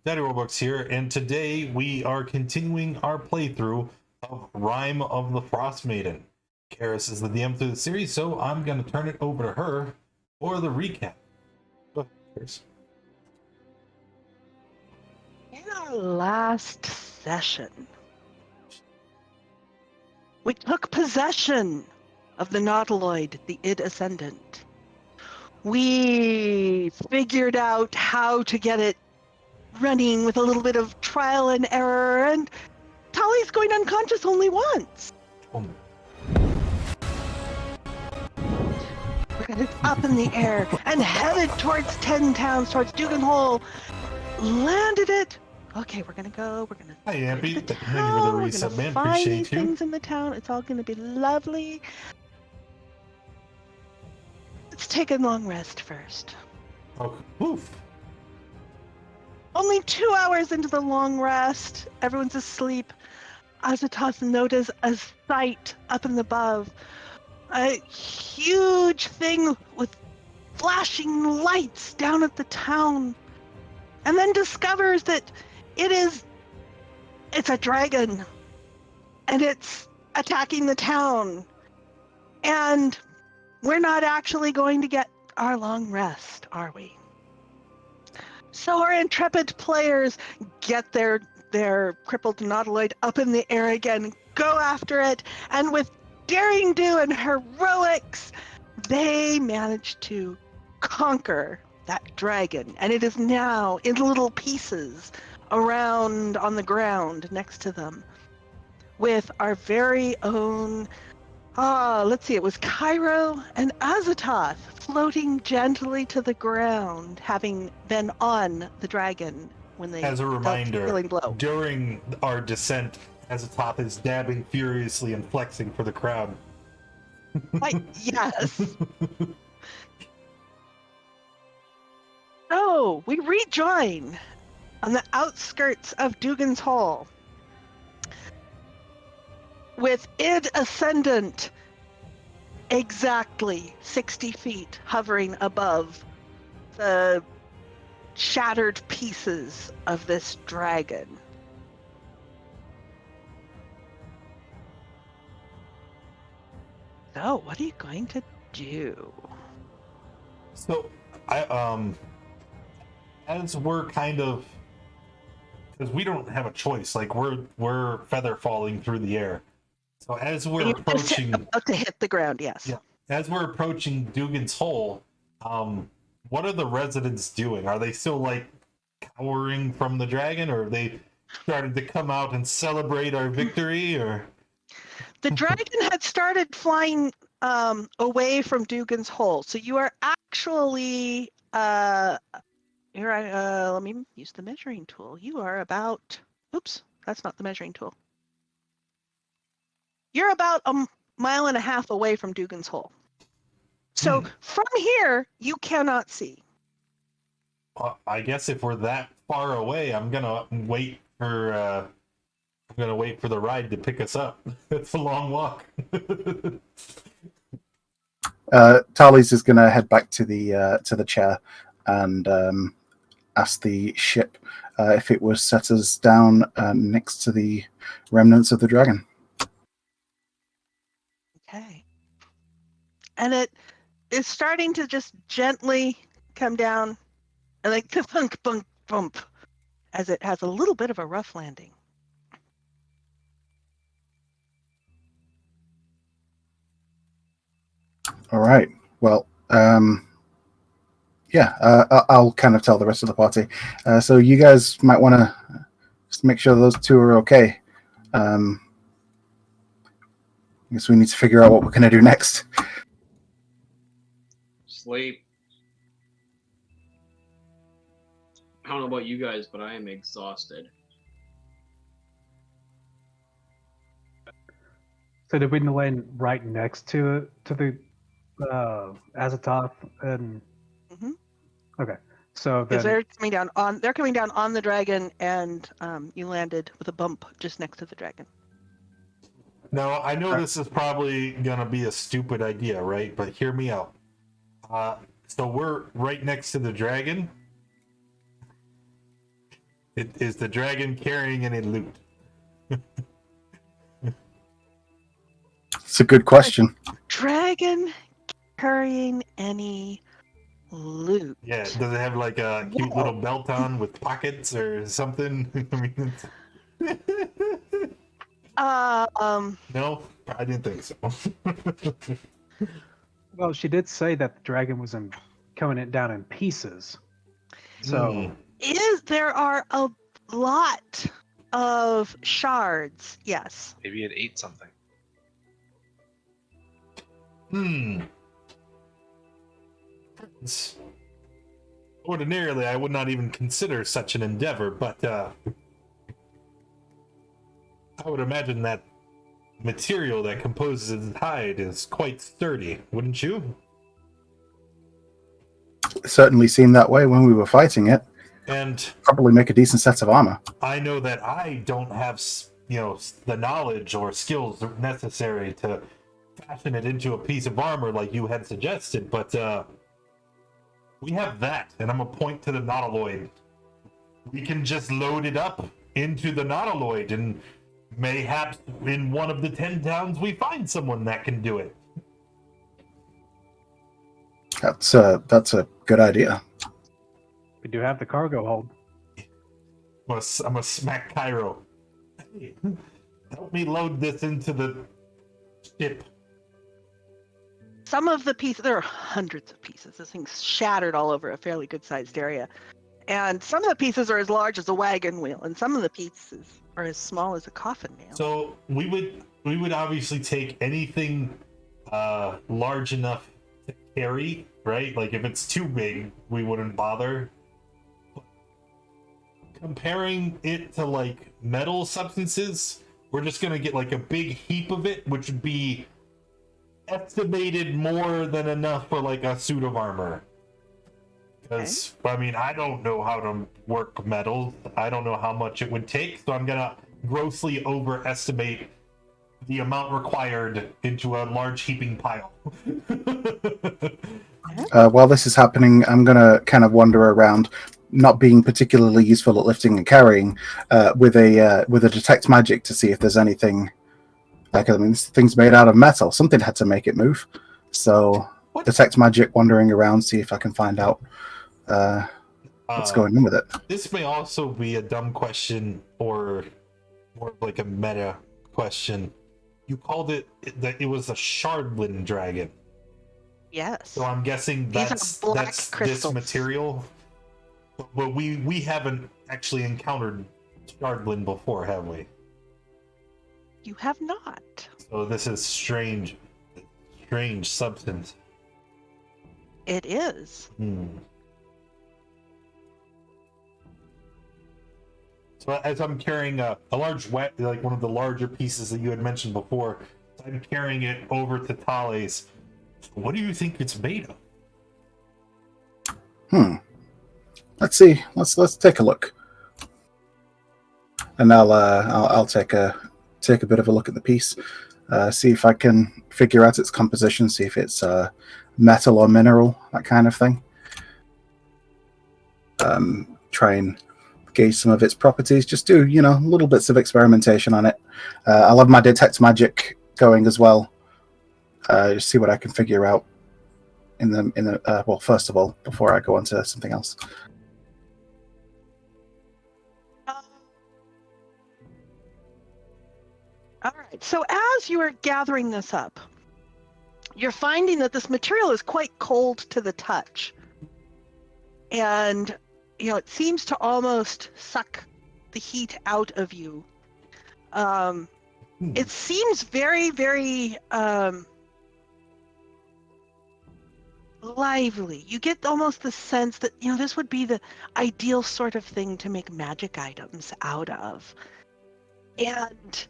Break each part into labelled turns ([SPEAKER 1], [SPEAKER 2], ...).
[SPEAKER 1] Daddy Robux here, and today we are continuing our playthrough of Rime of the Frostmaiden. Karis is the DM through the series, so I'm going to turn it over to her for the recap. Go ahead, Karis.
[SPEAKER 2] In our last session, we took possession of the Nautiloid, the Id Ascendant. We figured out how to get it running with a little bit of trial and error, and Tali's going unconscious only once.
[SPEAKER 1] Oh,
[SPEAKER 2] We got it up in the air and headed towards 10 Towns, towards Dugan Hole. Landed it. Okay, we're gonna go. We're gonna
[SPEAKER 1] Hi, Ampy.
[SPEAKER 2] go to the
[SPEAKER 1] Thank you for the
[SPEAKER 2] town. We're
[SPEAKER 1] reset,
[SPEAKER 2] gonna
[SPEAKER 1] man.
[SPEAKER 2] find
[SPEAKER 1] Appreciate
[SPEAKER 2] these
[SPEAKER 1] you.
[SPEAKER 2] things in the town. It's all gonna be lovely. Let's take a long rest first.
[SPEAKER 1] Oh, oof.
[SPEAKER 2] Only 2 hours into the long rest, everyone's asleep. Azatoth notices a sight up in the above. A huge thing with flashing lights down at the town. And then discovers that it's a dragon. And it's attacking the town. And we're not actually going to get our long rest, are we? So our intrepid players get their crippled nautiloid up in the air again, go after it, and with daring do and heroics, they manage to conquer that dragon, and it is now in little pieces around on the ground next to them, with our very own let's see, it was Cairo and Azatoth floating gently to the ground, having been on the dragon when they
[SPEAKER 1] As a reminder,
[SPEAKER 2] feeling blow.
[SPEAKER 1] during our descent, Azatoth is dabbing furiously and flexing for the crowd.
[SPEAKER 2] Yes. So we rejoin on the outskirts of Dugan's Hall with Id Ascendant exactly 60 feet hovering above the shattered pieces of this dragon. So, what are you going to do?
[SPEAKER 1] So, as we're kind of, because we don't have a choice, like we're feather falling through the air. So as we're approaching,
[SPEAKER 2] about to hit the ground, yes.
[SPEAKER 1] Yeah, as we're approaching Dugan's Hole, what are the residents doing? Are they still like cowering from the dragon, or are they started to come out and celebrate our victory? Or
[SPEAKER 2] the dragon had started flying away from Dugan's Hole, so you are actually here. Let me use the measuring tool. You are about. Oops, that's not the measuring tool. You're about a mile and a half away from Dugan's Hole. So from here, you cannot see.
[SPEAKER 1] I guess if we're that far away, I'm gonna wait for the ride to pick us up. It's a long walk.
[SPEAKER 3] Tali's is going to head back to the chair and ask the ship if it was set us down next to the remnants of the dragon.
[SPEAKER 2] Okay. And it is starting to just gently come down, and like thunk, bunk, bump, as it has a little bit of a rough landing.
[SPEAKER 3] All right. Well, I'll kind of tell the rest of the party. So you guys might want to just make sure those two are okay. I guess we need to figure out what we're going to do next.
[SPEAKER 4] Sleep. I don't know about you guys, but I am exhausted.
[SPEAKER 5] So did we land right next to the Azatoth and?
[SPEAKER 2] Mm-hmm.
[SPEAKER 5] Okay, so
[SPEAKER 2] Because
[SPEAKER 5] then
[SPEAKER 2] they're coming down on the dragon, and you landed with a bump just next to the dragon.
[SPEAKER 1] Now, I know this is probably going to be a stupid idea, right? But hear me out. So we're right next to the dragon. Is the dragon carrying any loot?
[SPEAKER 3] It's a good question.
[SPEAKER 2] Dragon carrying any loot?
[SPEAKER 1] Yeah, does it have like a cute
[SPEAKER 2] Whoa.
[SPEAKER 1] little belt on with pockets or something? I mean, no, I didn't think so.
[SPEAKER 5] Well, she did say that the dragon was coming it down in pieces. So
[SPEAKER 2] There are a lot of shards. Yes.
[SPEAKER 6] Maybe it ate something.
[SPEAKER 1] Ordinarily, I would not even consider such an endeavor, but I would imagine that material that composes its hide is quite sturdy, wouldn't you?
[SPEAKER 3] It certainly seemed that way when we were fighting it.
[SPEAKER 1] And
[SPEAKER 3] Probably make a decent set of armor.
[SPEAKER 1] I know that I don't have, the knowledge or skills necessary to fashion it into a piece of armor like you had suggested, but we have that, and I'm gonna point to the Nautiloid. We can just load it up into the Nautiloid, and mayhaps in one of the 10 towns we find someone that can do it.
[SPEAKER 3] That's a good idea.
[SPEAKER 5] we do have the cargo hold.
[SPEAKER 1] I'm gonna smack Cairo. Hey, help me load this into the ship.
[SPEAKER 2] Some of the pieces, there are hundreds of pieces. This thing's shattered all over a fairly good-sized area. And some of the pieces are as large as a wagon wheel, and some of the pieces are as small as a coffin nail.
[SPEAKER 1] So we would obviously take anything large enough to carry, right? Like if it's too big, we wouldn't bother. Comparing it to like metal substances, we're just gonna get like a big heap of it, which would be estimated more than enough for like a suit of armor. Because I mean, I don't know how to work metals. I don't know how much it would take, so I'm gonna grossly overestimate the amount required into a large heaping pile.
[SPEAKER 3] While this is happening, I'm going to kind of wander around, not being particularly useful at lifting and carrying, with a detect magic to see if there's anything. Like, I mean, this thing's made out of metal. Something had to make it move. So, detect magic, wandering around, see if I can find out what's going on with it.
[SPEAKER 1] This may also be a dumb question or more like a meta question. You called it that it was a Shardlin dragon.
[SPEAKER 2] Yes.
[SPEAKER 1] So I'm guessing
[SPEAKER 2] These are
[SPEAKER 1] that's
[SPEAKER 2] black
[SPEAKER 1] this
[SPEAKER 2] crystals.
[SPEAKER 1] material. But we haven't actually encountered Shardlin before, have we?
[SPEAKER 2] You have not.
[SPEAKER 1] So this is strange substance.
[SPEAKER 2] It is.
[SPEAKER 1] So as I'm carrying a large like one of the larger pieces that you had mentioned before, I'm carrying it over to Thales. What do you think it's made of?
[SPEAKER 3] Let's see. Let's take a look. And I'll take a bit of a look at the piece, see if I can figure out its composition, see if it's metal or mineral, that kind of thing. Try and gauge some of its properties. Just do little bits of experimentation on it. I'll have my detect magic going as well. Just see what I can figure out in the well, first of all, before I go on to something else.
[SPEAKER 2] All right. So as you are gathering this up, you're finding that this material is quite cold to the touch. And, it seems to almost suck the heat out of you. It seems very, very lively. You get almost the sense that, this would be the ideal sort of thing to make magic items out of. And,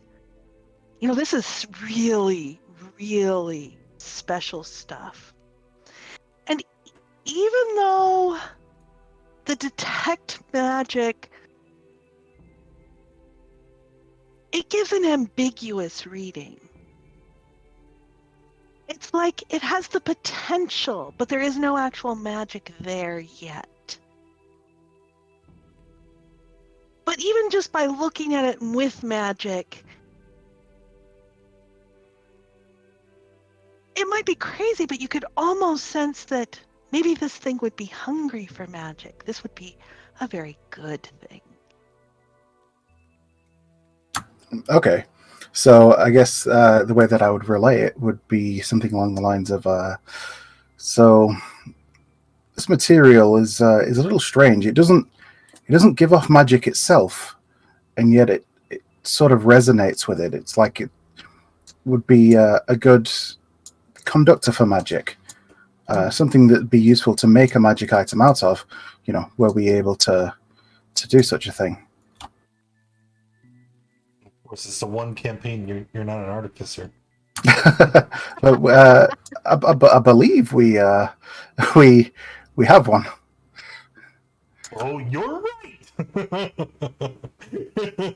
[SPEAKER 2] this is really, really special stuff. And even though the detect magic, it gives an ambiguous reading. It's like it has the potential, but there is no actual magic there yet. But even just by looking at it with magic, it might be crazy, but you could almost sense that maybe this thing would be hungry for magic. This would be a very good thing.
[SPEAKER 3] Okay. So I guess the way that I would relay it would be something along the lines of, so this material is a little strange. It doesn't give off magic itself, and yet it sort of resonates with it. It's like it would be a good conductor for magic, something that would be useful to make a magic item out of. Were we able to do such a thing?
[SPEAKER 1] Of course, it's the one campaign you're not an artificer.
[SPEAKER 3] But I believe we have one.
[SPEAKER 1] Oh, you're right.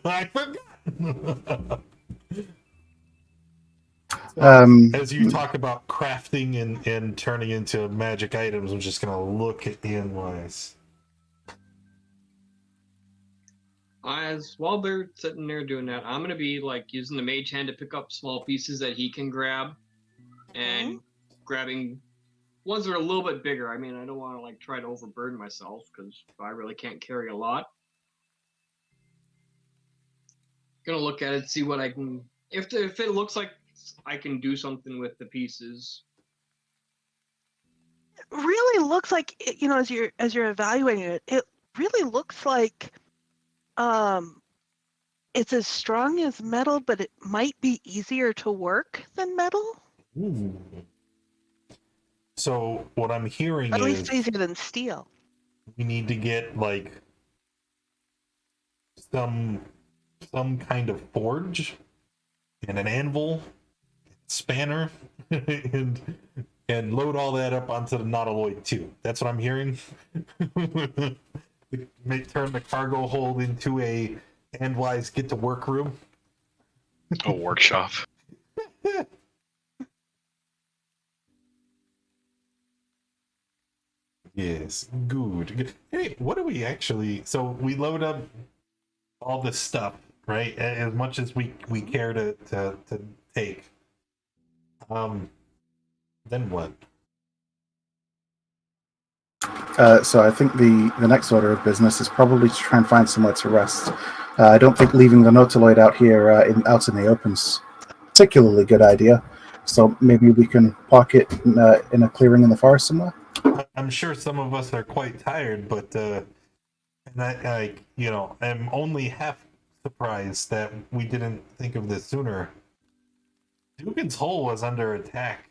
[SPEAKER 1] I forgot. As you talk about crafting and turning into magic items, I'm just gonna look at Anwise.
[SPEAKER 4] As while they're sitting there doing that, I'm gonna be like using the mage hand to pick up small pieces that he can grab, and grabbing ones that are a little bit bigger. I mean, I don't want to like try to overburden myself because I really can't carry a lot. Gonna look at it, see what I can. If it looks like I can do something with the pieces.
[SPEAKER 2] It really looks like as you're evaluating it, it really looks like it's as strong as metal, but it might be easier to work than metal.
[SPEAKER 1] Ooh. So what I'm hearing
[SPEAKER 2] At
[SPEAKER 1] is
[SPEAKER 2] least easier than steel.
[SPEAKER 1] we need to get like some kind of forge and an anvil, spanner, and load all that up onto the Nautiloid too. That's what I'm hearing. Turn the cargo hold into a Andwise get to work room.
[SPEAKER 6] A workshop.
[SPEAKER 1] Yes, good. Hey, what do we actually? So we load up all this stuff, right? As much as we care to take. Then what?
[SPEAKER 3] So I think the next order of business is probably to try and find somewhere to rest. I don't think leaving the Nautiloid out here out in the open's a particularly good idea. So maybe we can park it in a clearing in the forest somewhere.
[SPEAKER 1] I'm sure some of us are quite tired, but and I'm only half surprised that we didn't think of this sooner. Dugan's Hole was under attack.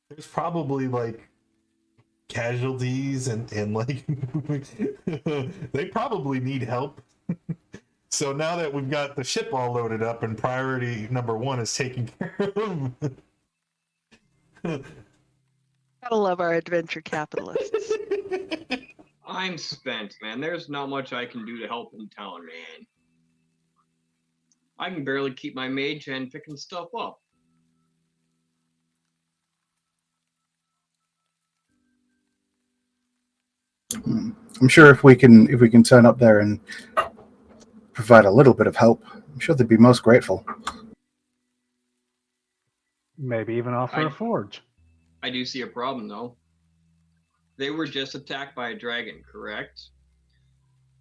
[SPEAKER 1] There's probably like casualties and like they probably need help. So now that we've got the ship all loaded up and priority number 1 is taken care of.
[SPEAKER 2] Gotta love our adventure capitalists.
[SPEAKER 4] I'm spent, man. There's not much I can do to help in town, man. I can barely keep my mage hand picking stuff up.
[SPEAKER 3] I'm sure if we can turn up there and provide a little bit of help, I'm sure they'd be most grateful.
[SPEAKER 5] Maybe even offer a forge.
[SPEAKER 4] I do see a problem, though. They were just attacked by a dragon, correct?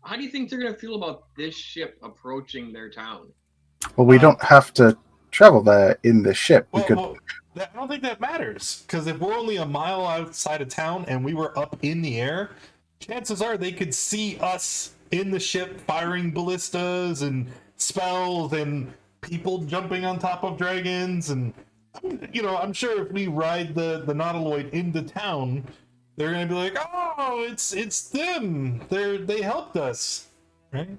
[SPEAKER 4] How do you think they're going to feel about this ship approaching their town?
[SPEAKER 3] Well, we don't have to travel there in the ship.
[SPEAKER 1] I don't think that matters, because if we're only a mile outside of town and we were up in the air, chances are they could see us in the ship firing ballistas and spells and people jumping on top of dragons. And I'm sure if we ride the Nautiloid into town, they're gonna be like, "Oh, it's them. They helped us," right?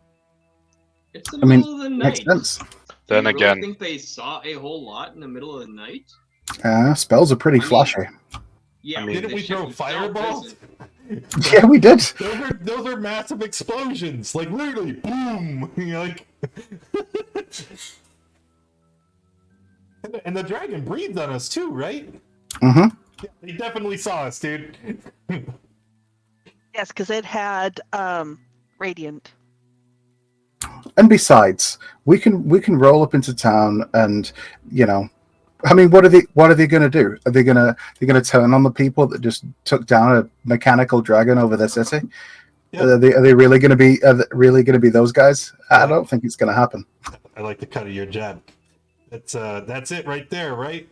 [SPEAKER 4] It's the middle of the night.
[SPEAKER 3] Makes sense.
[SPEAKER 6] Then
[SPEAKER 4] you
[SPEAKER 6] again,
[SPEAKER 4] really think they saw a whole lot in the middle of the night?
[SPEAKER 3] Spells are pretty flashy.
[SPEAKER 4] Yeah,
[SPEAKER 1] Didn't we throw fireballs?
[SPEAKER 3] Yeah, we did.
[SPEAKER 1] Those are massive explosions, like literally, boom. And the dragon breathed on us too, right?
[SPEAKER 3] Mm-hmm.
[SPEAKER 1] Yeah, they definitely saw us, dude.
[SPEAKER 2] Yes, because it had radiant.
[SPEAKER 3] And besides, we can roll up into town, and I mean, what are they going to do? Are they going to turn on the people that just took down a mechanical dragon over their city?
[SPEAKER 1] Yeah.
[SPEAKER 3] Are they really going to be those guys? I don't think it's going to happen.
[SPEAKER 1] I like the cut of your jab. That's it right there, right?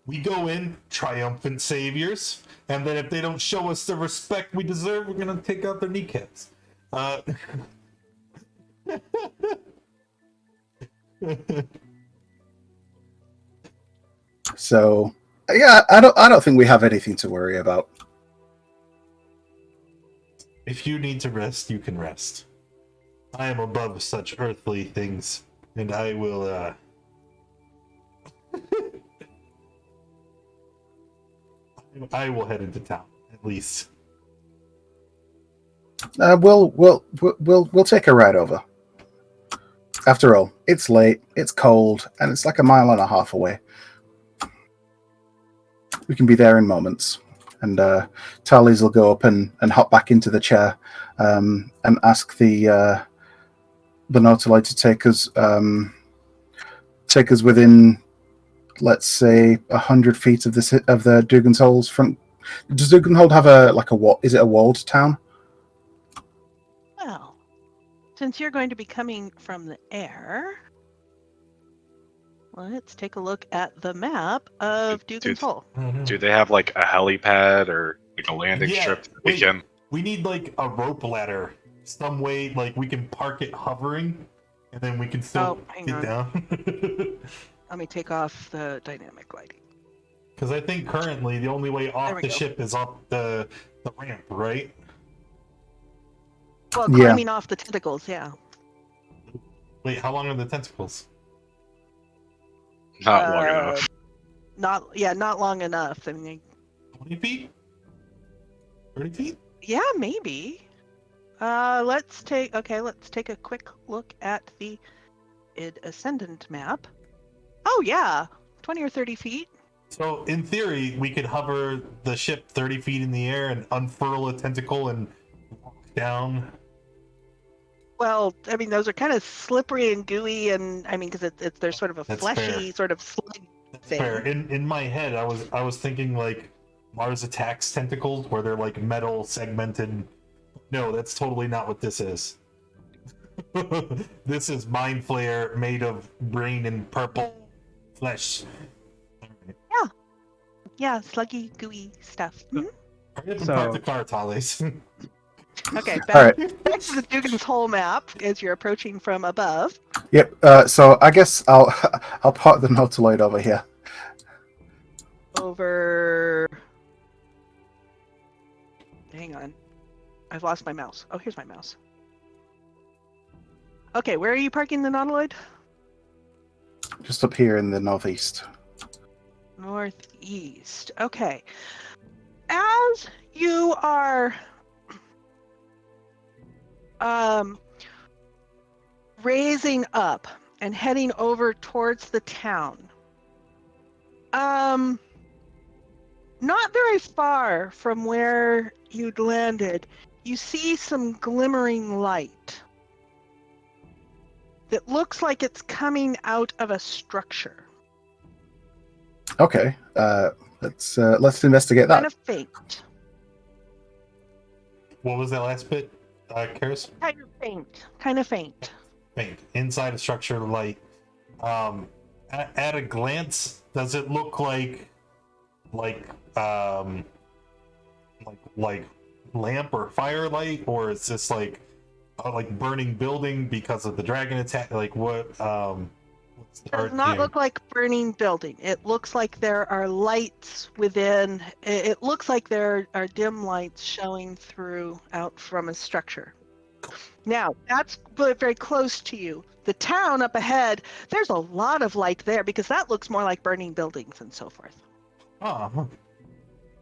[SPEAKER 1] We go in triumphant saviors, and then if they don't show us the respect we deserve, we're gonna take out their kneecaps.
[SPEAKER 3] So yeah, I don't think we have anything to worry about.
[SPEAKER 1] If you need to rest, you can rest. I am above such earthly things, and I will I will head into town, at least.
[SPEAKER 3] We'll take a ride over. After all, it's late, it's cold, and it's like a mile and a half away. We can be there in moments. And Tallies will go up and hop back into the chair and ask the Nautiloid to take us within, let's say, 100 feet of the Dugan's Hole's front. Does Dugan's have is it a walled town?
[SPEAKER 2] Well, since you're going to be coming from the air, let's take a look at the map of Dugan's Hole.
[SPEAKER 6] Do they have like a helipad or like a landing strip that we can?
[SPEAKER 1] We need like a rope ladder, some way like we can park it hovering, and then we can still get down.
[SPEAKER 2] Let me take off the dynamic lighting.
[SPEAKER 1] Because I think currently the only way off the ship is off the ramp, right?
[SPEAKER 2] Well, climbing off the tentacles, yeah.
[SPEAKER 1] Wait, how long are the tentacles?
[SPEAKER 6] Not long enough.
[SPEAKER 2] Not long enough. I mean,
[SPEAKER 1] 20 feet? 30 feet?
[SPEAKER 2] Yeah, maybe. Let's take a quick look at the Ascendant map. Oh yeah, 20 or 30 feet.
[SPEAKER 1] So in theory, we could hover the ship 30 feet in the air and unfurl a tentacle and walk down.
[SPEAKER 2] Well, I mean, those are kind of slippery and gooey, and I mean, because they're sort of a
[SPEAKER 1] That's
[SPEAKER 2] fleshy
[SPEAKER 1] fair.
[SPEAKER 2] sort of slug thing.
[SPEAKER 1] Fair. In my head, I was thinking like Mars Attacks tentacles, where they're like metal segmented. No, that's totally not what this is. This is Mind Flayer made of green and purple flesh.
[SPEAKER 2] Yeah, sluggy, gooey stuff. Mhm.
[SPEAKER 1] Hurry up and park the car, Thales.
[SPEAKER 2] Okay,
[SPEAKER 3] All
[SPEAKER 2] back to the Dugan's Hole map as you're approaching from above.
[SPEAKER 3] Yep. So I guess I'll park the Nautiloid over here.
[SPEAKER 2] Over. Hang on, I've lost my mouse. Oh, here's my mouse. Okay, where are you parking the Nautiloid?
[SPEAKER 3] Just up here in the northeast.
[SPEAKER 2] Northeast. Okay. As you are raising up and heading over towards the town, not very far from where you'd landed, you see some glimmering light that looks like it's coming out of a structure.
[SPEAKER 3] Okay. Let's investigate that.
[SPEAKER 2] Kind of faint.
[SPEAKER 1] What was that last bit, Karis?
[SPEAKER 2] Kind of faint.
[SPEAKER 1] Faint. Inside a structure, light. At a glance, does it look like lamp or firelight, or is this like burning building because of the dragon attack? Like what?
[SPEAKER 2] It does not look like burning building. It looks like there are lights within. It looks like there are dim lights showing through out from a structure. Now, that's very close to you. The town up ahead, there's a lot of light there because that looks more like burning buildings and so forth.
[SPEAKER 1] Oh.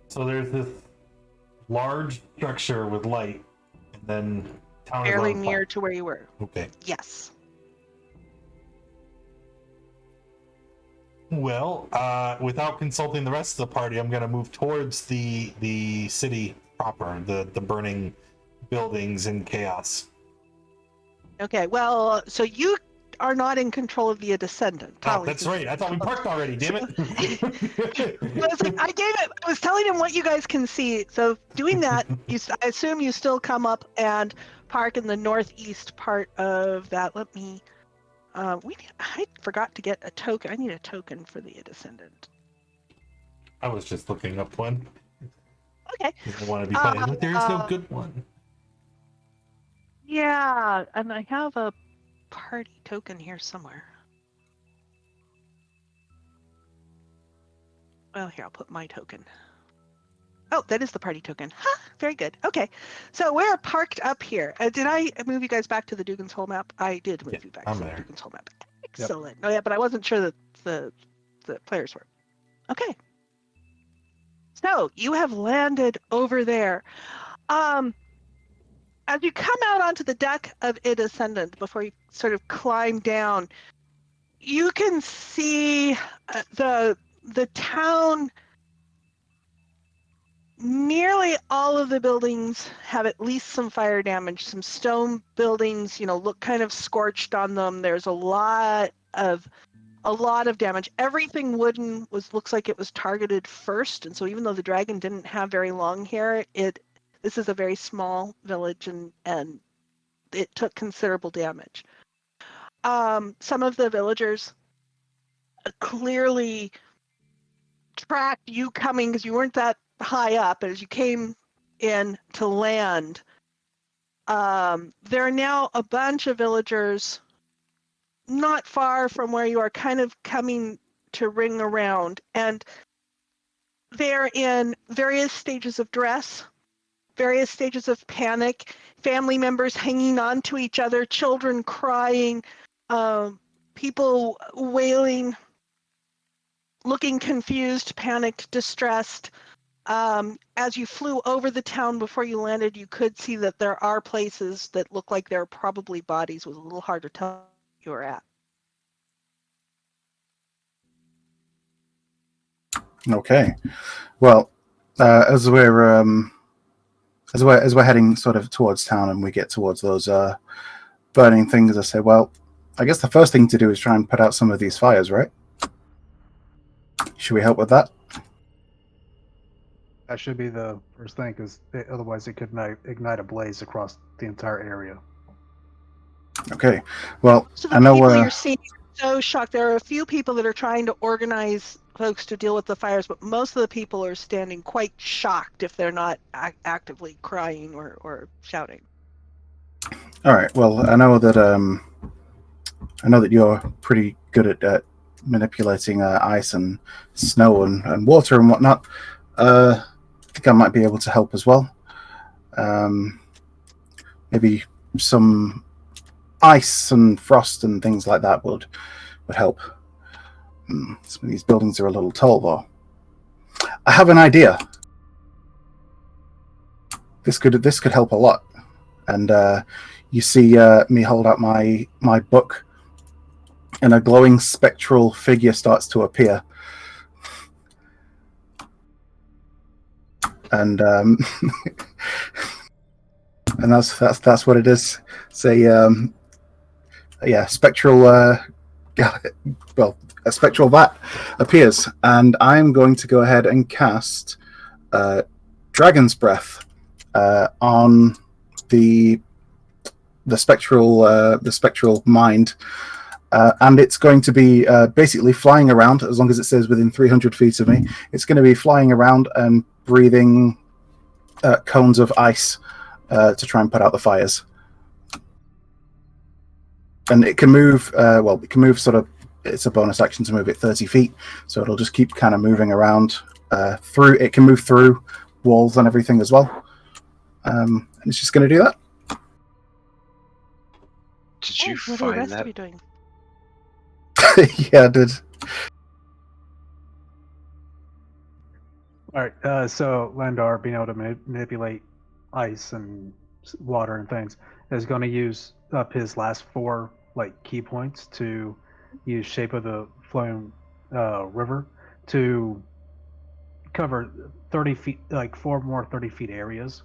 [SPEAKER 1] So there's this large structure with light, and then town
[SPEAKER 2] Fairly
[SPEAKER 1] is on
[SPEAKER 2] near
[SPEAKER 1] fire.
[SPEAKER 2] to where you were.
[SPEAKER 1] Okay.
[SPEAKER 2] Yes.
[SPEAKER 1] Well, without consulting the rest of the party, I'm going to move towards the city proper, the burning buildings and chaos.
[SPEAKER 2] Okay, well, so you are not in control of the Descendant.
[SPEAKER 1] Oh, that's right. I thought we parked already. Damn it.
[SPEAKER 2] I was telling him what you guys can see. So doing that, I assume you still come up and park in the northeast part of that. Let me. I forgot to get a token. I need a token for the Descendant.
[SPEAKER 1] I was just looking up one.
[SPEAKER 2] Okay.
[SPEAKER 1] I want to be funny. But there is no good one.
[SPEAKER 2] Yeah, and I have a party token here somewhere. Well, here, I'll put my token. Oh, that is the party token. Huh, very good. Okay, so we're parked up here. Did I move you guys back to the Dugan's Hole map? I did move you back to the Dugan's Hole map. Excellent. Oh yeah, but I wasn't sure that the players were. Okay. So you have landed over there. As you come out onto the deck of Id Ascendant, before you sort of climb down, you can see the town. Nearly all of the buildings have at least some fire damage. Some stone buildings, look kind of scorched on them. There's a lot of damage. Everything wooden looks like it was targeted first, and so even though the dragon didn't have very long hair, this is a very small village, and it took considerable damage. Some of the villagers clearly tracked you coming because you weren't that high up. As you came in to land, there are now a bunch of villagers not far from where you are, kind of coming to ring around, and they're in various stages of dress, various stages of panic, family members hanging on to each other, children crying, people wailing, looking confused, panicked, distressed. As you flew over the town before you landed, you could see that there are places that look like there are probably bodies. It was a little hard to tell where you were at.
[SPEAKER 3] Okay. Well, as we're heading sort of towards town and we get towards those burning things, I say, well, I guess the first thing to do is try and put out some of these fires, right? Should we help with that?
[SPEAKER 5] That should be the first thing, because otherwise it could ignite a blaze across the entire area.
[SPEAKER 3] Okay. Well,
[SPEAKER 2] so the
[SPEAKER 3] I know
[SPEAKER 2] people you're seeing are so shocked. There are a few people that are trying to organize folks to deal with the fires, but most of the people are standing quite shocked if they're not actively crying or shouting.
[SPEAKER 3] All right. Well, I know that you're pretty good at manipulating ice and snow and water and whatnot. I think I might be able to help as well. Maybe some ice and frost and things like that would help. Some of these buildings are a little tall, though. I have an idea. This could help a lot. And you see me hold out my book, and a glowing spectral figure starts to appear. And and that's what it is. Say, spectral. Well, a spectral vat appears, and I'm going to go ahead and cast Dragon's Breath on the spectral mind, and it's going to be basically flying around. As long as it says within 300 feet of me, it's going to be flying around and breathing cones of ice to try and put out the fires. And it can move. It can move sort of. It's a bonus action to move it 30 feet, so it'll just keep kind of moving around through. It can move through walls and everything as well. And it's just going to do that.
[SPEAKER 6] Did you
[SPEAKER 2] what
[SPEAKER 6] find
[SPEAKER 2] are the rest
[SPEAKER 6] that?
[SPEAKER 2] of you doing?
[SPEAKER 3] Yeah, I did.
[SPEAKER 5] All right. So Landar, being able to manipulate ice and water and things, is going to use up his last 4 key points to use Shape of the Flowing River to cover 30 feet, 4 more 30 feet areas.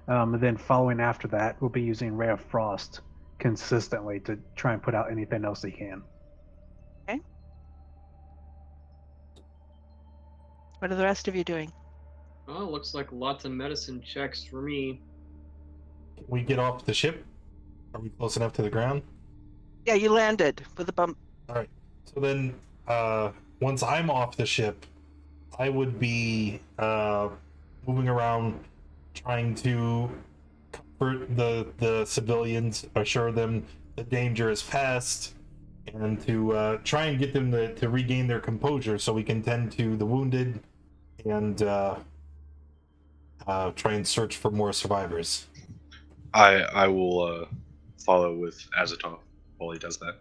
[SPEAKER 5] And then following after that, we'll be using Ray of Frost, consistently to try and put out anything else he can.
[SPEAKER 2] What are the rest of you doing?
[SPEAKER 4] Well, looks like lots of medicine checks for me.
[SPEAKER 1] We get off the ship. Are we close enough to the ground?
[SPEAKER 2] Yeah, you landed with a bump.
[SPEAKER 1] All right. So then, once I'm off the ship, I would be moving around, trying to comfort the civilians, assure them the danger is past, and to try and get them to regain their composure, so we can tend to the wounded and try and search for more survivors.
[SPEAKER 6] I will follow with Azathoth while he does that.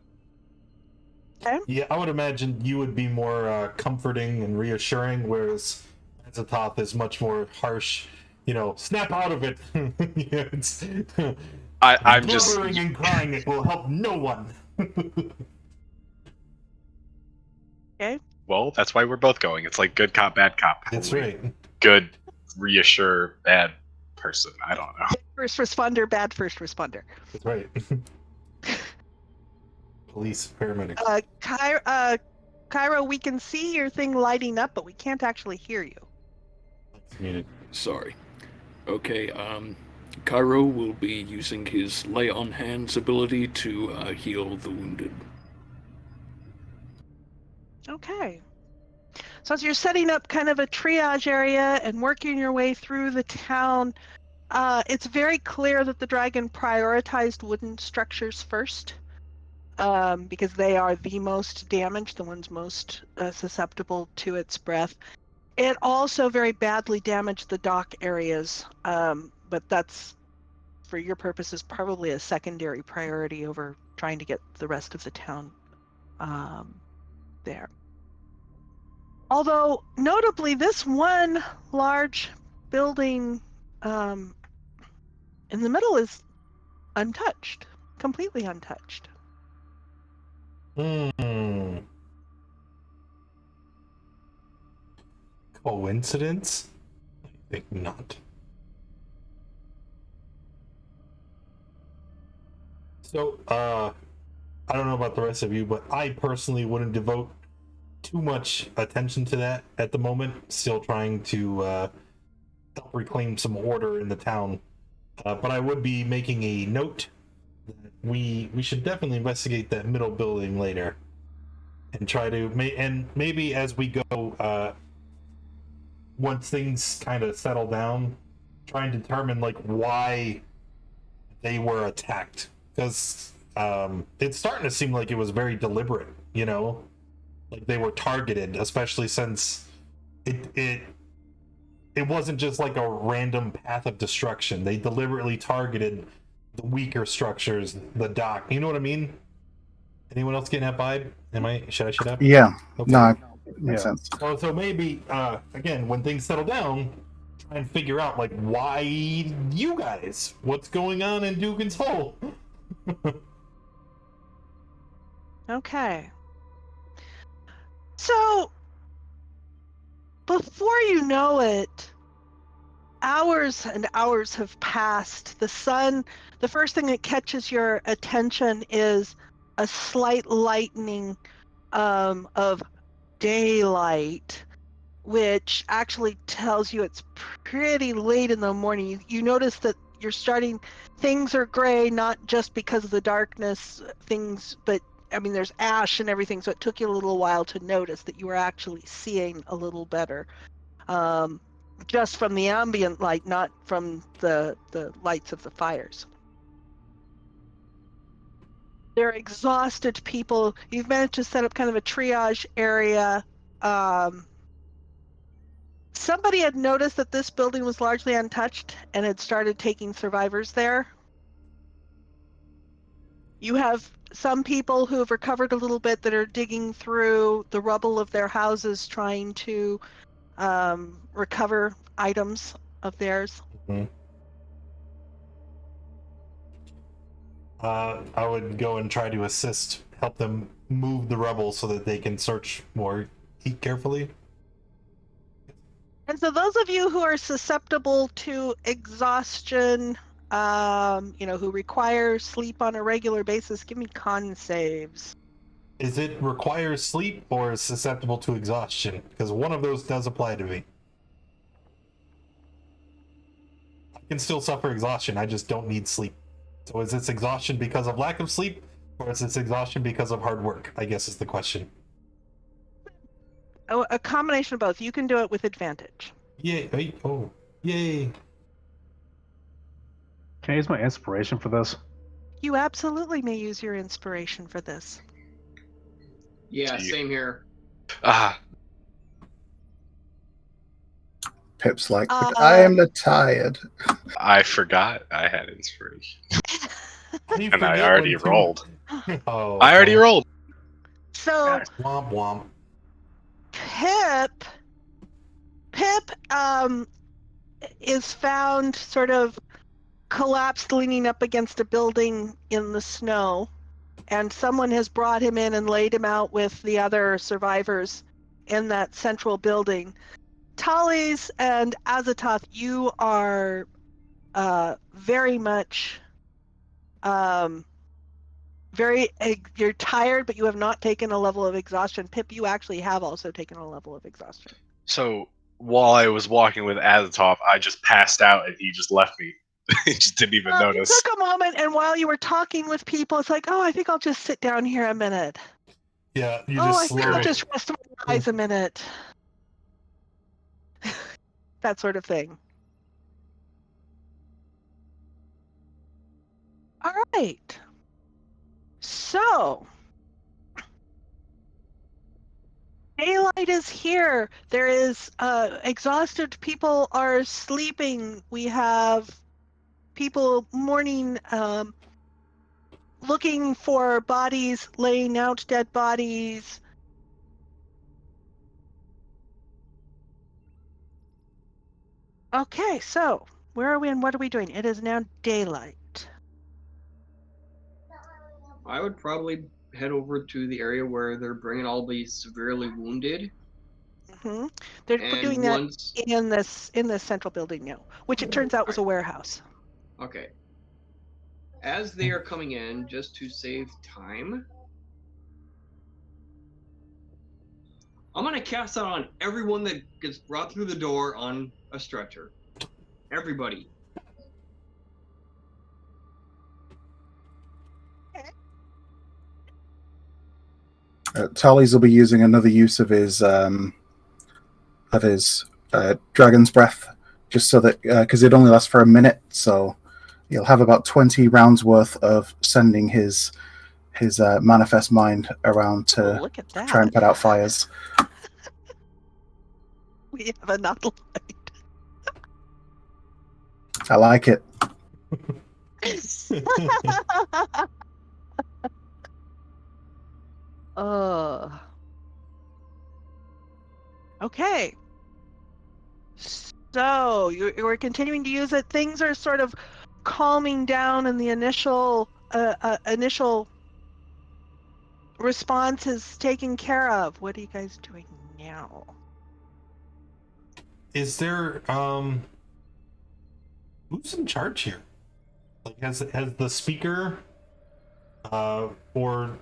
[SPEAKER 1] Yeah, I would imagine you would be more comforting and reassuring, whereas Azathoth is much more harsh. You know, snap out of it. Yeah, it's,
[SPEAKER 6] I'm just
[SPEAKER 1] blubbering and crying. It will help no one.
[SPEAKER 2] Okay.
[SPEAKER 6] well. That's why we're both going. It's like good cop, bad cop.
[SPEAKER 1] That's
[SPEAKER 6] Only
[SPEAKER 1] right.
[SPEAKER 6] Good reassure, bad person. I don't know.
[SPEAKER 2] First responder, bad first responder.
[SPEAKER 1] That's right. Police, paramedics.
[SPEAKER 2] Cairo, we can see your thing lighting up, but we can't actually hear you.
[SPEAKER 1] It's muted.
[SPEAKER 7] Sorry. Okay, Cairo will be using his lay on hands ability to heal the wounded.
[SPEAKER 2] Okay. So as you're setting up kind of a triage area and working your way through the town, it's very clear that the dragon prioritized wooden structures first, because they are the most damaged, the ones most susceptible to its breath. It also very badly damaged the dock areas, but that's, for your purposes, probably a secondary priority over trying to get the rest of the town there. Although, notably, this one large building in the middle is untouched, completely untouched.
[SPEAKER 1] Coincidence? I think not. So, I don't know about the rest of you, but I personally wouldn't devote too much attention to that at the moment. Still trying to help reclaim some order in the town. But I would be making a note that we should definitely investigate that middle building later, and try to maybe as we go, once things kind of settle down, try and determine like why they were attacked, because it's starting to seem like it was very deliberate, you know, like they were targeted, especially since it wasn't just like a random path of destruction. They deliberately targeted the weaker structures, the dock. You know what I mean? Anyone else getting that vibe? Should I shut up?
[SPEAKER 3] Yeah.
[SPEAKER 1] Okay.
[SPEAKER 3] No, makes sense.
[SPEAKER 1] Well, so maybe again, when things settle down, try and figure out like why you guys, what's going on in Dugan's Hole.
[SPEAKER 2] Okay. So, before you know it, hours and hours have passed. The sun, the first thing that catches your attention is a slight lightening of daylight, which actually tells you it's pretty late in the morning. You notice that things are gray, not just because of the darkness, but I mean, there's ash and everything, so it took you a little while to notice that you were actually seeing a little better. Just from the ambient light, not from the lights of the fires. They're exhausted people. You've managed to set up kind of a triage area. Somebody had noticed that this building was largely untouched and had started taking survivors there. You have some people who have recovered a little bit that are digging through the rubble of their houses trying to recover items of theirs.
[SPEAKER 1] Mm-hmm. I would go and try to help them move the rubble so that they can search more carefully.
[SPEAKER 2] And so those of you who are susceptible to exhaustion, who require sleep on a regular basis, give me con saves.
[SPEAKER 1] Is it requires sleep or is susceptible to exhaustion? Because one of those does apply to me. I can still suffer exhaustion, I just don't need sleep. So is this exhaustion because of lack of sleep, or is this exhaustion because of hard work, I guess is the question.
[SPEAKER 2] Oh, a combination of both. You can do it with advantage.
[SPEAKER 1] Yay. Oh, yay.
[SPEAKER 5] Can I use my inspiration for this?
[SPEAKER 2] You absolutely may use your inspiration for this.
[SPEAKER 4] Yeah,
[SPEAKER 6] Gee.
[SPEAKER 4] same here.
[SPEAKER 6] Ah,
[SPEAKER 3] Pip's like, but I am tired.
[SPEAKER 6] I forgot I had inspiration.
[SPEAKER 1] How do you
[SPEAKER 6] And I
[SPEAKER 1] forget
[SPEAKER 6] already
[SPEAKER 1] when two-
[SPEAKER 6] rolled.
[SPEAKER 1] Oh,
[SPEAKER 6] I already rolled.
[SPEAKER 2] So
[SPEAKER 1] Womp womp.
[SPEAKER 2] Pip is found sort of collapsed, leaning up against a building in the snow, and someone has brought him in and laid him out with the other survivors in that central building. Tallis and Azatoth, you are very much you're tired, but you have not taken a level of exhaustion. Pip, you actually have also taken a level of exhaustion.
[SPEAKER 6] So while I was walking with Azatov, I just passed out and he just left me. He just didn't even
[SPEAKER 2] It
[SPEAKER 6] notice.
[SPEAKER 2] took a moment, and while you were talking with people, it's like, oh, I think I'll just sit down here a minute.
[SPEAKER 1] Yeah, you
[SPEAKER 2] I
[SPEAKER 1] just
[SPEAKER 2] think I'll
[SPEAKER 1] slowly.
[SPEAKER 2] just rest my eyes a minute. That sort of thing. All right. So, daylight is here. There is exhausted people are sleeping. We have people mourning, looking for bodies, laying out dead bodies. Okay, so where are we and what are we doing? It is now daylight.
[SPEAKER 4] I would probably head over to the area where they're bringing all the severely wounded.
[SPEAKER 2] Mm-hmm. They're
[SPEAKER 4] And
[SPEAKER 2] doing that
[SPEAKER 4] once,
[SPEAKER 2] in this central building now, which it turns out was a warehouse.
[SPEAKER 4] okay. As they are coming in, just to save time, I'm gonna cast that on everyone that gets brought through the door on a stretcher. Everybody.
[SPEAKER 3] Tallies will be using another use of his dragon's breath, just so that because it only lasts for a minute, so he'll have about 20 rounds worth of sending his manifest mind around to
[SPEAKER 2] Look at that.
[SPEAKER 3] try and put out fires.
[SPEAKER 2] We have a not light.
[SPEAKER 3] I like it.
[SPEAKER 2] Okay. So you're continuing to use it. Things are sort of calming down, and the initial response is taken care of. What are you guys doing now?
[SPEAKER 1] Is there who's in charge here? Like has the speaker or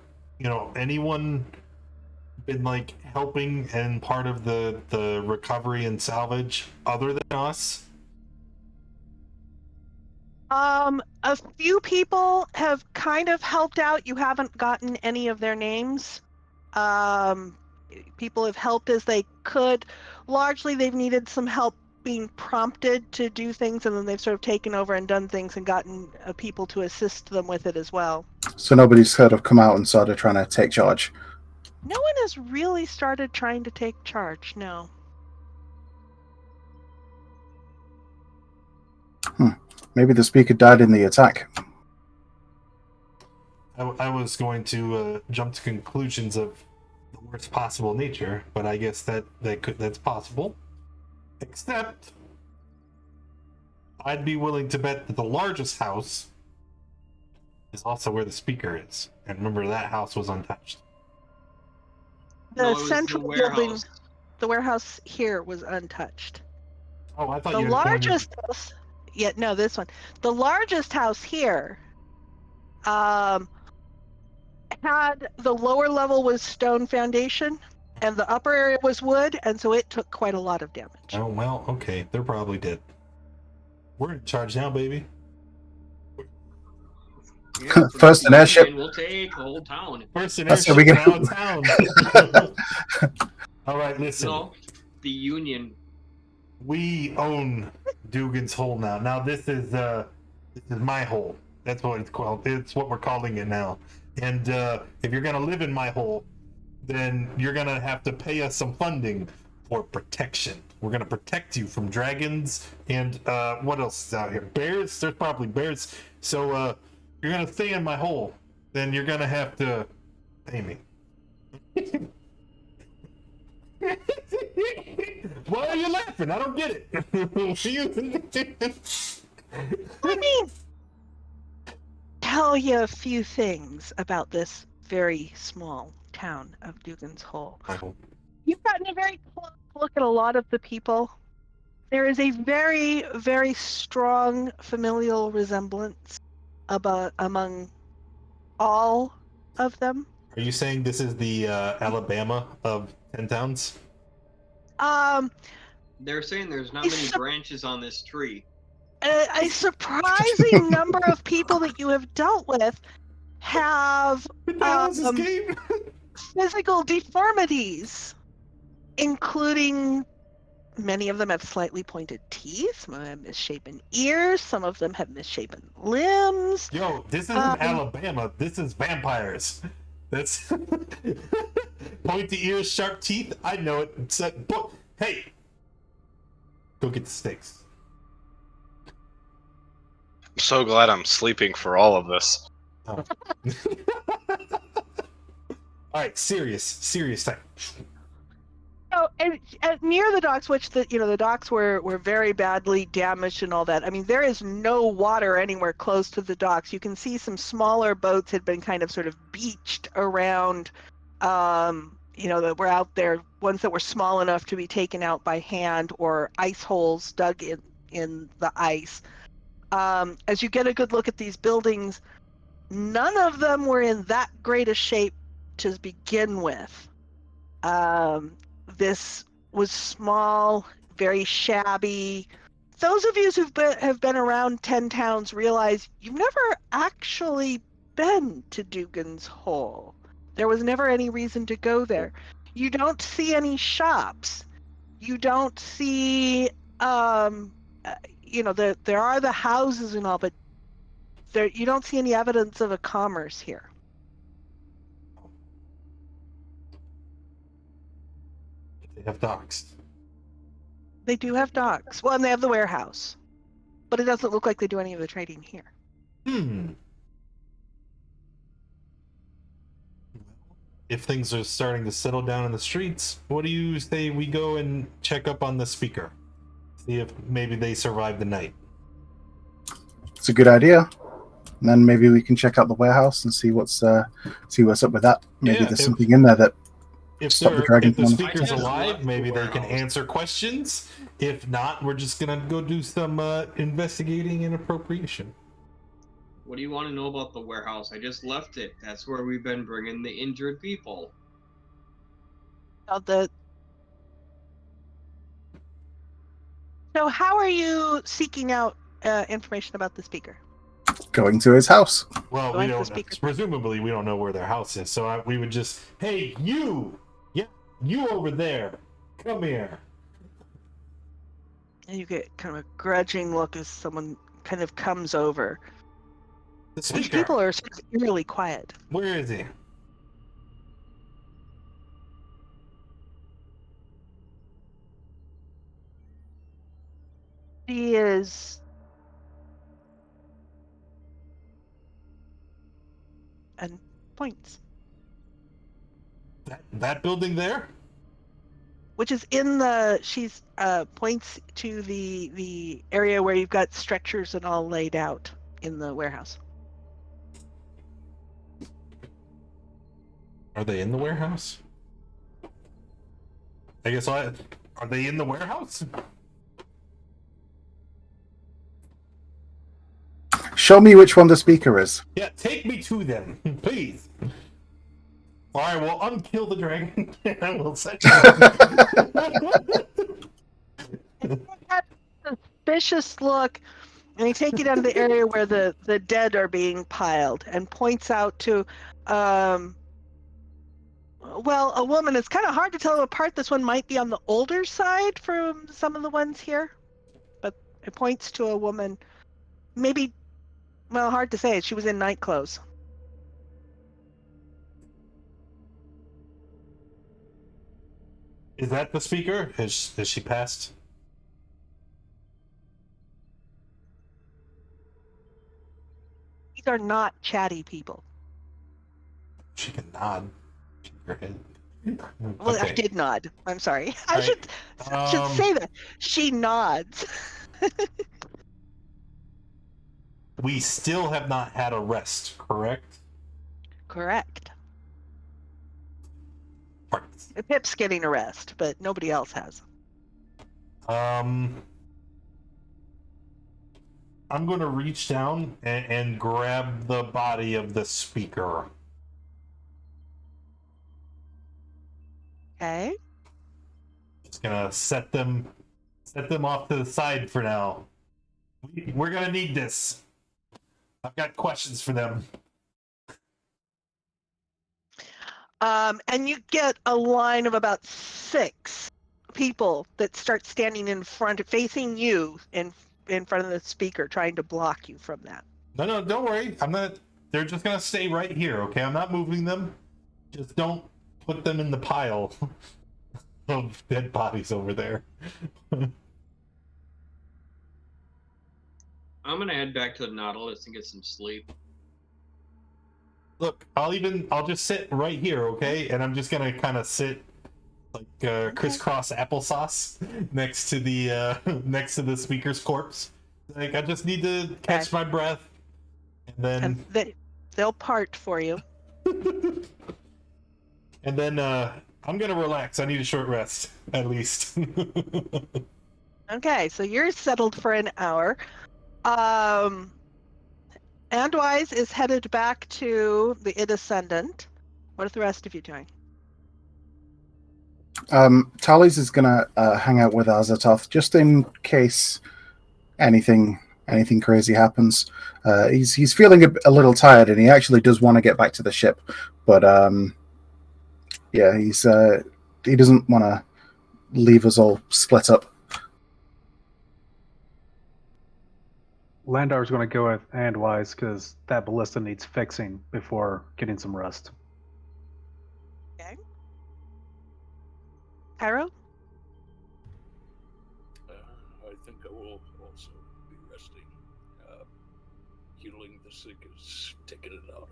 [SPEAKER 1] anyone been like helping and part of the recovery and salvage other than us?
[SPEAKER 2] A few people have kind of helped out. You haven't gotten any of their names. People have helped as they could. Largely, they've needed some help being prompted to do things, and then they've sort of taken over and done things and gotten people to assist them with it as well.
[SPEAKER 3] So nobody's sort of come out and started trying to take charge.
[SPEAKER 2] No one has really started trying to take charge, no.
[SPEAKER 3] Maybe the speaker died in the attack.
[SPEAKER 1] I was going to jump to conclusions of the worst possible nature, but I guess that's possible. Except, I'd be willing to bet that the largest house is also where the speaker is. And remember, that house was untouched.
[SPEAKER 2] The
[SPEAKER 4] No, it was
[SPEAKER 2] central
[SPEAKER 4] the
[SPEAKER 2] building,
[SPEAKER 4] warehouse.
[SPEAKER 2] the warehouse here was untouched.
[SPEAKER 1] Oh, I thought
[SPEAKER 2] The
[SPEAKER 1] you had pointed-
[SPEAKER 2] largest house Yeah, no, this one. The largest house here had the lower level was stone foundation and the upper area was wood, and so it took quite a lot of damage.
[SPEAKER 1] Oh, well, okay. They're probably dead. We're in charge now, baby.
[SPEAKER 4] Yeah, for
[SPEAKER 3] First
[SPEAKER 4] the
[SPEAKER 3] an airship.
[SPEAKER 4] Union, we'll take the whole town.
[SPEAKER 1] First an
[SPEAKER 3] That's
[SPEAKER 1] airship,
[SPEAKER 3] what we
[SPEAKER 1] now a
[SPEAKER 3] get.
[SPEAKER 1] town. All right, listen.
[SPEAKER 4] No, the Union.
[SPEAKER 1] We own Dugan's Hole now. Now this is my hole. That's what it's called. It's what we're calling it now. And if you're gonna live in my hole, then you're gonna have to pay us some funding for protection. We're gonna protect you from dragons and what else is out here? Bears? There's probably bears. So if you're gonna stay in my hole, then you're gonna have to pay me. Why are you laughing? I don't get it.
[SPEAKER 2] Let me tell you a few things about this very small town of Dugan's Hole. You've gotten a very close look at a lot of the people. There is a very, very strong familial resemblance among all of them.
[SPEAKER 1] Are you saying this is the Alabama of 10 towns?
[SPEAKER 4] They're saying there's not many branches on this tree.
[SPEAKER 2] A surprising number of people that you have dealt with have physical deformities, including many of them have slightly pointed teeth, some of them have misshapen ears, some of them have misshapen limbs.
[SPEAKER 1] Yo, this isn't Alabama. This is vampires. That's pointy ears, sharp teeth. I know it. Hey, go get the stakes.
[SPEAKER 6] I'm so glad I'm sleeping for all of this.
[SPEAKER 1] Oh. All right, serious time.
[SPEAKER 2] Oh, and near the docks, which the docks were very badly damaged and all that. I mean, there is no water anywhere close to the docks. You can see some smaller boats had been kind of sort of beached around, that were out there, ones that were small enough to be taken out by hand, or ice holes dug in the ice. As you get a good look at these buildings, none of them were in that great a shape to begin with. This was small, very shabby. Those of you who have been around 10 towns realize you've never actually been to Dugan's Hole. There was never any reason to go there. You don't see any shops. You don't see, there are the houses and all, but you don't see any evidence of a commerce here.
[SPEAKER 1] They have docks.
[SPEAKER 2] They do have docks. Well, and they have the warehouse. But it doesn't look like they do any of the trading here.
[SPEAKER 1] If things are starting to settle down in the streets, what do you say we go and check up on the speaker? See if maybe they survived the night.
[SPEAKER 3] It's a good idea. And then maybe we can check out the warehouse and see what's up with that. Maybe there's something in there that
[SPEAKER 1] if
[SPEAKER 3] stop the dragon.
[SPEAKER 1] If the speaker's alive, maybe they can answer questions. If not, we're just gonna go do some investigating and appropriation.
[SPEAKER 4] What do you want to know about the warehouse? I just left it. That's where we've been bringing the injured people.
[SPEAKER 2] So how are you seeking out information about the speaker?
[SPEAKER 3] Going to his house.
[SPEAKER 1] Well, we don't. Presumably, we don't know where their house is, so we would just, hey, you over there, come here.
[SPEAKER 2] And you get kind of a grudging look as someone kind of comes over.
[SPEAKER 1] The speaker.
[SPEAKER 2] These people are sort of eerily quiet.
[SPEAKER 1] Where is he?
[SPEAKER 2] He is and points.
[SPEAKER 1] That building there?
[SPEAKER 2] Which is she's points to the area where you've got stretchers and all laid out in the warehouse.
[SPEAKER 1] Are they in the warehouse? I guess are they in the warehouse?
[SPEAKER 3] Show me which one the speaker is.
[SPEAKER 1] Yeah, take me to them, please. Or I will unkill the dragon and I will set you.
[SPEAKER 2] That suspicious look, and they take you down to the area where the dead are being piled, and points out to, well, a woman. It's kind of hard to tell them apart. This one might be on the older side from some of the ones here, but it points to a woman. Maybe, well, hard to say. She was in night clothes.
[SPEAKER 1] Is that the speaker? Has she passed?
[SPEAKER 2] These are not chatty people.
[SPEAKER 1] She can nod. Shake her head.
[SPEAKER 2] Well, I
[SPEAKER 1] Okay.
[SPEAKER 2] did nod. I'm sorry. I
[SPEAKER 1] Right.
[SPEAKER 2] should say that. She nods.
[SPEAKER 1] We still have not had a rest, correct?
[SPEAKER 2] Correct.
[SPEAKER 1] Right.
[SPEAKER 2] Pip's getting a rest, but nobody else has.
[SPEAKER 1] I'm going to reach down and grab the body of the speaker.
[SPEAKER 2] Okay.
[SPEAKER 1] Just gonna set them off to the side for now. We're gonna need this. I've got questions for them.
[SPEAKER 2] And you get a line of about 6 people that start standing in front, facing you in front of the speaker, trying to block you from that.
[SPEAKER 1] No, don't worry. I'm not. They're just gonna stay right here, okay? I'm not moving them. Just don't put them in the pile of dead bodies over there.
[SPEAKER 4] I'm gonna head back to the Nautilus and get some sleep.
[SPEAKER 1] Look, I'll just sit right here, okay? And I'm just gonna kind of sit like crisscross applesauce next to the speaker's corpse. Like I just need to catch my breath, and then
[SPEAKER 2] And they'll part for you.
[SPEAKER 1] and then I'm gonna relax. I need a short rest at least.
[SPEAKER 2] Okay, so you're settled for an hour. Andwise is headed back to the Ascendant. What are the rest of you doing?
[SPEAKER 3] Tally's is gonna hang out with Azatoth just in case anything crazy happens. He's feeling a little tired, and he actually does want to get back to the ship, but yeah, he doesn't want to leave us all split up.
[SPEAKER 5] Landar's going to go with Andwise because that ballista needs fixing before getting some rest.
[SPEAKER 2] Okay. Cairo?
[SPEAKER 7] I think I will also be resting. Healing the sick is taking it out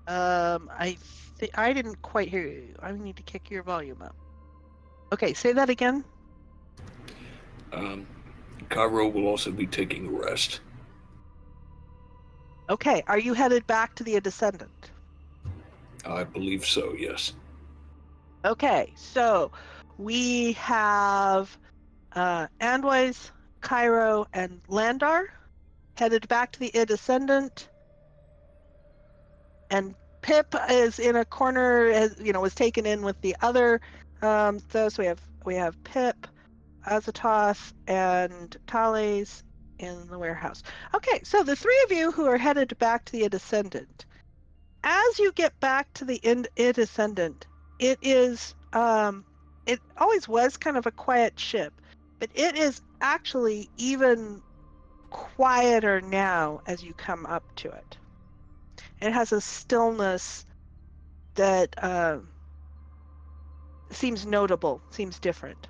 [SPEAKER 7] on him.
[SPEAKER 2] I didn't quite hear you. I need to kick your volume up. Okay, say that again.
[SPEAKER 7] Cairo will also be taking a rest.
[SPEAKER 2] Okay, are you headed back to the Descendant?
[SPEAKER 7] I believe so, yes.
[SPEAKER 2] Okay, so we have Andwise, Cairo, and Landar headed back to the Descendant, and Pip is in a corner, as was taken in with the other. So we have Pip, Azatoth, and Thales in the warehouse. Okay, so the 3 of you who are headed back to the Descendant, as you get back to the Descendant, it is it always was kind of a quiet ship, but it is actually even quieter now as you come up to it. It has a stillness that seems notable, seems different.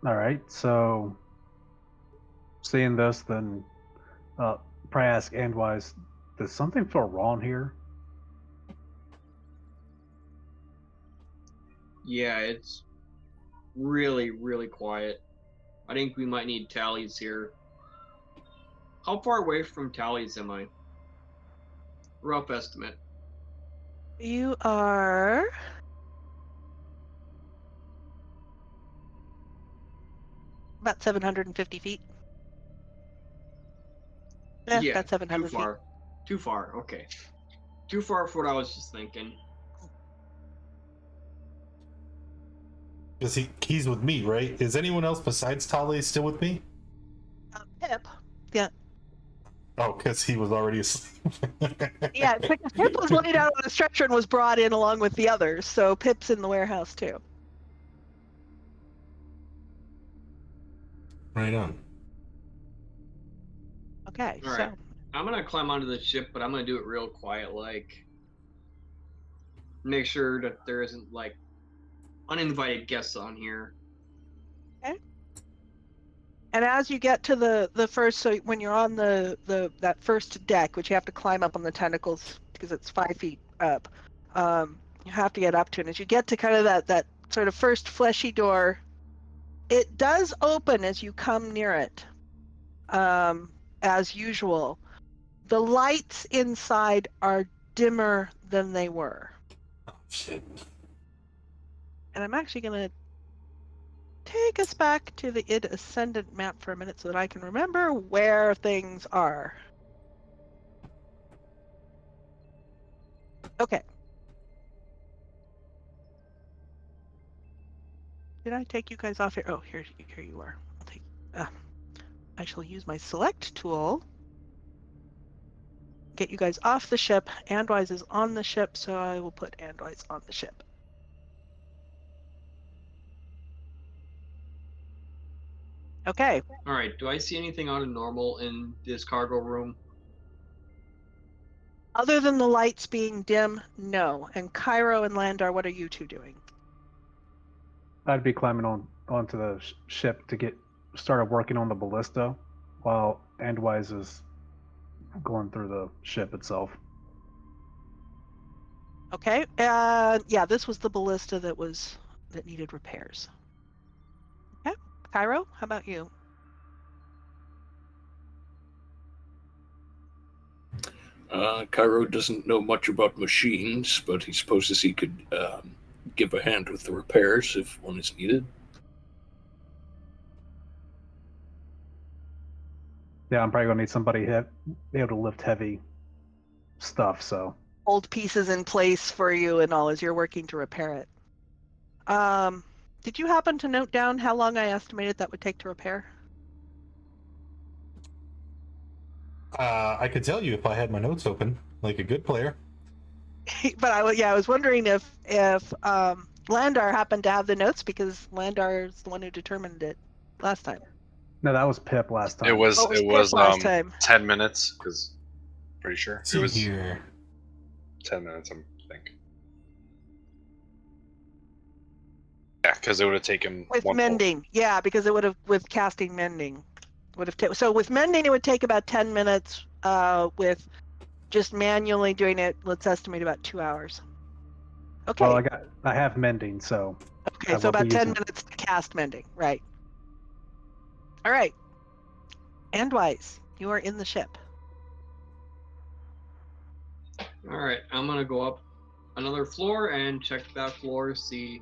[SPEAKER 5] All right, so seeing this, then probably ask Andwise, does something feel wrong here?
[SPEAKER 4] Yeah, it's really, really quiet. I think we might need tallies here. How far away from tallies am I? Rough estimate.
[SPEAKER 2] You are About 750 feet. Yeah, about 700
[SPEAKER 4] too
[SPEAKER 2] feet.
[SPEAKER 4] far. Too far. Okay. Too far for what I was just thinking.
[SPEAKER 1] Because he's with me, right? Is anyone else besides Tali still with me?
[SPEAKER 2] Pip. Yeah.
[SPEAKER 1] Oh, because he was already asleep.
[SPEAKER 2] Yeah, Pip was laid out on a stretcher and was brought in along with the others, so Pip's in the warehouse too.
[SPEAKER 1] Right on.
[SPEAKER 2] Okay,
[SPEAKER 4] All
[SPEAKER 2] so
[SPEAKER 4] right. I'm gonna climb onto the ship, but I'm gonna do it real quiet, like make sure that there isn't like uninvited guests on here.
[SPEAKER 2] okay. And as you get to the first, so when you're on that first deck, which you have to climb up on the tentacles because it's 5 feet up, you have to get up to it. And as you get to kind of that sort of first fleshy door, it does open as you come near it, as usual. The lights inside are dimmer than they were.
[SPEAKER 1] Oh, shit.
[SPEAKER 2] And I'm actually going to take us back to the id ascendant map for a minute so that I can remember where things are. Okay. Did I take you guys off here? Oh, here you are. I'll take. I shall use my select tool. Get you guys off the ship. Andwise is on the ship, so I will put Andwise on the ship. Okay.
[SPEAKER 4] All right. Do I see anything out of normal in this cargo room?
[SPEAKER 2] Other than the lights being dim, no. And Cairo and Landar, what are you two doing?
[SPEAKER 5] I'd be climbing onto the ship to get started working on the ballista, while Andwise is going through the ship itself.
[SPEAKER 2] Okay. Yeah, this was the ballista that needed repairs. Okay. Cairo, how about you?
[SPEAKER 7] Cairo doesn't know much about machines, but he supposes he could give a hand with the repairs if one is needed.
[SPEAKER 5] Yeah, I'm probably gonna need somebody be able to lift heavy stuff. So
[SPEAKER 2] Hold pieces in place for you and all as you're working to repair it. Did you happen to note down how long I estimated that would take to repair?
[SPEAKER 1] I could tell you if I had my notes open, like a good player.
[SPEAKER 2] But I was wondering if Landar happened to have the notes because Landar is the one who determined it last time.
[SPEAKER 5] no, that was Pip last time.
[SPEAKER 6] It was
[SPEAKER 2] Oh, it
[SPEAKER 6] it
[SPEAKER 2] was
[SPEAKER 6] was
[SPEAKER 2] Pip last time.
[SPEAKER 6] 10 minutes because pretty sure
[SPEAKER 1] Let's see
[SPEAKER 6] it was
[SPEAKER 1] here.
[SPEAKER 6] 10 minutes. I think. Yeah, because it would have taken
[SPEAKER 2] With
[SPEAKER 6] one
[SPEAKER 2] mending, yeah, because it would have with casting mending would have so with mending it would take about 10 minutes. With just manually doing it, let's estimate about 2 hours. Okay.
[SPEAKER 5] Well, I have mending, so
[SPEAKER 2] Okay,
[SPEAKER 5] I
[SPEAKER 2] so
[SPEAKER 5] will be
[SPEAKER 2] about 10
[SPEAKER 5] using-
[SPEAKER 2] minutes to cast mending, right? All right. Andwise, you are in the ship.
[SPEAKER 4] All right. I'm gonna go up another floor and check that floor. See,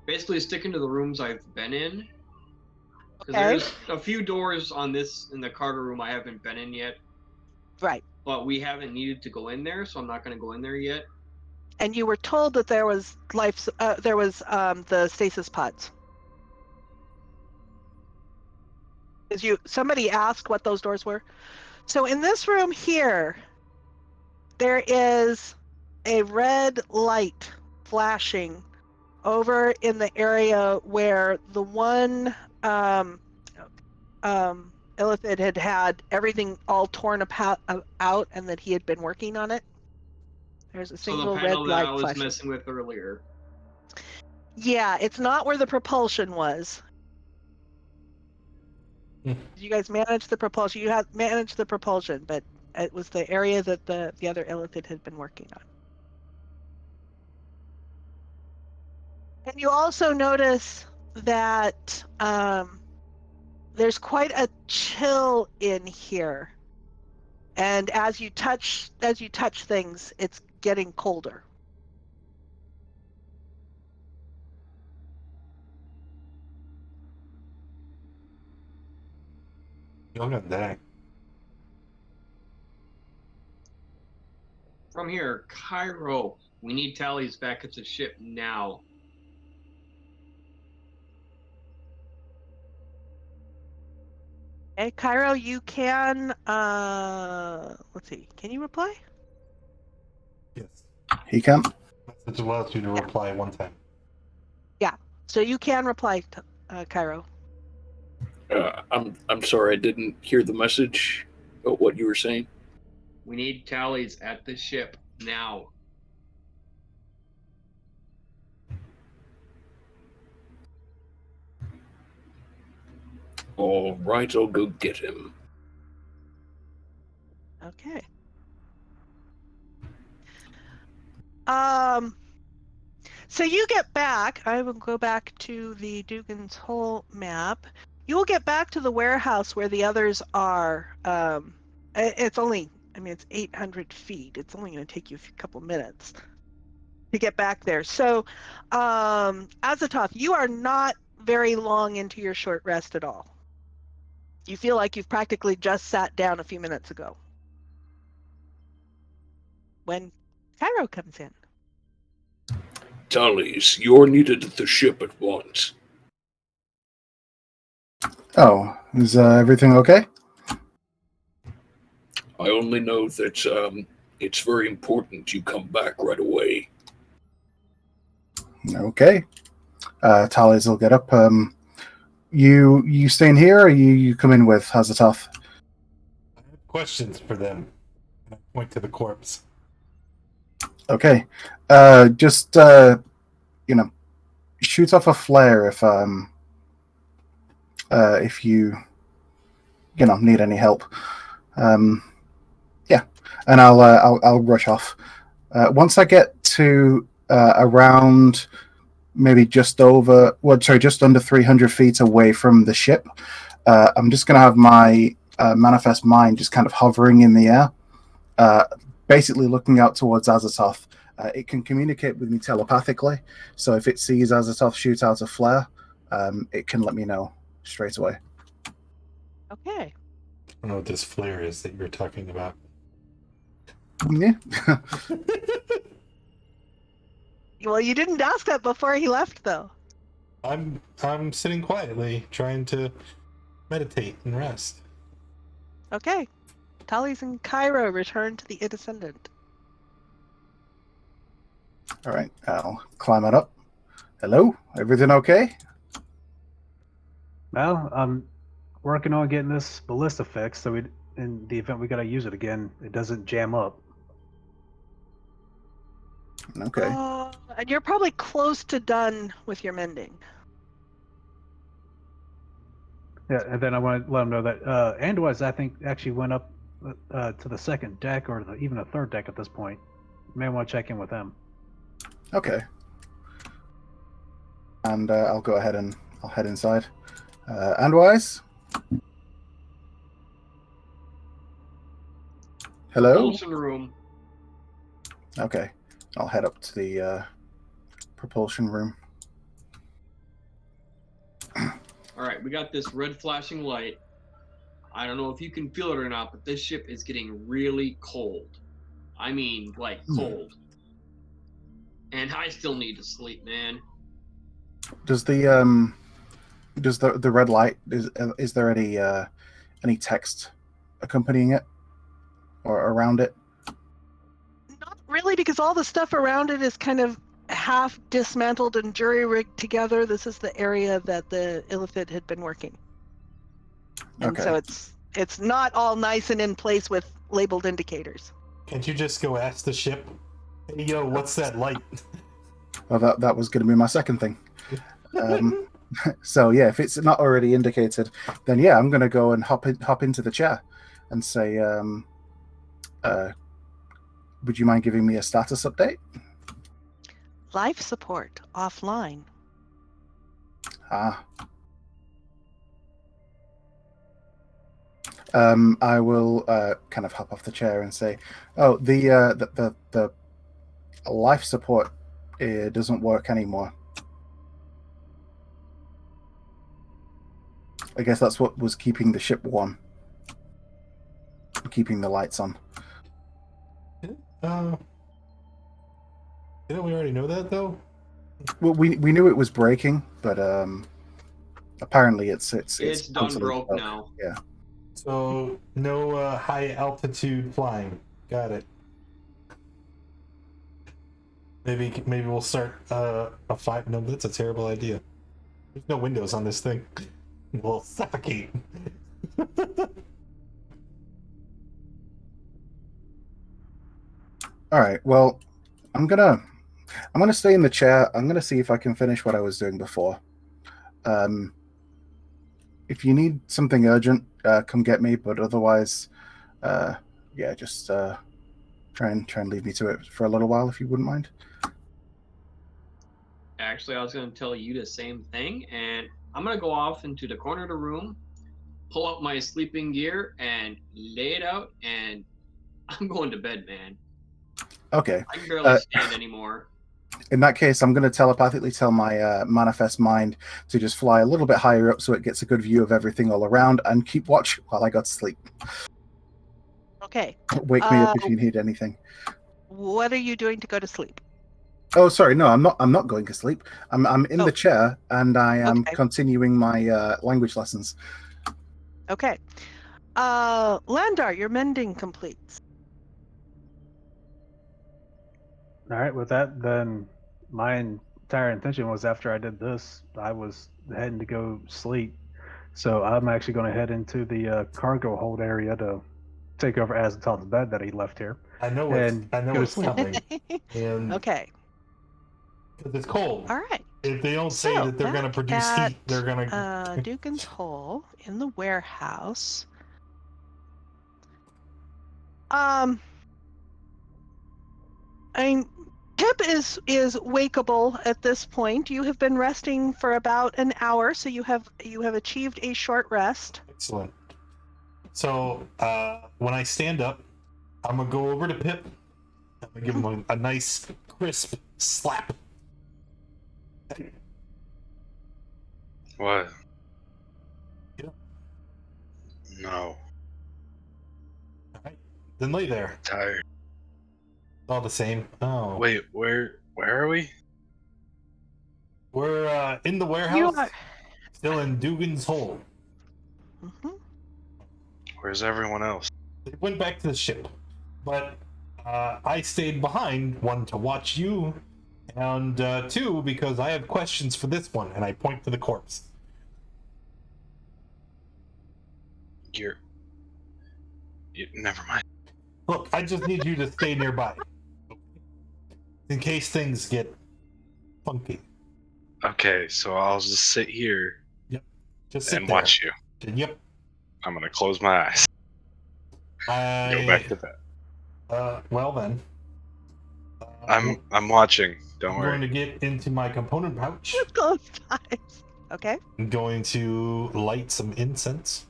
[SPEAKER 4] basically sticking to the rooms I've been in. Because
[SPEAKER 2] Okay.
[SPEAKER 4] there's a few doors in the cargo room I haven't been in yet.
[SPEAKER 2] Right.
[SPEAKER 4] But we haven't needed to go in there, so I'm not going to go in there yet.
[SPEAKER 2] And you were told that there was the stasis pods. Somebody asked what those doors were. So in this room here, there is a red light flashing over in the area where the one Illithid had everything all torn out and that he had been working on it. There's a
[SPEAKER 4] So the
[SPEAKER 2] single
[SPEAKER 4] panel
[SPEAKER 2] red
[SPEAKER 4] that I
[SPEAKER 2] light
[SPEAKER 4] was
[SPEAKER 2] flashing.
[SPEAKER 4] messing with earlier.
[SPEAKER 2] Yeah, it's not where the propulsion was.
[SPEAKER 1] Hmm.
[SPEAKER 2] You guys managed the propulsion. You had managed the propulsion, but it was the area that the other Illithid had been working on. And you also notice that there's quite a chill in here. And as you touch things, it's getting colder.
[SPEAKER 1] You're gonna die.
[SPEAKER 4] From here, Cairo. We need tallies back at the ship now.
[SPEAKER 2] Okay, Cairo, you can. Let's see. Can you reply?
[SPEAKER 1] Yes.
[SPEAKER 3] He can.
[SPEAKER 1] Message allows you to reply one time.
[SPEAKER 2] So you can reply to Cairo.
[SPEAKER 7] I'm sorry, I didn't hear the message. What you were saying?
[SPEAKER 4] We need tallies at the ship now.
[SPEAKER 7] All right, I'll go get him.
[SPEAKER 2] Okay. So you get back. I will go back to the Dugan's Hole map. You will get back to the warehouse where the others are. It's only, I mean, it's 800 feet. It's only going to take you a couple minutes to get back there. So, Azathoth, you are not very long into your short rest at all. You feel like you've practically just sat down a few minutes ago when Cairo comes in.
[SPEAKER 7] Tallies, you're needed at the ship at once.
[SPEAKER 3] Oh, is everything okay?
[SPEAKER 7] I only know that it's very important you come back right away.
[SPEAKER 3] Okay. Tallies will get up. You staying here, or you come in with Hazatoth?
[SPEAKER 1] I have questions for them. And I point to the corpse.
[SPEAKER 3] Okay. Just shoot off a flare if you need any help. Yeah, and I'll rush off. Once I get to around maybe just under 300 feet away from the ship, I'm just gonna have my manifest mind just kind of hovering in the air, basically looking out towards Azathoth. It can communicate with me telepathically, so if it sees Azathoth shoot out a flare, it can let me know straight away.
[SPEAKER 2] Okay.
[SPEAKER 1] I don't know what this flare is that you're talking about.
[SPEAKER 3] Yeah.
[SPEAKER 2] Well, you didn't ask that before he left, though.
[SPEAKER 1] I'm sitting quietly, trying to meditate and rest.
[SPEAKER 2] Okay. Tallies and Cairo return to the Indescendant.
[SPEAKER 3] All right, I'll climb it up. Hello, everything okay?
[SPEAKER 5] Well, I'm working on getting this ballista fixed, so in the event we gotta use it again, it doesn't jam up.
[SPEAKER 3] Okay.
[SPEAKER 2] And you're probably close to done with your mending.
[SPEAKER 5] Yeah, and then I want to let them know that Andwise, I think, actually went up to the second deck or even a third deck at this point. You may want to check in with them.
[SPEAKER 3] Okay. And I'll go ahead and I'll head inside. Andwise? Hello?
[SPEAKER 4] Propulsion room.
[SPEAKER 3] Okay. I'll head up to the propulsion room.
[SPEAKER 4] All right, we got this red flashing light. I don't know if you can feel it or not, but this ship is getting really cold. I mean, like cold. And I still need to sleep, man.
[SPEAKER 3] Does the red light is there any text accompanying it or around it?
[SPEAKER 2] Not really, because all the stuff around it is kind of half dismantled and jury-rigged together. This is the area that the Illithid had been working. And
[SPEAKER 3] Okay.
[SPEAKER 2] so it's not all nice and in place with labeled indicators.
[SPEAKER 1] Can't you just go ask the ship, hey, yo, what's that light?
[SPEAKER 3] Well, that was going to be my second thing. So yeah, if it's not already indicated, then yeah, I'm going to go and hop into the chair and say, would you mind giving me a status update?
[SPEAKER 2] Life support offline.
[SPEAKER 3] I will kind of hop off the chair and say, oh, the life support doesn't work anymore. I guess that's what was keeping the ship warm. keeping the lights on.
[SPEAKER 1] Didn't we already know that though?
[SPEAKER 3] Well, we knew it was breaking, but apparently it's
[SPEAKER 4] It's done
[SPEAKER 3] constantly
[SPEAKER 4] broke now.
[SPEAKER 3] Yeah.
[SPEAKER 1] So no high altitude flying. Got it. Maybe we'll start a fight. No, that's a terrible idea. There's no windows on this thing. We'll suffocate.
[SPEAKER 3] All right. Well, I'm gonna stay in the chair. I'm gonna see if I can finish what I was doing before. If you need something urgent, come get me. But otherwise, yeah, just try and leave me to it for a little while, if you wouldn't mind.
[SPEAKER 4] Actually, I was going to tell you the same thing, and I'm going to go off into the corner of the room, pull out my sleeping gear, and lay it out, and I'm going to bed, man.
[SPEAKER 3] Okay.
[SPEAKER 4] I can barely stand anymore.
[SPEAKER 3] In that case, I'm going to telepathically tell my manifest mind to just fly a little bit higher up so it gets a good view of everything all around and keep watch while I go to sleep.
[SPEAKER 2] Okay.
[SPEAKER 3] Wake me up if you need anything.
[SPEAKER 2] What are you doing to go to sleep?
[SPEAKER 3] Oh, sorry. No, I'm not going to sleep. I'm in the chair and I am continuing my language lessons.
[SPEAKER 2] Okay. Landar, your mending completes.
[SPEAKER 5] All right, with that, then my entire intention was after I did this, I was heading to go sleep. So I'm actually going to head into the cargo hold area to take over Azathoth's bed that he left here.
[SPEAKER 1] I know it's coming. And
[SPEAKER 2] Okay.
[SPEAKER 1] Because it's cold.
[SPEAKER 2] All right.
[SPEAKER 1] If they don't say that they're going to produce heat, they're going to...
[SPEAKER 2] Dugan's Hole in the warehouse. I mean, Pip is wakeable at this point. You have been resting for about an hour, so you have achieved a short rest.
[SPEAKER 1] Excellent. So when I stand up, I'm gonna go over to Pip. I'm gonna give him a nice crisp slap.
[SPEAKER 6] What?
[SPEAKER 1] Yeah.
[SPEAKER 6] No.
[SPEAKER 1] All right. Then lay there.
[SPEAKER 6] I'm tired.
[SPEAKER 1] All the same. Oh.
[SPEAKER 6] Wait, where are we?
[SPEAKER 1] We're in the warehouse. Still in Dugan's Hole.
[SPEAKER 2] Mm-hmm.
[SPEAKER 6] Where's everyone else?
[SPEAKER 1] They went back to the ship, but I stayed behind, one, to watch you, and two, because I have questions for this one, and I point to the corpse.
[SPEAKER 6] Never mind.
[SPEAKER 1] Look, I just need you to stay nearby, in case things get funky.
[SPEAKER 6] Okay, so I'll just sit here.
[SPEAKER 1] Yep. Just sit
[SPEAKER 6] and
[SPEAKER 1] there.
[SPEAKER 6] Watch you.
[SPEAKER 1] Yep.
[SPEAKER 6] I'm gonna close my eyes. Go back to bed.
[SPEAKER 1] Well then.
[SPEAKER 6] I'm watching. Don't
[SPEAKER 1] I'm
[SPEAKER 6] worry.
[SPEAKER 1] going to get into my component pouch.
[SPEAKER 2] Close eyes. Okay.
[SPEAKER 1] I'm going to light some incense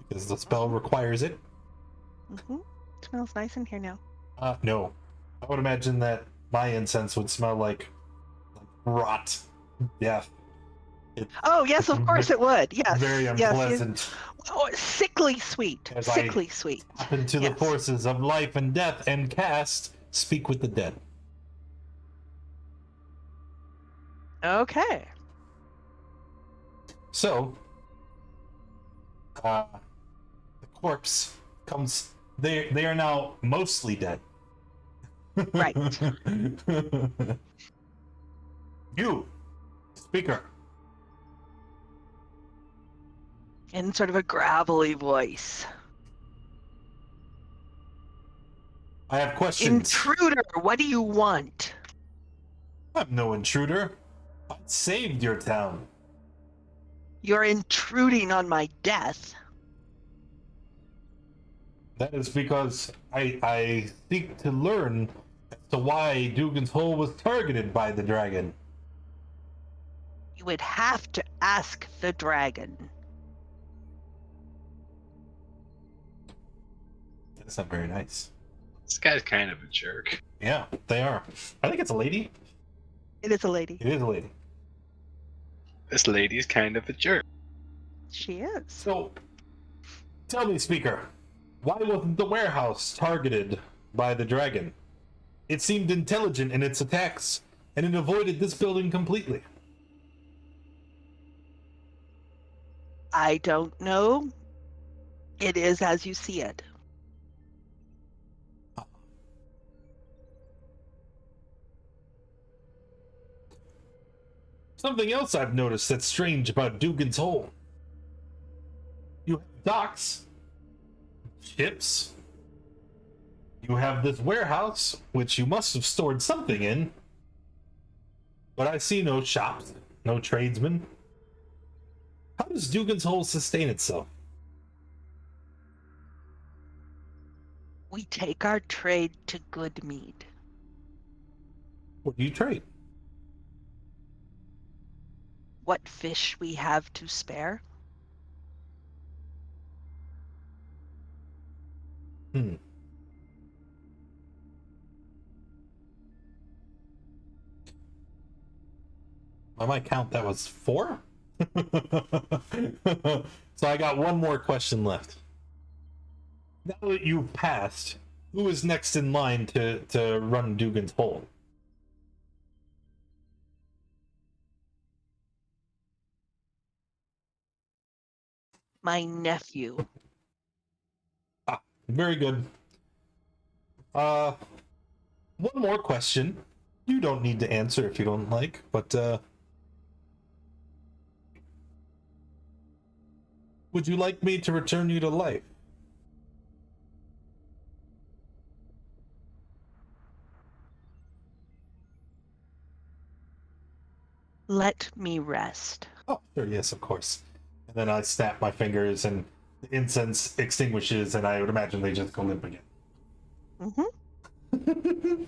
[SPEAKER 1] because the spell requires it.
[SPEAKER 2] Mm-hmm. Smells nice in here now.
[SPEAKER 1] No. I would imagine that my incense would smell like rot, death.
[SPEAKER 2] Oh yes, of course it would. Yes.
[SPEAKER 1] Very unpleasant.
[SPEAKER 2] Yes. Oh, sickly sweet.
[SPEAKER 1] As
[SPEAKER 2] Sickly sweet.
[SPEAKER 1] Tap into the forces of life and death and cast Speak with the Dead.
[SPEAKER 2] Okay.
[SPEAKER 1] So, the corpse comes. They are now mostly dead.
[SPEAKER 2] Right.
[SPEAKER 1] You, speaker.
[SPEAKER 2] In sort of a gravelly voice.
[SPEAKER 1] I have questions.
[SPEAKER 2] Intruder, what do you want?
[SPEAKER 1] I'm no intruder. I saved your town.
[SPEAKER 2] You're intruding on my death.
[SPEAKER 1] That is because I seek to learn as to why Dugan's Hole was targeted by the dragon.
[SPEAKER 2] You would have to ask the dragon.
[SPEAKER 1] That's not very nice.
[SPEAKER 6] This guy's kind of a jerk.
[SPEAKER 1] Yeah, they are. I think it's a lady.
[SPEAKER 2] It is a lady.
[SPEAKER 1] It is a lady.
[SPEAKER 6] This lady's kind of a jerk.
[SPEAKER 2] She is.
[SPEAKER 1] So, tell me, speaker, Why wasn't the warehouse targeted by the dragon? It seemed intelligent in its attacks, and it avoided this building completely.
[SPEAKER 2] I don't know. It is as you see it.
[SPEAKER 1] Something else I've noticed that's strange about Dugan's Hole. You have docks, ships, you have this warehouse, which you must have stored something in, but I see no shops, no tradesmen. How does Dugan's Hole sustain itself?
[SPEAKER 2] We take our trade to Goodmead.
[SPEAKER 1] What do you trade?
[SPEAKER 2] What fish we have to spare?
[SPEAKER 1] Hmm. By my count, that was 4? So I got one more question left. Now that you've passed, who is next in line to run Dugan's Hole?
[SPEAKER 2] My nephew.
[SPEAKER 1] Very good. One more question. You don't need to answer if you don't like, but would you like me to return you to life?
[SPEAKER 2] Let me rest.
[SPEAKER 1] Oh, sure, yes, of course. And then I snap my fingers and the incense extinguishes, and I would imagine they just go limp again.
[SPEAKER 2] Mm-hmm.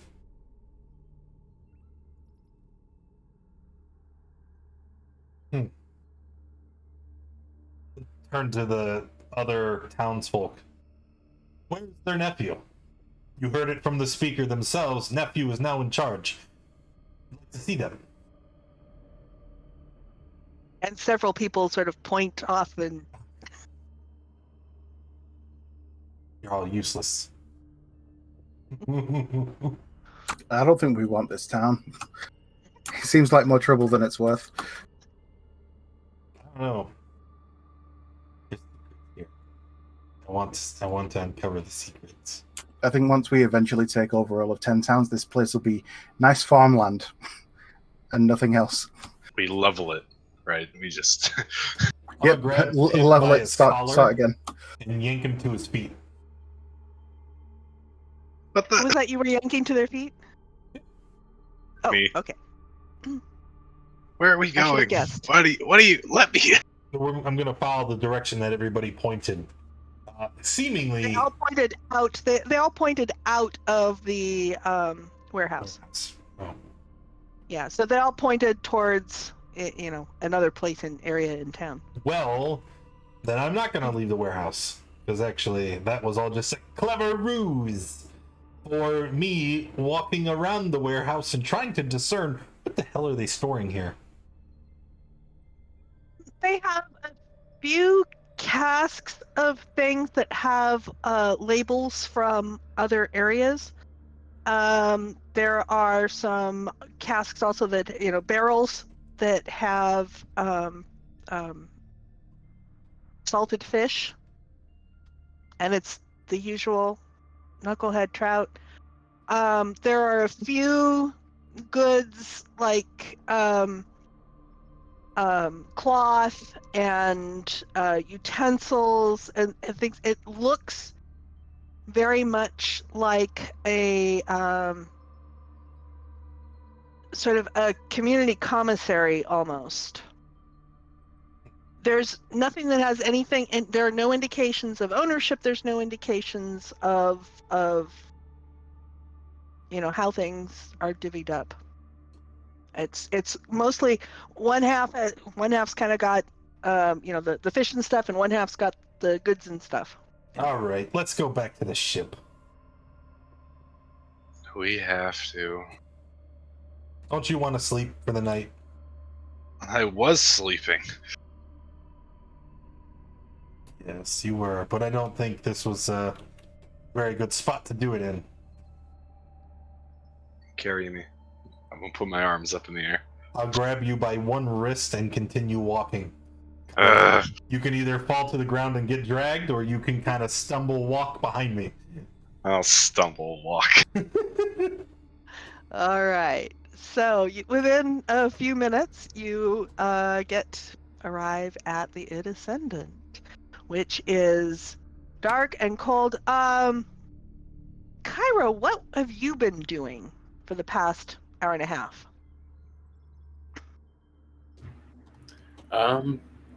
[SPEAKER 1] Turn to the other townsfolk. Where's their nephew? You heard it from the speaker themselves. Nephew is now in charge. I'd like to see them.
[SPEAKER 2] And several people sort of point off and
[SPEAKER 1] You're all useless.
[SPEAKER 3] I don't think we want this town. It seems like more trouble than it's worth.
[SPEAKER 1] I don't know. Here. I want to uncover the secrets.
[SPEAKER 3] I think once we eventually take over all of 10 towns, this place will be nice farmland and nothing else.
[SPEAKER 6] We level it, right? We just
[SPEAKER 1] I'll
[SPEAKER 3] Yep,
[SPEAKER 1] grab him
[SPEAKER 3] level
[SPEAKER 1] by
[SPEAKER 3] it,
[SPEAKER 1] his
[SPEAKER 3] start
[SPEAKER 1] collar
[SPEAKER 3] again.
[SPEAKER 1] and yank him to his feet.
[SPEAKER 6] What the?
[SPEAKER 2] was that you were yanking to their feet? Oh,
[SPEAKER 6] Me.
[SPEAKER 2] okay.
[SPEAKER 6] Where are we
[SPEAKER 2] I should have
[SPEAKER 6] going?
[SPEAKER 2] guessed.
[SPEAKER 6] What do you let me?
[SPEAKER 1] I'm going to follow the direction that everybody pointed. Seemingly.
[SPEAKER 2] They all pointed out. They all pointed out of the warehouse.
[SPEAKER 1] Oh.
[SPEAKER 2] Yeah, so they all pointed towards another place in area in town.
[SPEAKER 1] Well, then I'm not going to leave the warehouse. Because actually, that was all just a clever ruse for me walking around the warehouse and trying to discern what the hell are they storing here.
[SPEAKER 2] They have a few casks of things that have labels from other areas. There are some casks also that barrels that have salted fish, and it's the usual knucklehead trout. There are a few goods like cloth and utensils and things. It looks very much like a sort of a community commissary almost. There's nothing that has anything, and there are no indications of ownership. There's no indications of how things are divvied up. It's mostly one half's kind of got the fish and stuff, and one half's got the goods and stuff.
[SPEAKER 1] All right, let's go back to the ship.
[SPEAKER 6] We have to.
[SPEAKER 1] Don't you want to sleep for the night?
[SPEAKER 6] I was sleeping.
[SPEAKER 1] Yes, you were, but I don't think this was a very good spot to do it in.
[SPEAKER 6] Carry me. I'm gonna put my arms up in the air.
[SPEAKER 1] I'll grab you by one wrist and continue walking. You can either fall to the ground and get dragged, or you can kind of stumble walk behind me.
[SPEAKER 6] I'll stumble walk.
[SPEAKER 2] All right. So within a few minutes, you arrive at the Id Ascendant, which is dark and cold. Cairo, what have you been doing for the past hour and a half?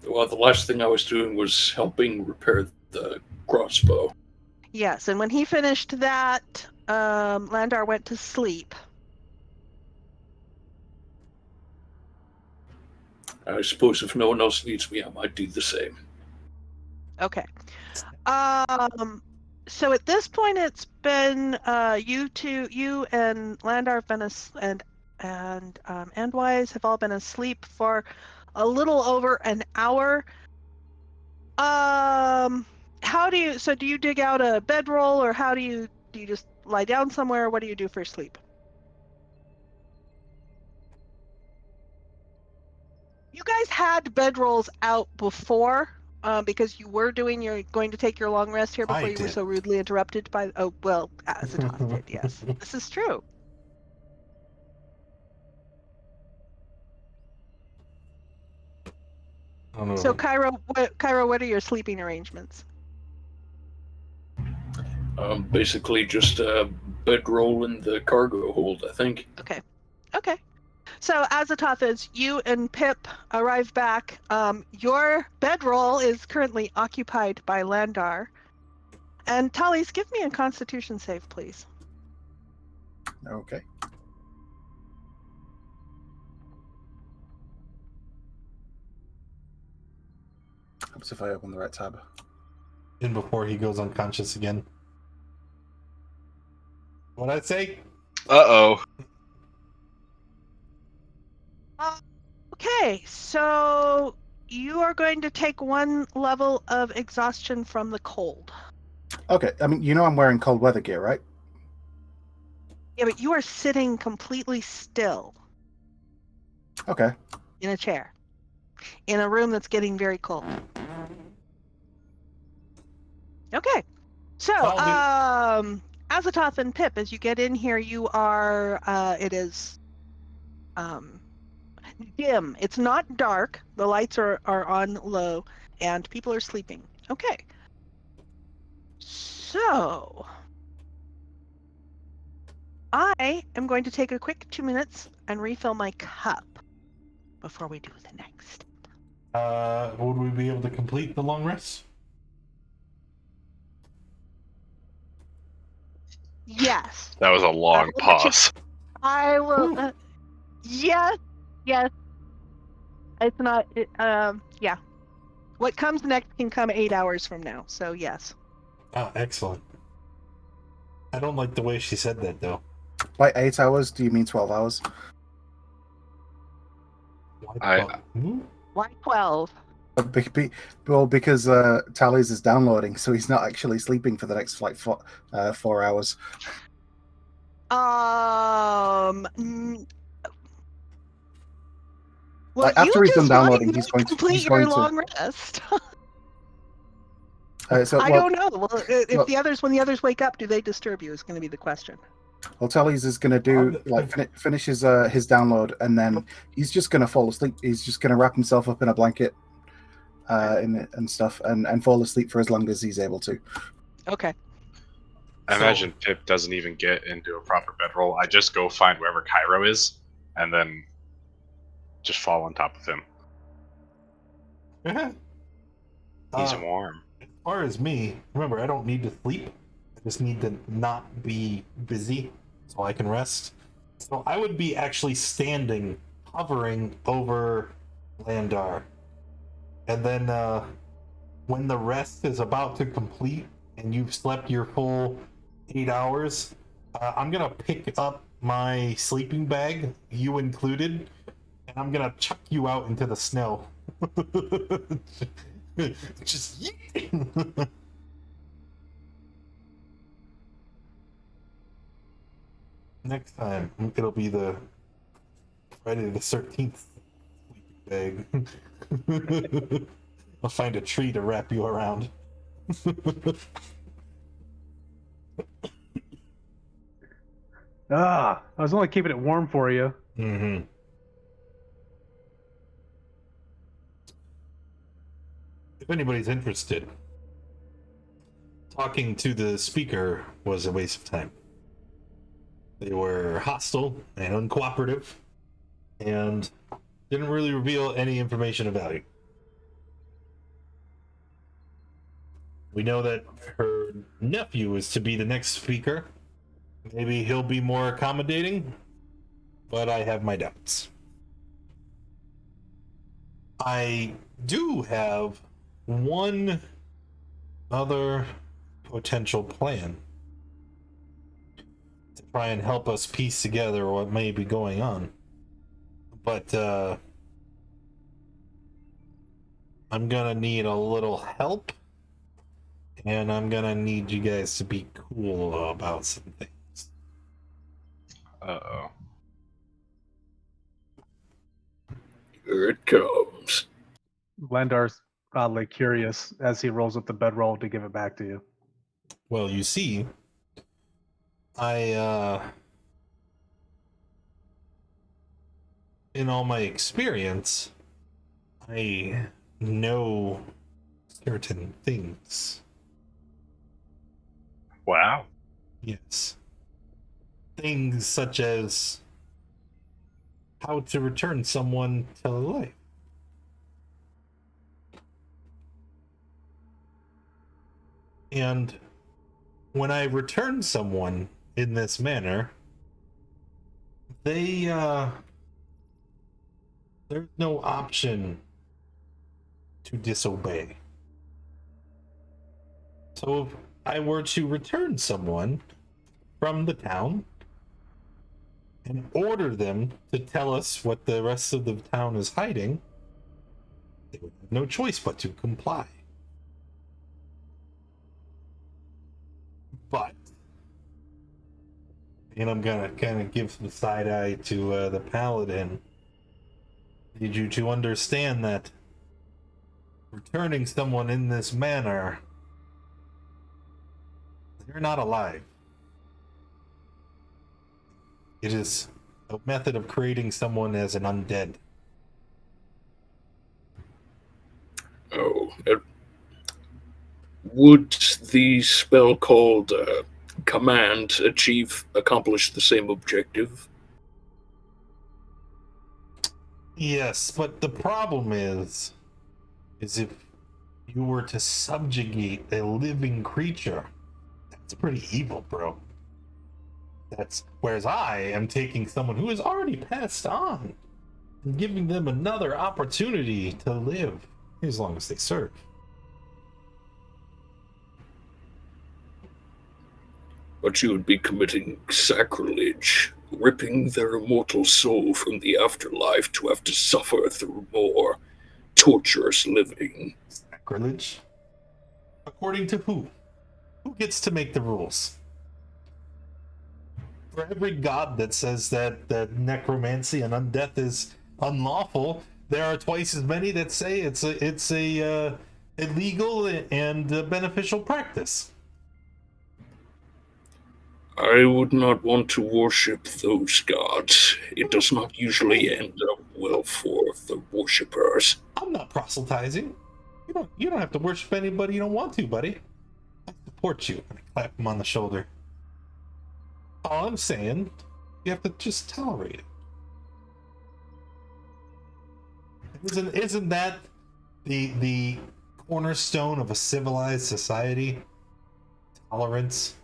[SPEAKER 7] Well, the last thing I was doing was helping repair the crossbow.
[SPEAKER 2] Yes, and when he finished that, Landar went to sleep.
[SPEAKER 7] I suppose if no one else needs me, I might do the same.
[SPEAKER 2] Okay. So at this point, it's been you and Landar have been and Andwise have all been asleep for a little over an hour. Do you dig out a bedroll, or do you just lie down somewhere? What do you do for sleep? You guys had bedrolls out before, because you were going to take your long rest here before you were so rudely interrupted by. Oh well, Azatoth did. Yes, this is true. So, Cairo, what are your sleeping arrangements?
[SPEAKER 7] Basically just a bedroll in the cargo hold, I think.
[SPEAKER 2] Okay. So, Azatoth, as you and Pip arrive back, your bedroll is currently occupied by Landar. And Tallis, give me a Constitution save, please.
[SPEAKER 3] Okay. Helps if I open the right tab.
[SPEAKER 1] And before he goes unconscious again. What'd I say?
[SPEAKER 6] Uh-oh.
[SPEAKER 2] Okay, so you are going to take 1 level of exhaustion from the cold.
[SPEAKER 3] Okay, I mean, I'm wearing cold weather gear, right?
[SPEAKER 2] Yeah, but you are sitting completely still.
[SPEAKER 3] Okay.
[SPEAKER 2] In a chair. In a room that's getting very cold. Okay. So, Azatoth and Pip, as you get in here, you are, it is dim. It's not dark. The lights are on low, and people are sleeping. Okay. So, I am going to take a quick 2 minutes and refill my cup before we do the next.
[SPEAKER 1] Would we be able to complete the long rest?
[SPEAKER 2] Yes.
[SPEAKER 6] That was a long pause.
[SPEAKER 2] I will. Yes. It's not. Yeah. What comes next can come 8 hours from now. So yes.
[SPEAKER 1] Oh, excellent. I don't like the way she said that, though.
[SPEAKER 3] By 8 hours, do you mean 12 hours?
[SPEAKER 2] Why 12?
[SPEAKER 3] Well, because Tallis is downloading, so he's not actually sleeping for the next 4 hours.
[SPEAKER 2] Well,
[SPEAKER 3] after he's done downloading, he's going to
[SPEAKER 2] complete your long rest. I don't know. Well, when the others wake up, do they disturb you? Is going to be the question.
[SPEAKER 3] Well, Tallis is going to do finish his download, and then he's just going to fall asleep. He's just going to wrap himself up in a blanket, and stuff, and fall asleep for as long as he's able to.
[SPEAKER 2] Okay.
[SPEAKER 6] I imagine Pip doesn't even get into a proper bedroll. I just go find wherever Cairo is, and then just fall on top of him. He's warm.
[SPEAKER 1] As far as me, remember, I don't need to sleep. I just need to not be busy so I can rest. So I would be actually standing, hovering over Landar. And then when the rest is about to complete and you've slept your full 8 hours, I'm going to pick up my sleeping bag, you included, and I'm going to chuck you out into the snow. Just yeet. Next time, it'll be the Friday the 13th bag. I'll find a tree to wrap you around.
[SPEAKER 5] I was only keeping it warm for you.
[SPEAKER 1] Mm-hmm. If anybody's interested, talking to the speaker was a waste of time. They were hostile and uncooperative, and didn't really reveal any information of value. We know that her nephew is to be the next speaker. Maybe he'll be more accommodating, but I have my doubts. I do have one other potential plan to try and help us piece together what may be going on. But I'm gonna need a little help, and I'm gonna need you guys to be cool about some things.
[SPEAKER 6] Uh-oh.
[SPEAKER 7] Here it comes.
[SPEAKER 5] Lendar's oddly curious as he rolls up the bedroll to give it back to you.
[SPEAKER 1] Well, you see, in all my experience, I know certain things.
[SPEAKER 6] Wow.
[SPEAKER 1] Yes. Things such as how to return someone to life. And when I return someone in this manner, there's no option to disobey. So if I were to return someone from the town and order them to tell us what the rest of the town is hiding, they would have no choice but to comply. But, and I'm gonna kind of give some side eye to the Paladin. I need you to understand that returning someone in this manner, they're not alive. It is a method of creating someone as an undead.
[SPEAKER 7] Oh, would the spell called Command accomplish the same objective?
[SPEAKER 1] Yes, but the problem is if you were to subjugate a living creature, that's pretty evil, bro. Whereas I am taking someone who has already passed on and giving them another opportunity to live, as long as they serve.
[SPEAKER 7] But you would be committing sacrilege, ripping their immortal soul from the afterlife to have to suffer through more torturous living.
[SPEAKER 1] Sacrilege? According to who? Who gets to make the rules? For every god that says that necromancy and undeath is unlawful, there are twice as many that say it's a illegal and beneficial practice.
[SPEAKER 7] I would not want to worship those gods. It does not usually end up well for the worshippers.
[SPEAKER 1] I'm not proselytizing. You don't have to worship anybody you don't want to, buddy. I support you. And I clap him on the shoulder. All I'm saying, you have to just tolerate it. Isn't that the cornerstone of a civilized society? Tolerance.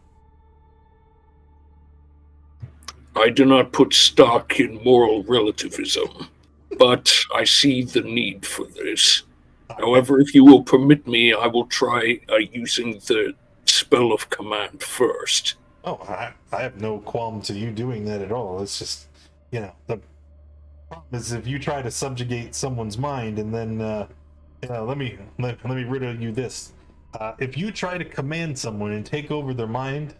[SPEAKER 7] I do not put stock in moral relativism, but I see the need for this. However, if you will permit me, I will try using the spell of command first.
[SPEAKER 1] Oh, I have no qualm to you doing that at all. It's just, the problem is if you try to subjugate someone's mind and then let me riddle you this. If you try to command someone and take over their mind,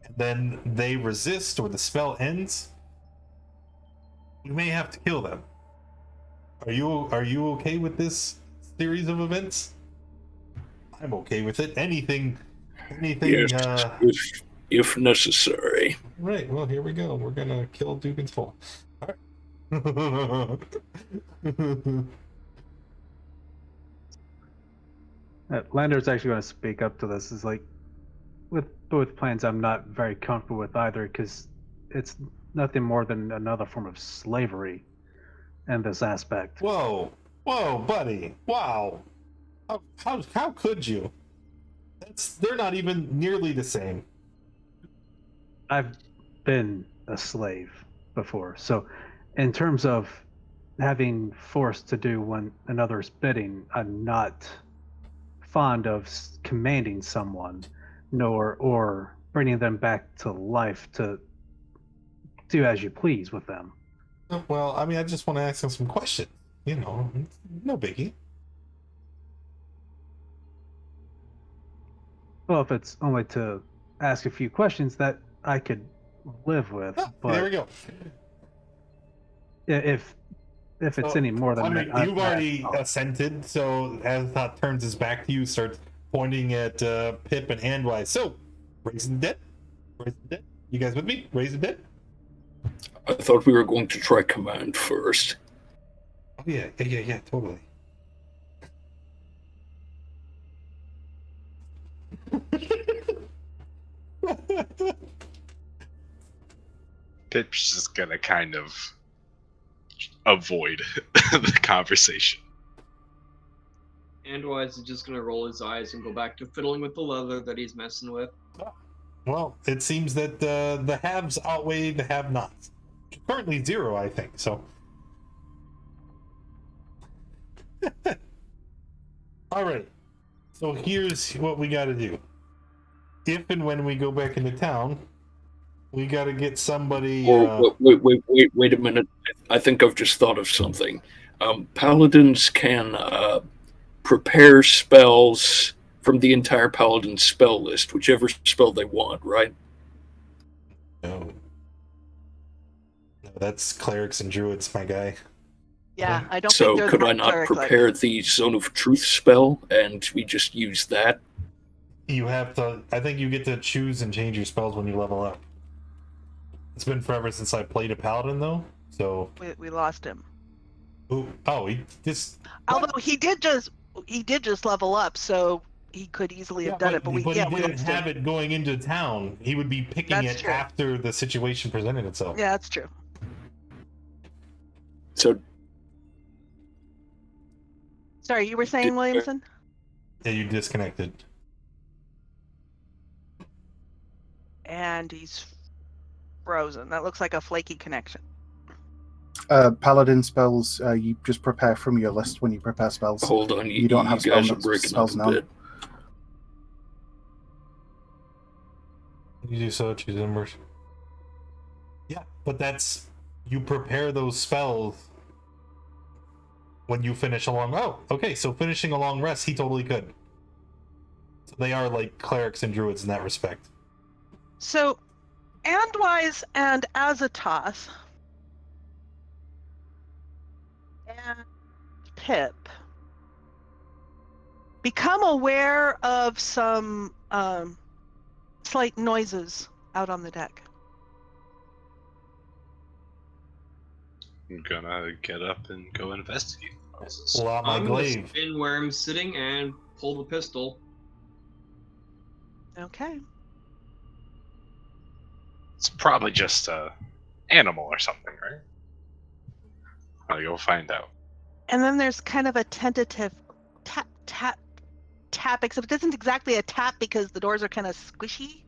[SPEAKER 1] and then they resist or the spell ends, we may have to kill them. Are you okay with this series of events? I'm okay with it. Anything.
[SPEAKER 7] Yes, if necessary.
[SPEAKER 1] Right. Well, here we go. We're gonna kill Dugan's Fall. All right.
[SPEAKER 5] Lander's actually going to speak up to this. Is like, with both plans, I'm not very comfortable with either because it's nothing more than another form of slavery in this aspect.
[SPEAKER 1] Whoa, buddy! Wow, how could you? They're not even nearly the same.
[SPEAKER 5] I've been a slave before, so in terms of having forced to do one another's bidding, I'm not fond of commanding someone, nor or bringing them back to life to do as you please with them.
[SPEAKER 1] Well, I mean, I just want to ask them some questions. You know, no biggie.
[SPEAKER 5] Well, if it's only to ask a few questions, that I could live with. But
[SPEAKER 1] there we go.
[SPEAKER 5] If it's
[SPEAKER 1] So,
[SPEAKER 5] any more than
[SPEAKER 1] I mean,
[SPEAKER 5] that,
[SPEAKER 1] you've already assented. So Azathoth turns his back to you, starts pointing at Pip and Andwise. So, raise the dead. You guys with me? Raise the dead.
[SPEAKER 7] I thought we were going to try command first.
[SPEAKER 1] Oh yeah, totally.
[SPEAKER 6] Pip's just gonna kind of avoid the conversation.
[SPEAKER 4] Andwise is just gonna roll his eyes and go back to fiddling with the leather that he's messing with.
[SPEAKER 1] Well, it seems that the haves outweigh the have-nots. Currently 0, I think. So, all right. So here's what we got to do. If and when we go back into town, we got to get somebody.
[SPEAKER 7] Wait a minute. I think I've just thought of something. Paladins can prepare spells from the entire Paladin spell list, whichever spell they want, right?
[SPEAKER 1] No, that's clerics and druids, my guy.
[SPEAKER 2] Yeah, I don't
[SPEAKER 7] So
[SPEAKER 2] think they're
[SPEAKER 7] could
[SPEAKER 2] that
[SPEAKER 7] I not
[SPEAKER 2] cleric-like.
[SPEAKER 7] prepare the Zone of Truth spell, and we just use that?
[SPEAKER 1] You have to. I think you get to choose and change your spells when you level up. It's been forever since I played a paladin, though. So.
[SPEAKER 2] We lost him.
[SPEAKER 1] He just.
[SPEAKER 2] Although he did just level up, so he could easily have done it. But
[SPEAKER 1] he
[SPEAKER 2] we
[SPEAKER 1] didn't
[SPEAKER 2] lost
[SPEAKER 1] have
[SPEAKER 2] him.
[SPEAKER 1] it going into town. He would be picking
[SPEAKER 2] That's
[SPEAKER 1] it
[SPEAKER 2] true.
[SPEAKER 1] after the situation presented itself.
[SPEAKER 2] Yeah, that's true.
[SPEAKER 7] So
[SPEAKER 2] Sorry, you were saying, Williamson?
[SPEAKER 1] Yeah, you disconnected.
[SPEAKER 2] And he's frozen. That looks like a flaky connection.
[SPEAKER 3] Paladin spells, you just prepare from your list when you prepare spells.
[SPEAKER 7] hold on,
[SPEAKER 3] You don't have
[SPEAKER 7] you guys are
[SPEAKER 3] spell-
[SPEAKER 7] breaking
[SPEAKER 3] spells
[SPEAKER 7] up a
[SPEAKER 3] now.
[SPEAKER 7] bit.
[SPEAKER 1] You do so, choose numbers. Yeah, but that's you prepare those spells when you finish a long. Oh, okay. So finishing a long rest, he totally could. So they are like clerics and druids in that respect.
[SPEAKER 2] So, Andwise and Azathoth and Pip become aware of some slight noises out on the deck.
[SPEAKER 6] I'm gonna get up and go investigate.
[SPEAKER 1] Pull out my
[SPEAKER 4] I'm gonna
[SPEAKER 1] glaive.
[SPEAKER 4] spin where I'm sitting and pull the pistol.
[SPEAKER 2] Okay.
[SPEAKER 6] It's probably just a animal or something, right? I'll go find out.
[SPEAKER 2] And then there's kind of a tentative tap, tap, tap, except it isn't exactly a tap because the doors are kind of squishy.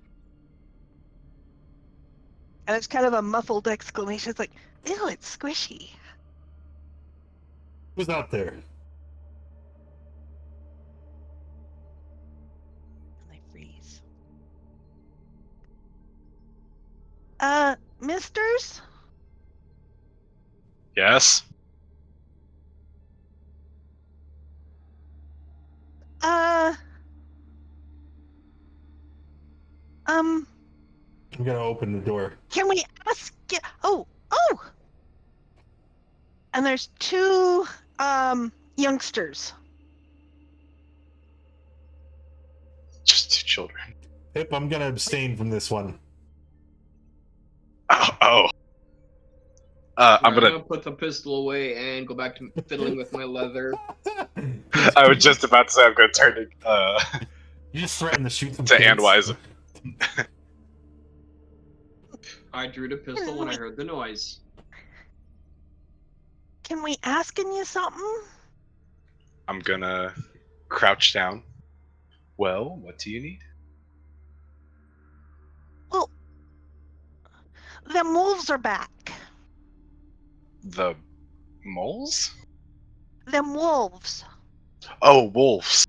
[SPEAKER 2] And it's kind of a muffled exclamation. It's like, ew, it's squishy.
[SPEAKER 1] Who's out there?
[SPEAKER 2] And they freeze. Misters?
[SPEAKER 6] Yes?
[SPEAKER 1] I'm gonna open the door.
[SPEAKER 2] Can we ask? Oh. And there's two youngsters.
[SPEAKER 6] Just 2 children.
[SPEAKER 1] Pip, I'm gonna abstain from this one.
[SPEAKER 6] Oh. I'm gonna.
[SPEAKER 4] put the pistol away and go back to fiddling with my leather.
[SPEAKER 6] I was just about to say I'm gonna turn it
[SPEAKER 1] You just threatened to shoot them
[SPEAKER 6] to
[SPEAKER 1] kids.
[SPEAKER 6] Anwise.
[SPEAKER 4] I drew the pistol when I heard the noise.
[SPEAKER 2] Can we asking you something?
[SPEAKER 6] I'm gonna crouch down. Well, what do you need?
[SPEAKER 2] Well, them wolves are back.
[SPEAKER 6] The moles?
[SPEAKER 2] Them wolves.
[SPEAKER 6] Oh, wolves.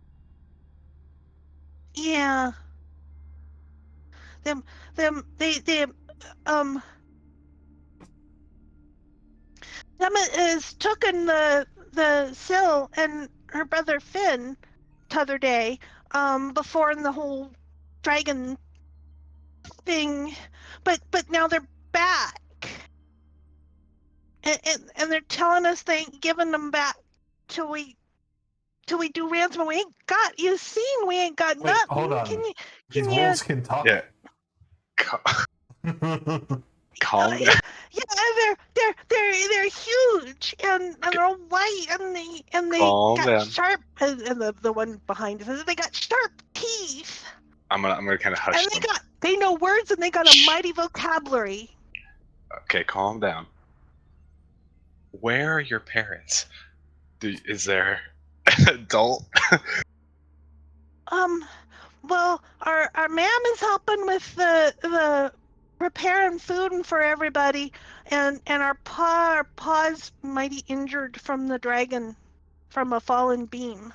[SPEAKER 2] Yeah. They them is tooken the Syl and her brother Finn t'other day, before in the whole dragon thing, but now they're back. And they're telling us they ain't giving them back till we do ransom. We ain't got, you seen, we ain't got
[SPEAKER 1] Wait,
[SPEAKER 2] nothing.
[SPEAKER 1] hold on.
[SPEAKER 2] Can
[SPEAKER 1] These
[SPEAKER 2] you
[SPEAKER 1] wolves can talk.
[SPEAKER 6] Yeah. Calm down.
[SPEAKER 2] Yeah, they're huge and they're all white and they
[SPEAKER 6] Calm
[SPEAKER 2] got
[SPEAKER 6] down.
[SPEAKER 2] sharp, and the one behind us, they got sharp teeth,
[SPEAKER 6] I'm gonna kind of hush
[SPEAKER 2] and
[SPEAKER 6] them.
[SPEAKER 2] they know words, and they got a
[SPEAKER 6] Shh.
[SPEAKER 2] mighty vocabulary.
[SPEAKER 6] Okay, calm down. Where are your parents? Is there an adult?
[SPEAKER 2] Well, our ma'am is helping with the preparing food and for everybody, and our pa's mighty injured from the dragon, from a fallen beam.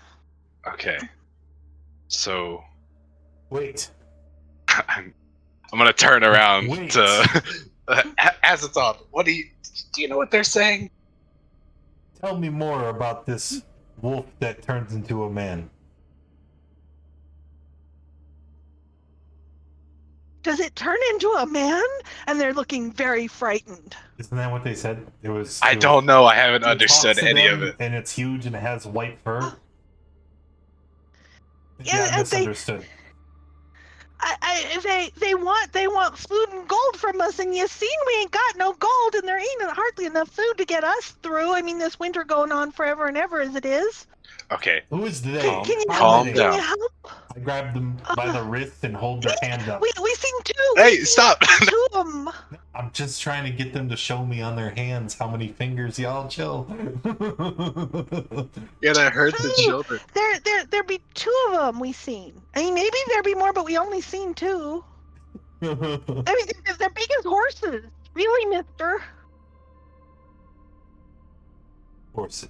[SPEAKER 6] Okay. So
[SPEAKER 1] Wait.
[SPEAKER 6] I'm gonna turn around
[SPEAKER 1] Wait.
[SPEAKER 6] to as it's on. What do you know what they're saying?
[SPEAKER 1] Tell me more about this wolf that turns into a man.
[SPEAKER 2] Does it turn into a man? And they're looking very frightened.
[SPEAKER 1] Isn't that what they said?
[SPEAKER 6] I don't know. I haven't
[SPEAKER 1] He
[SPEAKER 6] understood
[SPEAKER 1] talks to
[SPEAKER 6] any
[SPEAKER 1] them,
[SPEAKER 6] of it.
[SPEAKER 1] And it's huge and it has white fur.
[SPEAKER 2] Yeah,
[SPEAKER 1] I
[SPEAKER 2] and
[SPEAKER 1] misunderstood.
[SPEAKER 2] They want food and gold from us, and you seen we ain't got no gold, and there ain't hardly enough food to get us through. I mean, this winter going on forever and ever as it is.
[SPEAKER 6] Okay.
[SPEAKER 1] Who is they?
[SPEAKER 2] Can you
[SPEAKER 6] calm
[SPEAKER 2] help?
[SPEAKER 6] down.
[SPEAKER 2] Can you help?
[SPEAKER 1] I grab them by the wrist and hold their hand up.
[SPEAKER 2] We seen two.
[SPEAKER 6] Hey,
[SPEAKER 2] we seen
[SPEAKER 6] stop!
[SPEAKER 2] Two of them.
[SPEAKER 1] I'm just trying to get them to show me on their hands how many fingers. Y'all chill.
[SPEAKER 6] Yeah, that hurt the
[SPEAKER 2] Two.
[SPEAKER 6] children.
[SPEAKER 2] There be two of them we seen. I mean, maybe there be more, but we only seen two. I mean, they're big as horses. Really, mister?
[SPEAKER 1] Horses.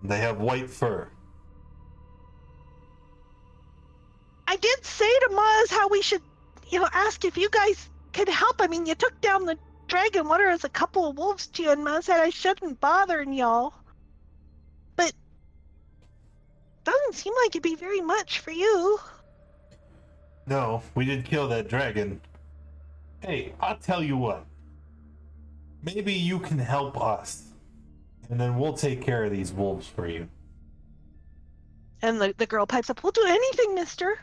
[SPEAKER 1] They have white fur.
[SPEAKER 2] I did say to Maz how we should, ask if you guys could help. I mean, you took down the dragon. What are as a couple of wolves to you? And Maz said I shouldn't bother y'all. But doesn't seem like it'd be very much for you.
[SPEAKER 1] No, we did kill that dragon. Hey, I'll tell you what. Maybe you can help us. And then we'll take care of these wolves for you.
[SPEAKER 2] And the girl pipes up, we'll do anything, mister.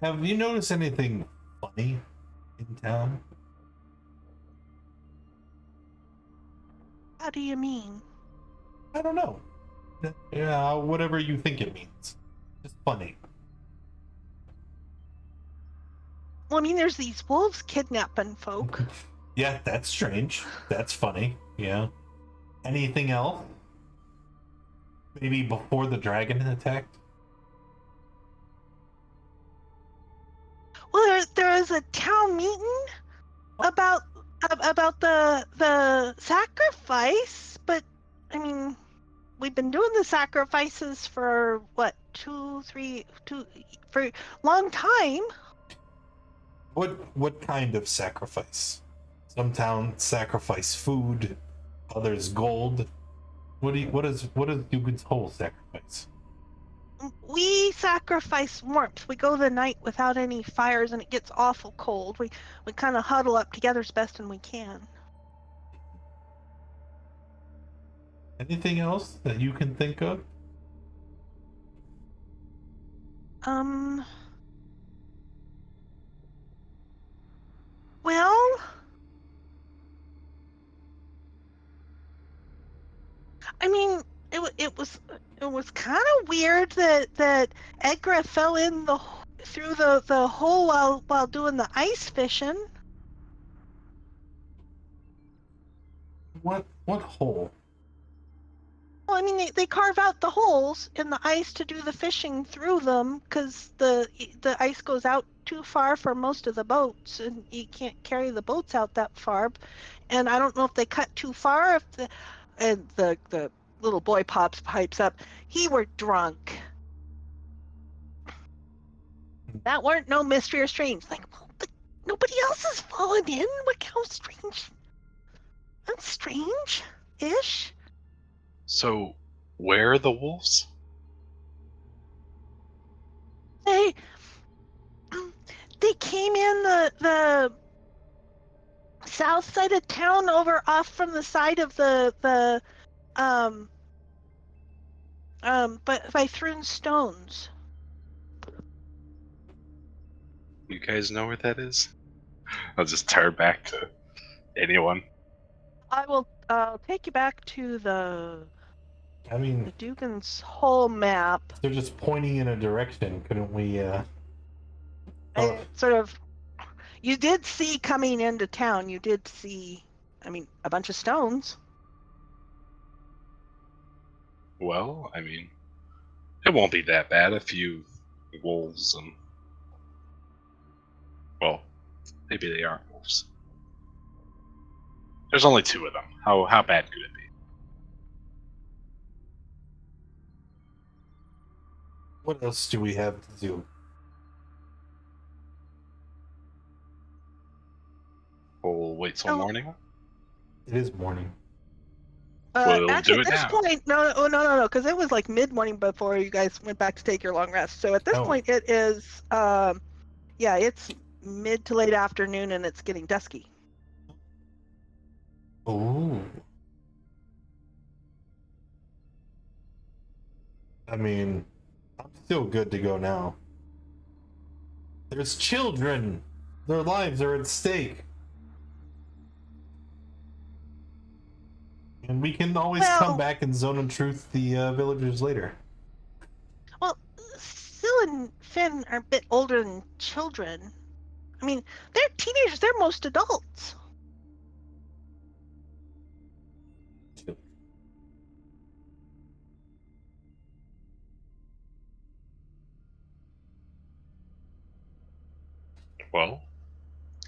[SPEAKER 1] Have you noticed anything funny in town?
[SPEAKER 2] How do you mean?
[SPEAKER 1] I don't know. Yeah, whatever you think it means. Just funny.
[SPEAKER 2] Well, I mean, there's these wolves kidnapping folk.
[SPEAKER 1] Yeah, that's strange. That's funny. Yeah. Anything else? Maybe before the dragon attacked?
[SPEAKER 2] Well, there is a town meeting about the sacrifice, but I mean, we've been doing the sacrifices for what, for a long time.
[SPEAKER 1] What kind of sacrifice? Some towns sacrifice food, others gold. What is Dugan's whole sacrifice?
[SPEAKER 2] We sacrifice warmth. We go the night without any fires, and it gets awful cold. We kind of huddle up together as best we can.
[SPEAKER 1] Anything else that you can think of?
[SPEAKER 2] Well, I mean, it was kind of weird that Edgar fell in through the hole while doing the ice fishing.
[SPEAKER 1] What hole?
[SPEAKER 2] Well, I mean, they carve out the holes in the ice to do the fishing through them because the ice goes out too far for most of the boats, and you can't carry the boats out that far. And I don't know if they cut too far. And the little boy pipes up. He were drunk. That weren't no mystery or strange. Like, well, but nobody else has fallen in. What? How strange? That's strange-ish.
[SPEAKER 6] So, where are the wolves?
[SPEAKER 2] They came in the south side of town over off from the side of but by thrown stones.
[SPEAKER 6] You guys know where that is? I'll just turn back to anyone.
[SPEAKER 2] I will take you back to the
[SPEAKER 1] I mean,
[SPEAKER 2] Dugan's whole map.
[SPEAKER 1] they're just pointing in a direction. Couldn't we?
[SPEAKER 2] And sort of, you did see coming into town. You did see, I mean, a bunch of stones.
[SPEAKER 6] Well, I mean, it won't be that bad. A few wolves and... Well, maybe they aren't wolves. There's only 2 of them. How bad could it be?
[SPEAKER 1] What else do we have to do?
[SPEAKER 6] We'll wait till morning.
[SPEAKER 1] It is morning.
[SPEAKER 6] We'll
[SPEAKER 2] Actually,
[SPEAKER 6] do
[SPEAKER 2] at
[SPEAKER 6] it
[SPEAKER 2] this
[SPEAKER 6] now.
[SPEAKER 2] point, no, because it was like mid-morning before you guys went back to take your long rest. So at this point, it is, it's mid to late afternoon, and it's getting dusky.
[SPEAKER 1] Oh. I mean, I'm still good to go now. There's children. Their lives are at stake. And we can always come back and zone and truth the villagers later.
[SPEAKER 2] Well, Syl and Finn are a bit older than children. I mean, they're teenagers. They're most adults.
[SPEAKER 6] Well,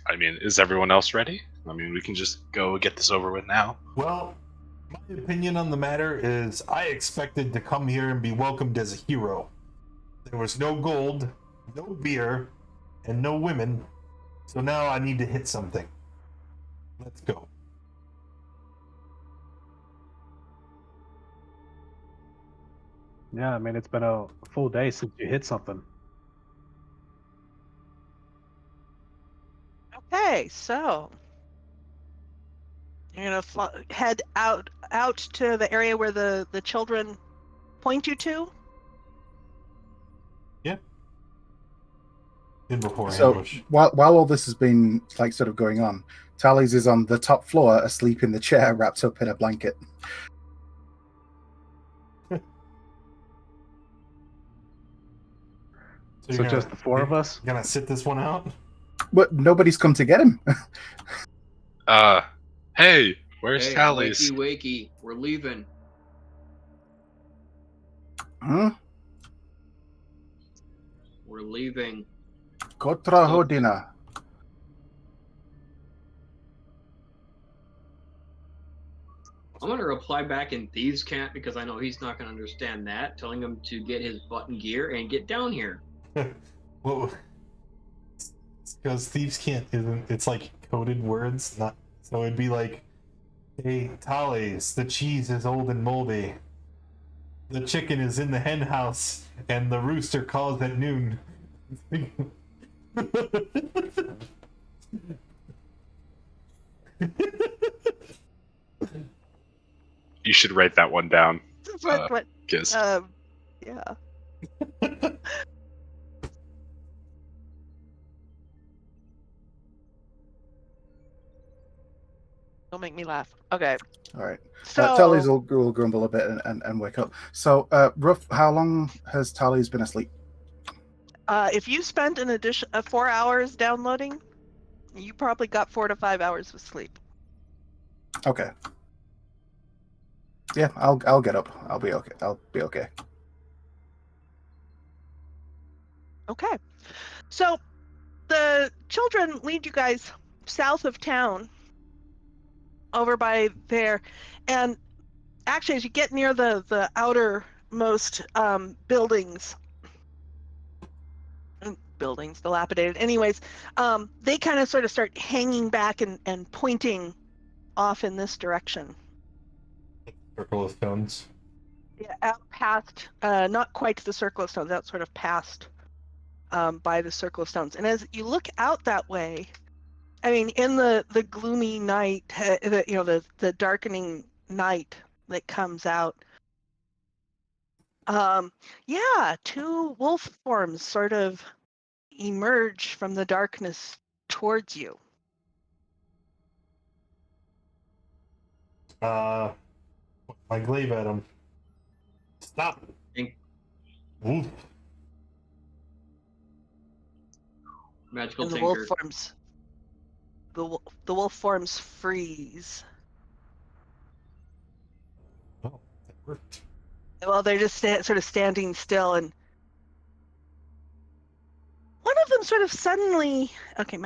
[SPEAKER 6] I mean, is everyone else ready? I mean, we can just go get this over with now.
[SPEAKER 1] Well, my opinion on the matter is I expected to come here and be welcomed as a hero. There was no gold, no beer, and no women. So now I need to hit something. Let's go.
[SPEAKER 5] Yeah, I mean, it's been a full day since you hit something.
[SPEAKER 2] Okay, so you're gonna head out to the area where the children point you to.
[SPEAKER 1] Yeah. In before
[SPEAKER 3] So
[SPEAKER 1] ambush.
[SPEAKER 3] while all this has been like sort of going on, Tally's is on the top floor, asleep in the chair, wrapped up in a blanket.
[SPEAKER 5] So just the 4 of us?
[SPEAKER 1] Gonna sit this one out?
[SPEAKER 3] But nobody's come to get him.
[SPEAKER 6] Hey, where's Tally's?
[SPEAKER 4] Wakey, we're leaving.
[SPEAKER 3] Huh?
[SPEAKER 4] We're leaving.
[SPEAKER 3] Kotra Hodina.
[SPEAKER 4] I'm gonna reply back in Thieves' Cant because I know he's not gonna understand that. Telling him to get his button gear and get down here.
[SPEAKER 1] Well, because thieves can't. It's like coded words, not so. It'd be like, "Hey, Tallies, the cheese is old and moldy. The chicken is in the hen house, and the rooster calls at noon.
[SPEAKER 6] You should write that one down,
[SPEAKER 2] What?
[SPEAKER 6] Giz.
[SPEAKER 2] Yeah. Don't make me laugh. Okay.
[SPEAKER 3] All right.
[SPEAKER 2] So
[SPEAKER 3] Tally's will grumble a bit and wake up. So, Ruff, how long has Tally's been asleep?
[SPEAKER 2] if you spent an addition 4 hours downloading, you probably got 4 to 5 hours of sleep.
[SPEAKER 3] Okay. Yeah, I'll get up. I'll be okay. I'll be okay.
[SPEAKER 2] Okay. So the children lead you guys south of town over by there. And actually, as you get near the outermost buildings, dilapidated. Anyways, they kind of sort of start hanging back and pointing off in this direction.
[SPEAKER 1] Circle of stones.
[SPEAKER 2] Yeah, out past, not quite to the Circle of Stones, out sort of past by the Circle of Stones. And as you look out that way, I mean, in the gloomy night, the darkening night that comes out, two wolf forms sort of emerge from the darkness towards you.
[SPEAKER 1] My glaive at him. Stop. Oof.
[SPEAKER 4] Magical
[SPEAKER 2] And the
[SPEAKER 4] tinker.
[SPEAKER 2] wolf forms, the wolf forms freeze.
[SPEAKER 1] Oh, that worked.
[SPEAKER 2] Well, they're just sort of standing still, and one of them sort of suddenly. Okay,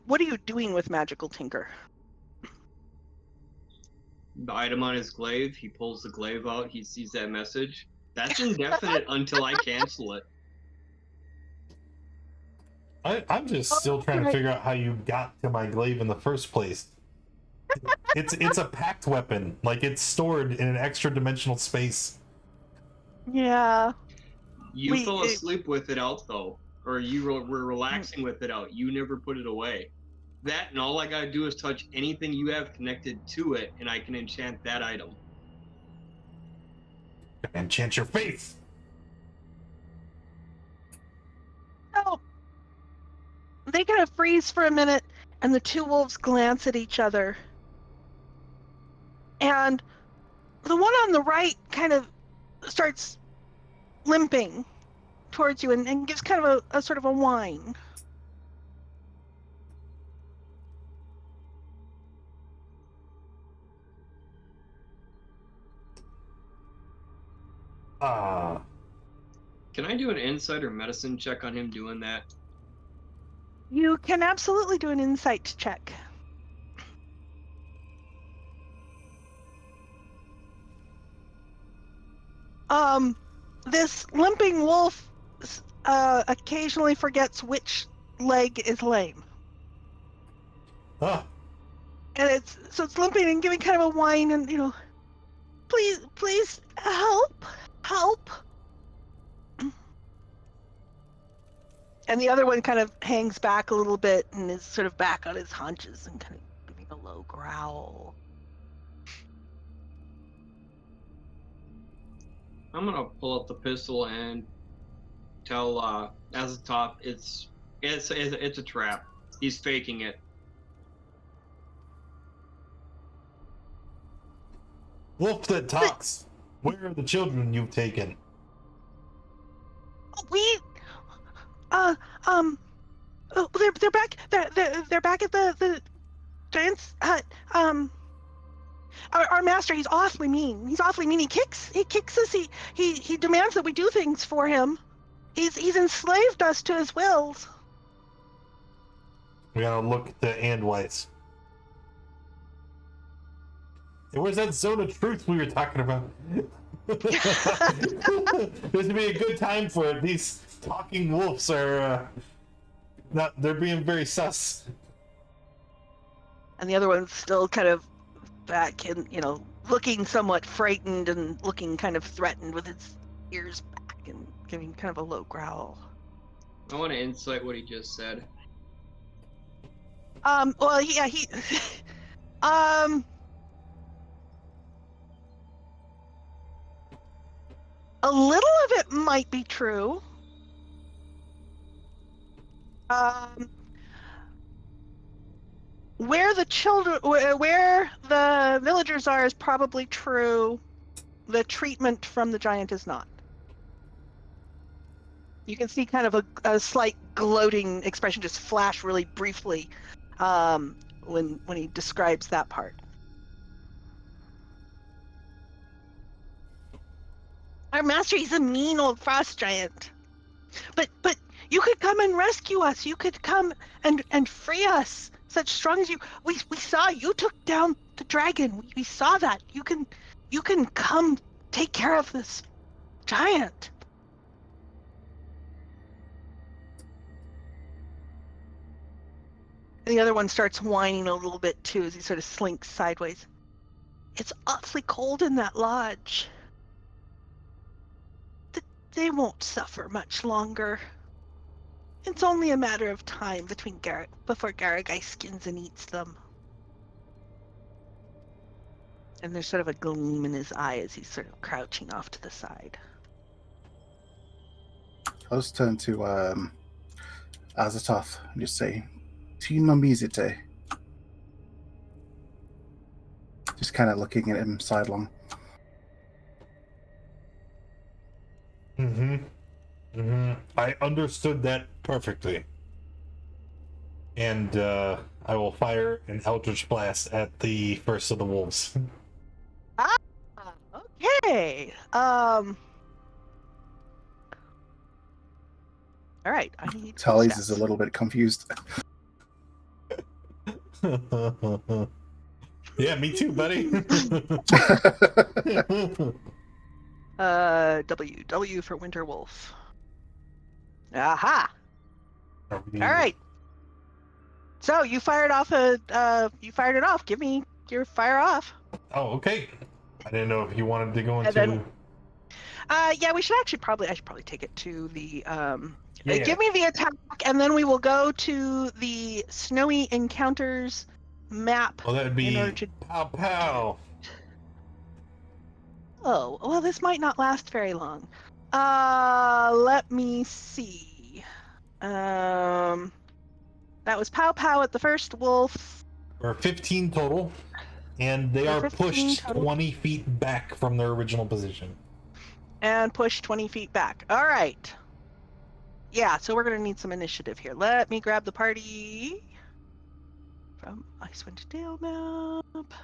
[SPEAKER 2] what are you doing with Magical Tinker?
[SPEAKER 4] The item on his glaive, he pulls the glaive out, he sees that message. That's indefinite until I cancel it.
[SPEAKER 1] I'm just still trying to figure out how you got to my glaive in the first place. It's a packed weapon. Like, it's stored in an extra dimensional space.
[SPEAKER 2] Yeah.
[SPEAKER 4] You fell asleep with it out, though. Or you were relaxing with it out. You never put it away. That, and all I gotta do is touch anything you have connected to it, and I can enchant that item.
[SPEAKER 1] Enchant your face!
[SPEAKER 2] Oh. They kind of freeze for a minute, and the two wolves glance at each other. And the one on the right kind of starts limping towards you and gives kind of a sort of a whine.
[SPEAKER 4] Can I do an insight or medicine check on him doing that?
[SPEAKER 2] You can absolutely do an insight check. This limping wolf occasionally forgets which leg is lame.
[SPEAKER 1] Ah.
[SPEAKER 2] And it's limping and giving kind of a whine and, please help. And the other one kind of hangs back a little bit and is sort of back on his haunches and kind of giving a low growl.
[SPEAKER 4] I'm gonna pull up the pistol and tell Azathoth it's a trap. He's faking it.
[SPEAKER 1] Wolf that talks. Where are the children you've taken?
[SPEAKER 2] They're back. They're back at the giant's hut. Our master, he's awfully mean. He kicks us. He demands that we do things for him. He's enslaved us to his wills.
[SPEAKER 1] We gotta look to Andwise. Hey, where's that zone of truth we were talking about? This would be a good time for it. These talking wolves are they're being very sus.
[SPEAKER 2] And the other one's still kind of back in, looking somewhat frightened and looking kind of threatened with its ears back and giving kind of a low growl.
[SPEAKER 4] I want to insight what he just said.
[SPEAKER 2] Well, yeah, he, a little of it might be true. Where the children, where the villagers are is probably true. The treatment from the giant is not. You can see kind of a slight gloating expression just flash really briefly when he describes that part. Our master, he's a mean old frost giant. But you could come and rescue us. You could come and free us. Such strong as you. We saw you took down the dragon. We saw that. You can come take care of this giant. And the other one starts whining a little bit too as he sort of slinks sideways. It's awfully cold in that lodge. They won't suffer much longer. It's only a matter of time before Garagai skins and eats them. And there's sort of a gleam in his eye as he's sort of crouching off to the side.
[SPEAKER 3] I'll just turn to Azathoth and just say, "Tu nomizite." Just kind of looking at him sidelong.
[SPEAKER 1] I understood that perfectly. And I will fire an Eldritch Blast at the first of the wolves.
[SPEAKER 2] Okay. All right. I need
[SPEAKER 3] Tally's
[SPEAKER 2] stats.
[SPEAKER 3] is a little bit confused.
[SPEAKER 1] Yeah, me too, buddy.
[SPEAKER 2] W for Winter Wolf. Aha!
[SPEAKER 1] All
[SPEAKER 2] All right. So you fired off you fired it off. Give me your fire off.
[SPEAKER 1] Oh, okay. I didn't know if you wanted to go into.
[SPEAKER 2] And then, yeah, I should probably take it to the
[SPEAKER 1] Yeah.
[SPEAKER 2] give me the attack, and then we will go to the Snowy Encounters map.
[SPEAKER 1] Well, that would be
[SPEAKER 2] in order to...
[SPEAKER 1] pow pow.
[SPEAKER 2] Oh, well, this might not last very long. Let me see. That was pow pow at the first wolf.
[SPEAKER 1] We're 15 total, and they
[SPEAKER 2] We're
[SPEAKER 1] are
[SPEAKER 2] 15
[SPEAKER 1] pushed
[SPEAKER 2] total.
[SPEAKER 1] 20 feet back from their original position.
[SPEAKER 2] And push 20 feet back. All right. Yeah, so we're going to need some initiative here. Let me grab the party from Icewind Dale map.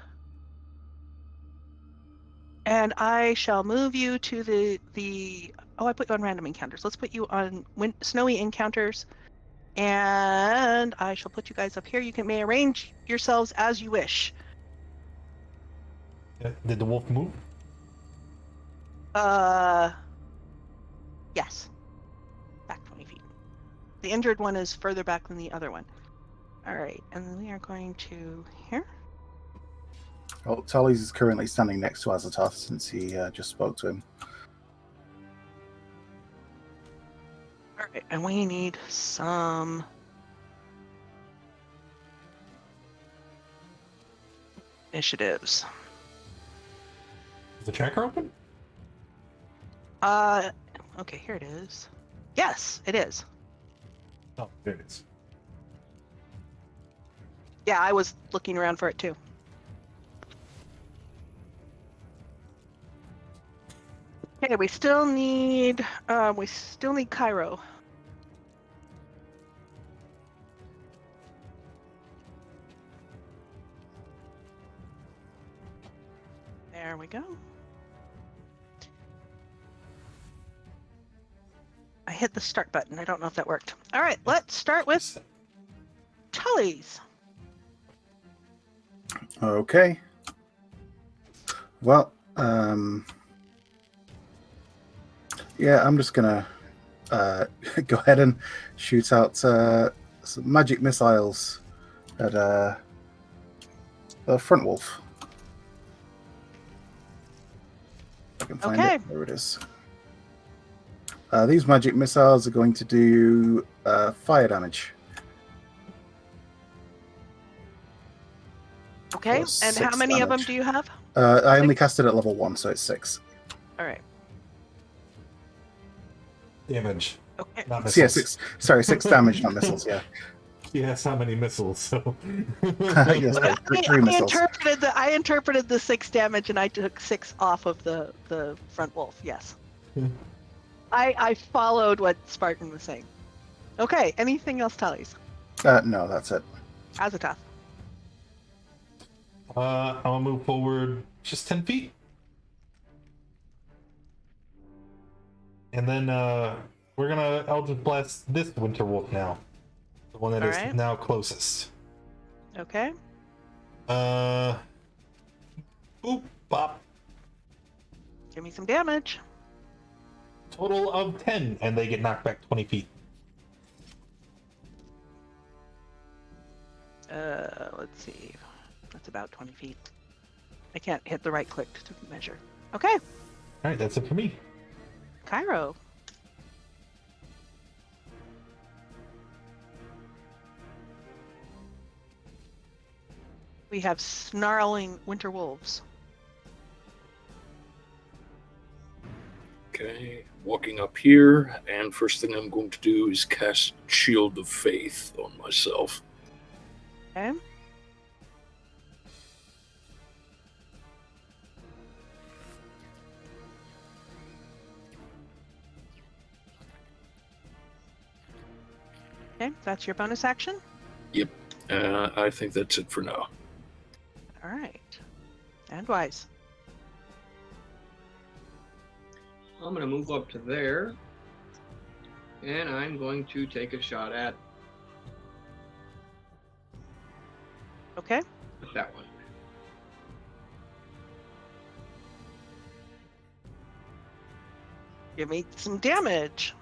[SPEAKER 2] And I shall move you to the oh, I put you on random encounters. Let's put you on Snowy Encounters. And I shall put you guys up here. You may arrange yourselves as you wish.
[SPEAKER 1] Did the wolf move?
[SPEAKER 2] Yes. Back 20 feet. The injured one is further back than the other one. All right, and then we are going to here.
[SPEAKER 3] Well, Tally's is currently standing next to Azathoth since he just spoke to him.
[SPEAKER 2] All right, and we need some initiatives.
[SPEAKER 1] Is the tracker open?
[SPEAKER 2] Okay, here it is. Yes, it is.
[SPEAKER 1] Oh, there it is.
[SPEAKER 2] Yeah, I was looking around for it too. Okay, we still need Cairo. There we go. I hit the start button. I don't know if that worked. All right, let's start with Tully's.
[SPEAKER 3] Okay. Well, yeah, I'm just gonna go ahead and shoot out some magic missiles at the front wolf. I can find
[SPEAKER 2] Okay.
[SPEAKER 3] it. There it is. These magic missiles are going to do fire damage.
[SPEAKER 2] Okay.
[SPEAKER 3] Plus
[SPEAKER 2] And how
[SPEAKER 3] 6
[SPEAKER 2] many of them
[SPEAKER 3] damage.
[SPEAKER 2] do you have?
[SPEAKER 3] I only
[SPEAKER 2] 6?
[SPEAKER 3] cast it at level 1, so it's 6.
[SPEAKER 2] All right.
[SPEAKER 1] Damage,
[SPEAKER 2] Okay.
[SPEAKER 1] not
[SPEAKER 3] So, yeah,
[SPEAKER 1] missiles.
[SPEAKER 3] 6. Sorry, 6 damage, not missiles. Yeah.
[SPEAKER 1] He has how many missiles? So
[SPEAKER 3] Yes,
[SPEAKER 2] Yeah,
[SPEAKER 3] three missiles.
[SPEAKER 2] I interpreted the 6 damage, and I took 6 off of the front wolf. Yes.
[SPEAKER 1] Yeah.
[SPEAKER 2] I followed what Spartan was saying. Okay. Anything else, Tallies?
[SPEAKER 3] No, that's it.
[SPEAKER 2] Azatoth.
[SPEAKER 1] I'll move forward just 10 feet. And then we're gonna Eldritch Blast this Winter Wolf now. The one that is
[SPEAKER 2] Alright.
[SPEAKER 1] now closest.
[SPEAKER 2] Okay.
[SPEAKER 1] Boop, bop.
[SPEAKER 2] Give me some damage.
[SPEAKER 1] Total of 10, and they get knocked back 20 feet.
[SPEAKER 2] Let's see. That's about 20 feet. I can't hit the right click to measure. Okay.
[SPEAKER 1] Alright, that's it for me.
[SPEAKER 2] Cairo. We have snarling winter wolves.
[SPEAKER 7] Okay, walking up here, and first thing I'm going to do is cast Shield of Faith on myself.
[SPEAKER 2] Okay. Okay, that's your bonus action.
[SPEAKER 7] I think that's it for now.
[SPEAKER 2] All right. And Wise.
[SPEAKER 4] I'm going to move up to there. And I'm going to take a shot at
[SPEAKER 2] Okay.
[SPEAKER 4] that one.
[SPEAKER 2] Give me some damage.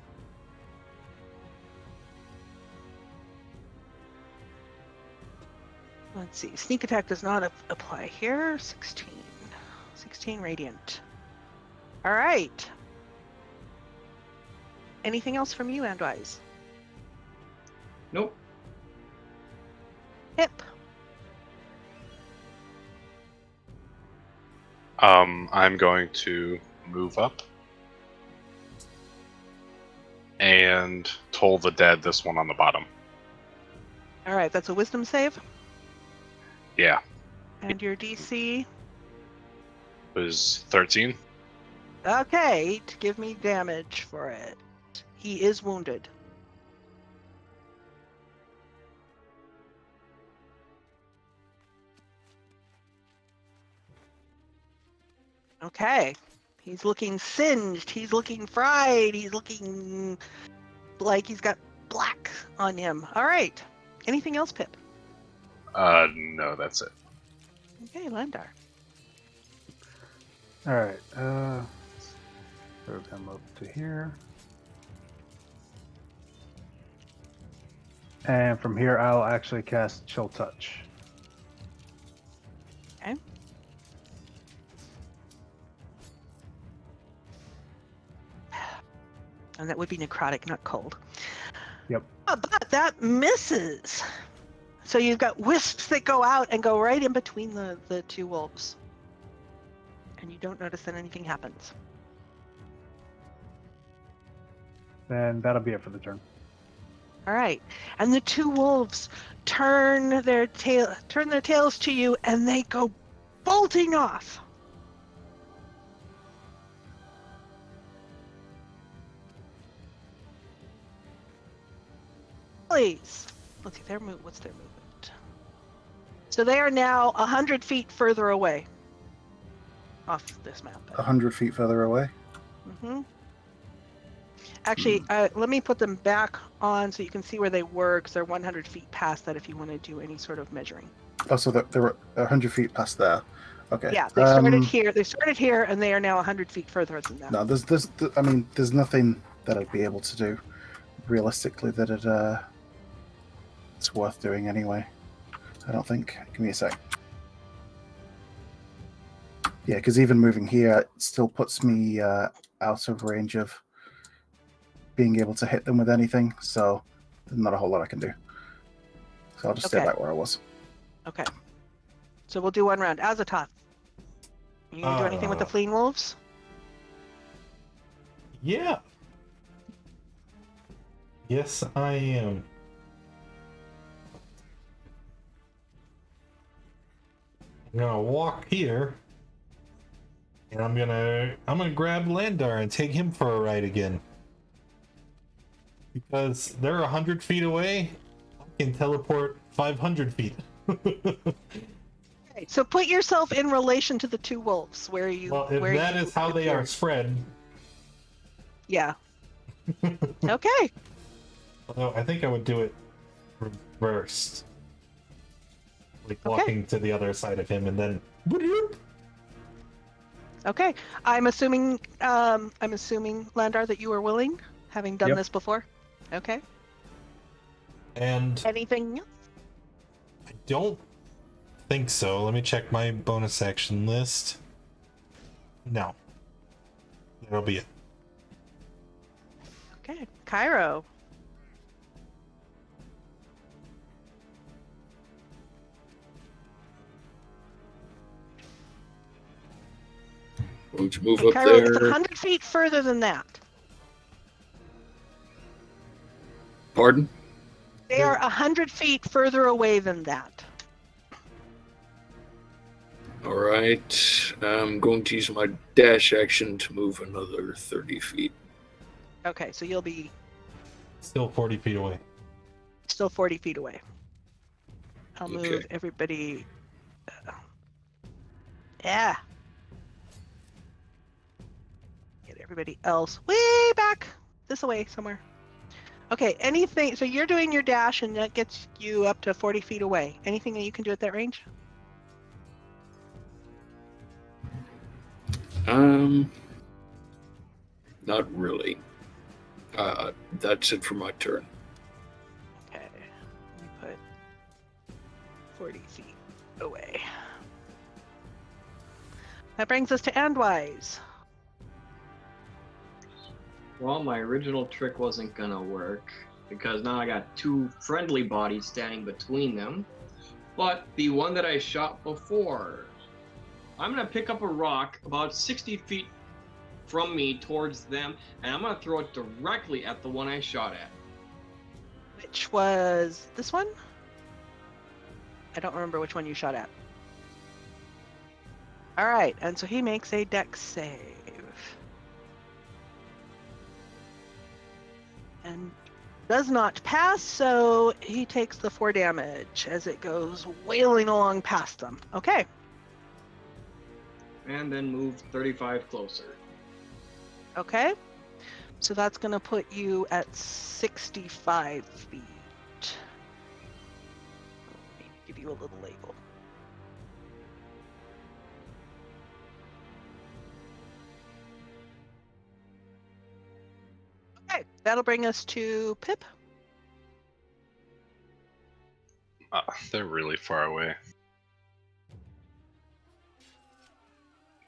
[SPEAKER 2] Let's see. Sneak attack does not apply here. 16. 16 radiant. All right. Anything else from you, Andwise?
[SPEAKER 4] Nope.
[SPEAKER 2] Hip.
[SPEAKER 6] I'm going to move up and toll the dead. This one on the bottom.
[SPEAKER 2] All right. That's a wisdom save.
[SPEAKER 6] Yeah,
[SPEAKER 2] And your DC.
[SPEAKER 6] was 13.
[SPEAKER 2] Okay. Give me damage for it. He is wounded. Okay. He's looking singed. He's looking fried. He's looking like he's got black on him. All right. Anything else, Pip?
[SPEAKER 6] No, that's it.
[SPEAKER 2] Okay, Landar.
[SPEAKER 5] All right. Throw them up to here. And from here, I'll actually cast Chill Touch.
[SPEAKER 2] Okay. And that would be necrotic, not cold.
[SPEAKER 5] Yep.
[SPEAKER 2] But that misses. So you've got wisps that go out and go right in between the two wolves. And you don't notice that anything happens.
[SPEAKER 5] Then that'll be it for the turn.
[SPEAKER 2] All right. And the two wolves turn their tails to you, and they go bolting off. Please. Let's see, what's their movement? So they are now 100 feet further away off this map.
[SPEAKER 3] 100 feet further away.
[SPEAKER 2] Mm-hmm. Actually, let me put them back on so you can see where they were, because they're 100 feet past that if you want to do any sort of measuring.
[SPEAKER 3] Oh, so they're 100 feet past there. Okay.
[SPEAKER 2] Yeah, they started here. They started here, and they are now 100 feet further than that.
[SPEAKER 3] No, there's nothing that I'd be able to do realistically that it's worth doing anyway. I don't think. Give me a sec. Yeah, because even moving here it still puts me out of range of being able to hit them with anything. So there's not a whole lot I can do. So I'll just stay
[SPEAKER 2] Okay.
[SPEAKER 3] back where I was.
[SPEAKER 2] Okay. So we'll do one round. Azatoth, you gonna do anything with the fleeing wolves?
[SPEAKER 1] Yeah. Yes, I am. I'm gonna walk here, and I'm gonna grab Landar and take him for a ride again. Because they're 100 feet away, I can teleport 500 feet.
[SPEAKER 2] Okay, so put yourself in relation to the two wolves. Where you?
[SPEAKER 1] Well, if
[SPEAKER 2] where
[SPEAKER 1] that
[SPEAKER 2] you
[SPEAKER 1] is how they are
[SPEAKER 2] appear.
[SPEAKER 1] spread,
[SPEAKER 2] Yeah. Okay.
[SPEAKER 1] although I think I would do it reversed. Like
[SPEAKER 2] Okay.
[SPEAKER 1] walking to the other side of him and then.
[SPEAKER 2] Okay. I'm assuming Landar that you are willing, having done
[SPEAKER 5] Yep.
[SPEAKER 2] this before. Okay.
[SPEAKER 1] And
[SPEAKER 2] Anything else?
[SPEAKER 1] I don't think so. Let me check my bonus action list. No. That'll be it.
[SPEAKER 2] Okay. Cairo.
[SPEAKER 7] Going to move
[SPEAKER 2] Okay,
[SPEAKER 7] up
[SPEAKER 2] Cairo, it's
[SPEAKER 7] there.
[SPEAKER 2] 100 feet further than that.
[SPEAKER 7] Pardon?
[SPEAKER 2] They are 100 feet further away than that.
[SPEAKER 7] All right. I'm going to use my dash action to move another 30 feet.
[SPEAKER 2] Okay, so you'll be
[SPEAKER 1] Still 40 feet away.
[SPEAKER 2] still 40 feet away. I'll move
[SPEAKER 7] Okay.
[SPEAKER 2] everybody. Yeah. Get everybody else way back this way somewhere. Okay, anything. So you're doing your dash, and that gets you up to 40 feet away. Anything that you can do at that range?
[SPEAKER 7] Not really. That's it for my turn.
[SPEAKER 2] Okay. Let me put 40 feet away. That brings us to Andwise.
[SPEAKER 4] Well, my original trick wasn't gonna work because now I got two friendly bodies standing between them. But the one that I shot before, I'm gonna pick up a rock about 60 feet from me towards them, and I'm gonna throw it directly at the one I shot at.
[SPEAKER 2] Which was this one? I don't remember which one you shot at. All right, and so he makes a dex save. And does not pass, so he takes the 4 damage as it goes wailing along past them. Okay.
[SPEAKER 4] And then move 35 closer.
[SPEAKER 2] Okay. So that's going to put you at 65 feet. Let me give you a little label. Okay, that'll bring us to Pip.
[SPEAKER 6] They're really far away.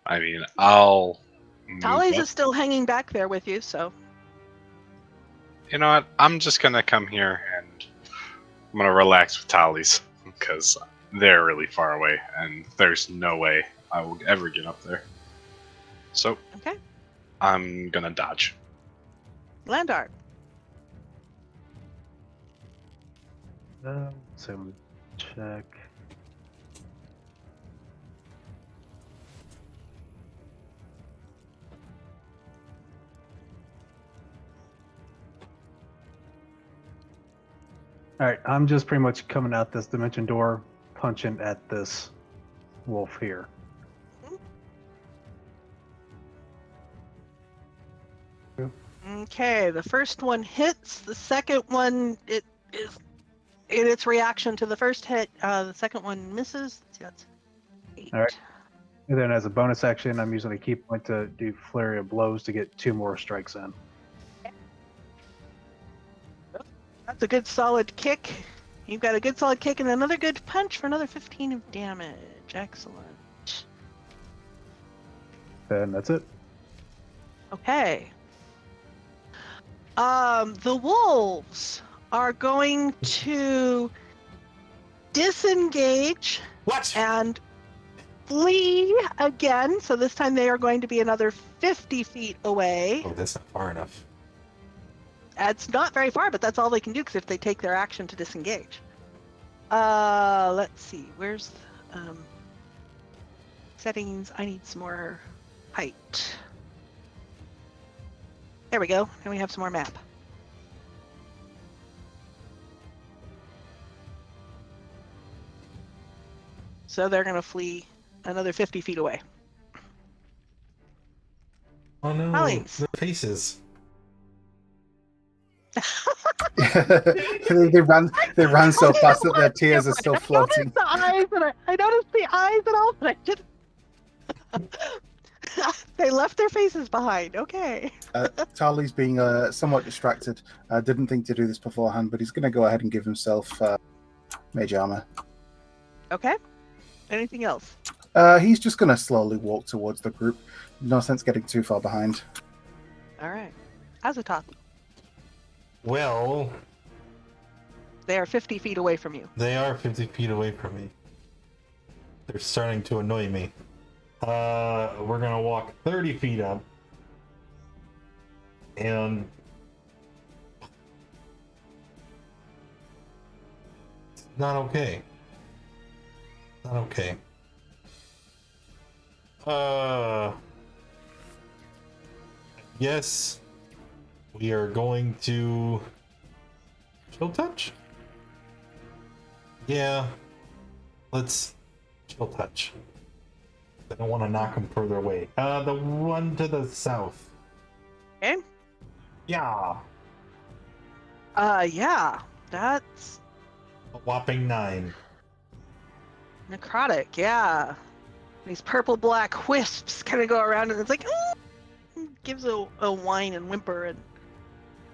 [SPEAKER 6] I mean, I'll move
[SPEAKER 2] Tally's
[SPEAKER 6] up.
[SPEAKER 2] is still hanging back there with you, so.
[SPEAKER 6] You know what? I'm just gonna come here and I'm gonna relax with Tallies because they're really far away and there's no way I will ever get up there. So
[SPEAKER 2] Okay.
[SPEAKER 6] I'm gonna dodge.
[SPEAKER 2] Landar.
[SPEAKER 5] So check. All right, I'm just pretty much coming out this dimension door, punching at this wolf here.
[SPEAKER 2] Okay, the first one hits. The second one, it is in its reaction to the first hit. The second one misses. That's 8.
[SPEAKER 5] All right. And then as a bonus action, I'm using a key point to do flurry of blows to get 2 more strikes in.
[SPEAKER 2] That's a good solid kick. You've got a good solid kick and another good punch for another 15 of damage. Excellent.
[SPEAKER 5] Then that's it.
[SPEAKER 2] Okay. The wolves are going to disengage
[SPEAKER 1] What?
[SPEAKER 2] and flee again. So this time they are going to be another 50 feet away.
[SPEAKER 1] Oh, that's not far enough.
[SPEAKER 2] It's not very far, but that's all they can do because if they take their action to disengage. Let's see. Where's settings? I need some more height. There we go. And we have some more map. So they're going to flee another 50 feet away.
[SPEAKER 1] Oh no,
[SPEAKER 2] Alex.
[SPEAKER 1] the faces.
[SPEAKER 3] they ran so fast that their tears are still floating.
[SPEAKER 2] I noticed the eyes and all, but I just they left their faces behind. Okay.
[SPEAKER 3] Tarly's being somewhat distracted. Didn't think to do this beforehand, but he's going to go ahead and give himself mage armor.
[SPEAKER 2] Okay. Anything else?
[SPEAKER 3] He's just going to slowly walk towards the group. No sense getting too far behind.
[SPEAKER 2] All right. Azatoth,
[SPEAKER 1] Well,
[SPEAKER 2] they are 50 feet away from you.
[SPEAKER 1] they are 50 feet away from me. They're starting to annoy me. We're gonna walk 30 feet up. And it's not okay. Not okay. Yes, we are going to chill touch. Yeah, let's chill touch. I don't want to knock them further away. The one to the south.
[SPEAKER 2] Okay.
[SPEAKER 1] Yeah,
[SPEAKER 2] Yeah. That's
[SPEAKER 1] a whopping 9.
[SPEAKER 2] necrotic. Yeah. These purple black wisps kind of go around, and it's like gives a whine and whimper, and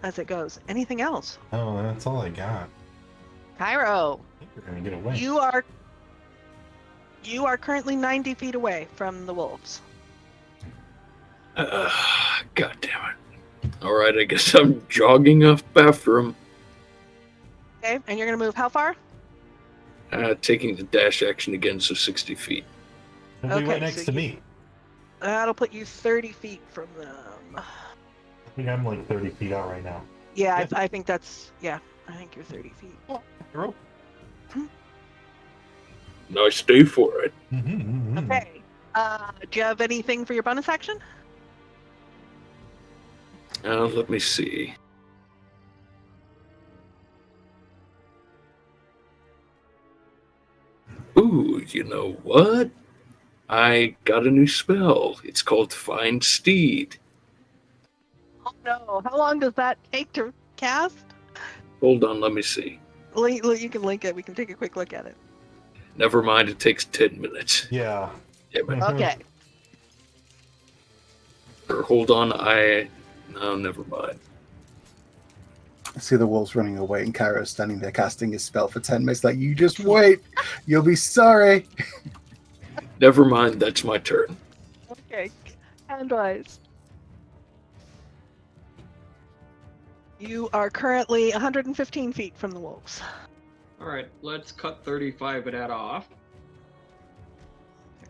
[SPEAKER 2] as it goes. Anything else?
[SPEAKER 1] Oh, that's all I got.
[SPEAKER 2] Cairo,
[SPEAKER 1] I think we're gonna get away.
[SPEAKER 2] you are currently 90 feet away from the wolves.
[SPEAKER 7] God damn it. Alright, I guess I'm jogging off after him.
[SPEAKER 2] Okay, and you're gonna move how far?
[SPEAKER 7] Taking the dash action again, so 60 feet.
[SPEAKER 1] It'll be
[SPEAKER 2] okay,
[SPEAKER 1] right next
[SPEAKER 2] so
[SPEAKER 1] to
[SPEAKER 2] you-
[SPEAKER 1] me.
[SPEAKER 2] That'll put you 30 feet from them.
[SPEAKER 1] I think I'm like 30 feet out right now.
[SPEAKER 2] Yeah,
[SPEAKER 1] Yeah.
[SPEAKER 2] I think that's, yeah, I think you're 30 feet.
[SPEAKER 1] Hero?
[SPEAKER 7] Nice day for it.
[SPEAKER 2] Okay. Do you have anything for your bonus action?
[SPEAKER 7] Let me see. Ooh, you know what? I got a new spell. It's called Find Steed.
[SPEAKER 2] Oh no, how long does that take to cast?
[SPEAKER 7] Hold on, let me see.
[SPEAKER 2] You can link it. We can take a quick look at it.
[SPEAKER 7] Never mind, it takes 10 minutes.
[SPEAKER 1] Yeah.
[SPEAKER 7] Damn it.
[SPEAKER 2] Okay.
[SPEAKER 7] Or hold on, no, never mind.
[SPEAKER 3] I see the wolves running away, and Cairo's standing there casting his spell for 10 minutes. Like, you just wait. You'll be sorry.
[SPEAKER 7] Never mind, that's my turn.
[SPEAKER 2] Okay. Handwise. You are currently 115 feet from the wolves.
[SPEAKER 4] Alright, let's cut 35 of that off.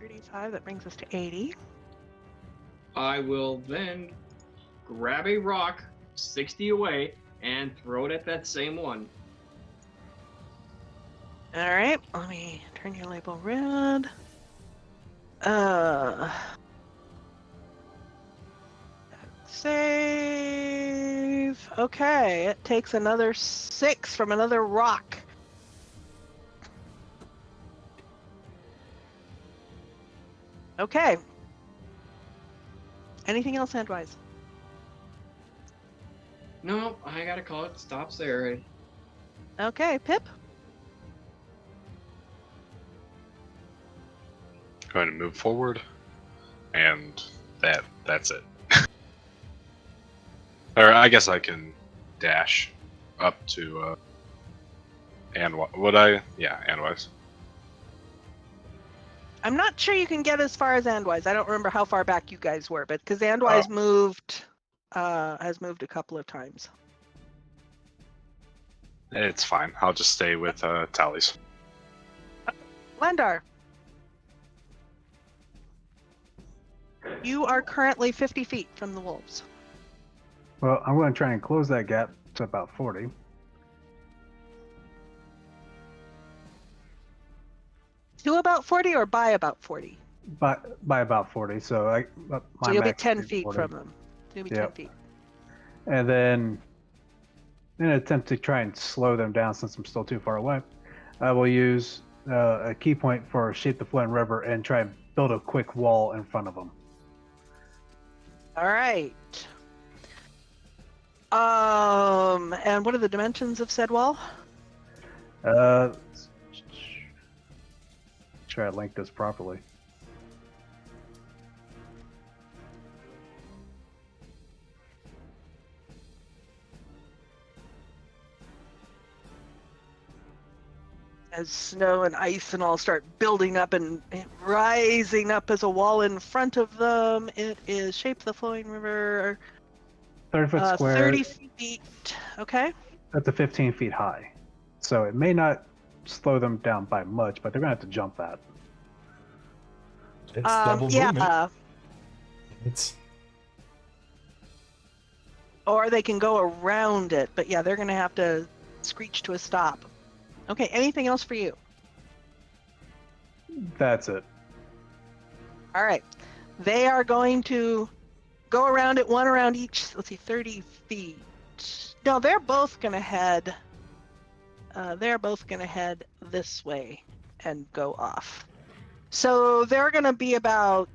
[SPEAKER 2] 35, that brings us to 80.
[SPEAKER 4] I will then grab a rock 60 away and throw it at that same one.
[SPEAKER 2] Alright, let me turn your label red. Save. Okay, it takes another 6 from another rock. Okay. Anything else handwise?
[SPEAKER 4] No, I gotta call it stops there.
[SPEAKER 2] Okay, Pip.
[SPEAKER 6] Going to move forward, and that's it. Or I guess I can dash up to and would I? Yeah, and wise.
[SPEAKER 2] I'm not sure you can get as far as Andwise. I don't remember how far back you guys were, but because Andwise has moved a couple of times.
[SPEAKER 6] It's fine. I'll just stay with Tallies.
[SPEAKER 2] Landar, you are currently 50 feet from the wolves.
[SPEAKER 5] Well, I'm going to try and close that gap to about 40.
[SPEAKER 2] To about 40 or by about 40?
[SPEAKER 5] By about 40, so my
[SPEAKER 2] So you'll be
[SPEAKER 5] max
[SPEAKER 2] 10
[SPEAKER 5] would be
[SPEAKER 2] feet
[SPEAKER 5] 40.
[SPEAKER 2] from them. You'll be 10
[SPEAKER 5] Yep.
[SPEAKER 2] feet.
[SPEAKER 5] And then, in an attempt to try and slow them down since I'm still too far away, I will use a key point for Shape the Flowing River and try and build a quick wall in front of them.
[SPEAKER 2] All right. And what are the dimensions of said wall?
[SPEAKER 5] Try to link this properly.
[SPEAKER 2] As snow and ice and all start building up and rising up as a wall in front of them, it is Shape the Flowing River.
[SPEAKER 5] 30-foot square.
[SPEAKER 2] 30 feet. Okay.
[SPEAKER 5] Up to 15 feet high. So it may not slow them down by much, but they're going to have to jump that.
[SPEAKER 1] It's double movement.
[SPEAKER 2] Yeah.
[SPEAKER 1] It's
[SPEAKER 2] Or they can go around it, but yeah, they're going to have to screech to a stop. Okay, anything else for you?
[SPEAKER 5] That's it.
[SPEAKER 2] All right. They are going to go around it, one around each, let's see, 30 feet. No, they're both going to head this way and go off. So they're going to be about,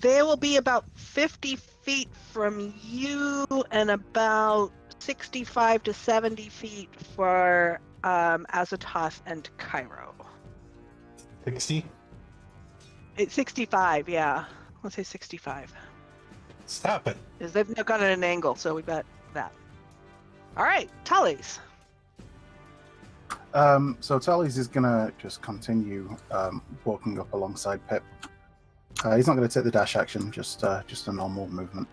[SPEAKER 2] they will be about 50 feet from you and about 65 to 70 feet for Azatoth and Cairo.
[SPEAKER 1] 60.
[SPEAKER 2] It's 65, yeah. Let's say 65.
[SPEAKER 1] Stop it.
[SPEAKER 2] Because they've now got it at an angle, so we got that. All right, Tallies.
[SPEAKER 3] So Tallies is gonna just continue walking up alongside Pip. He's not gonna take the dash action, just a normal movement.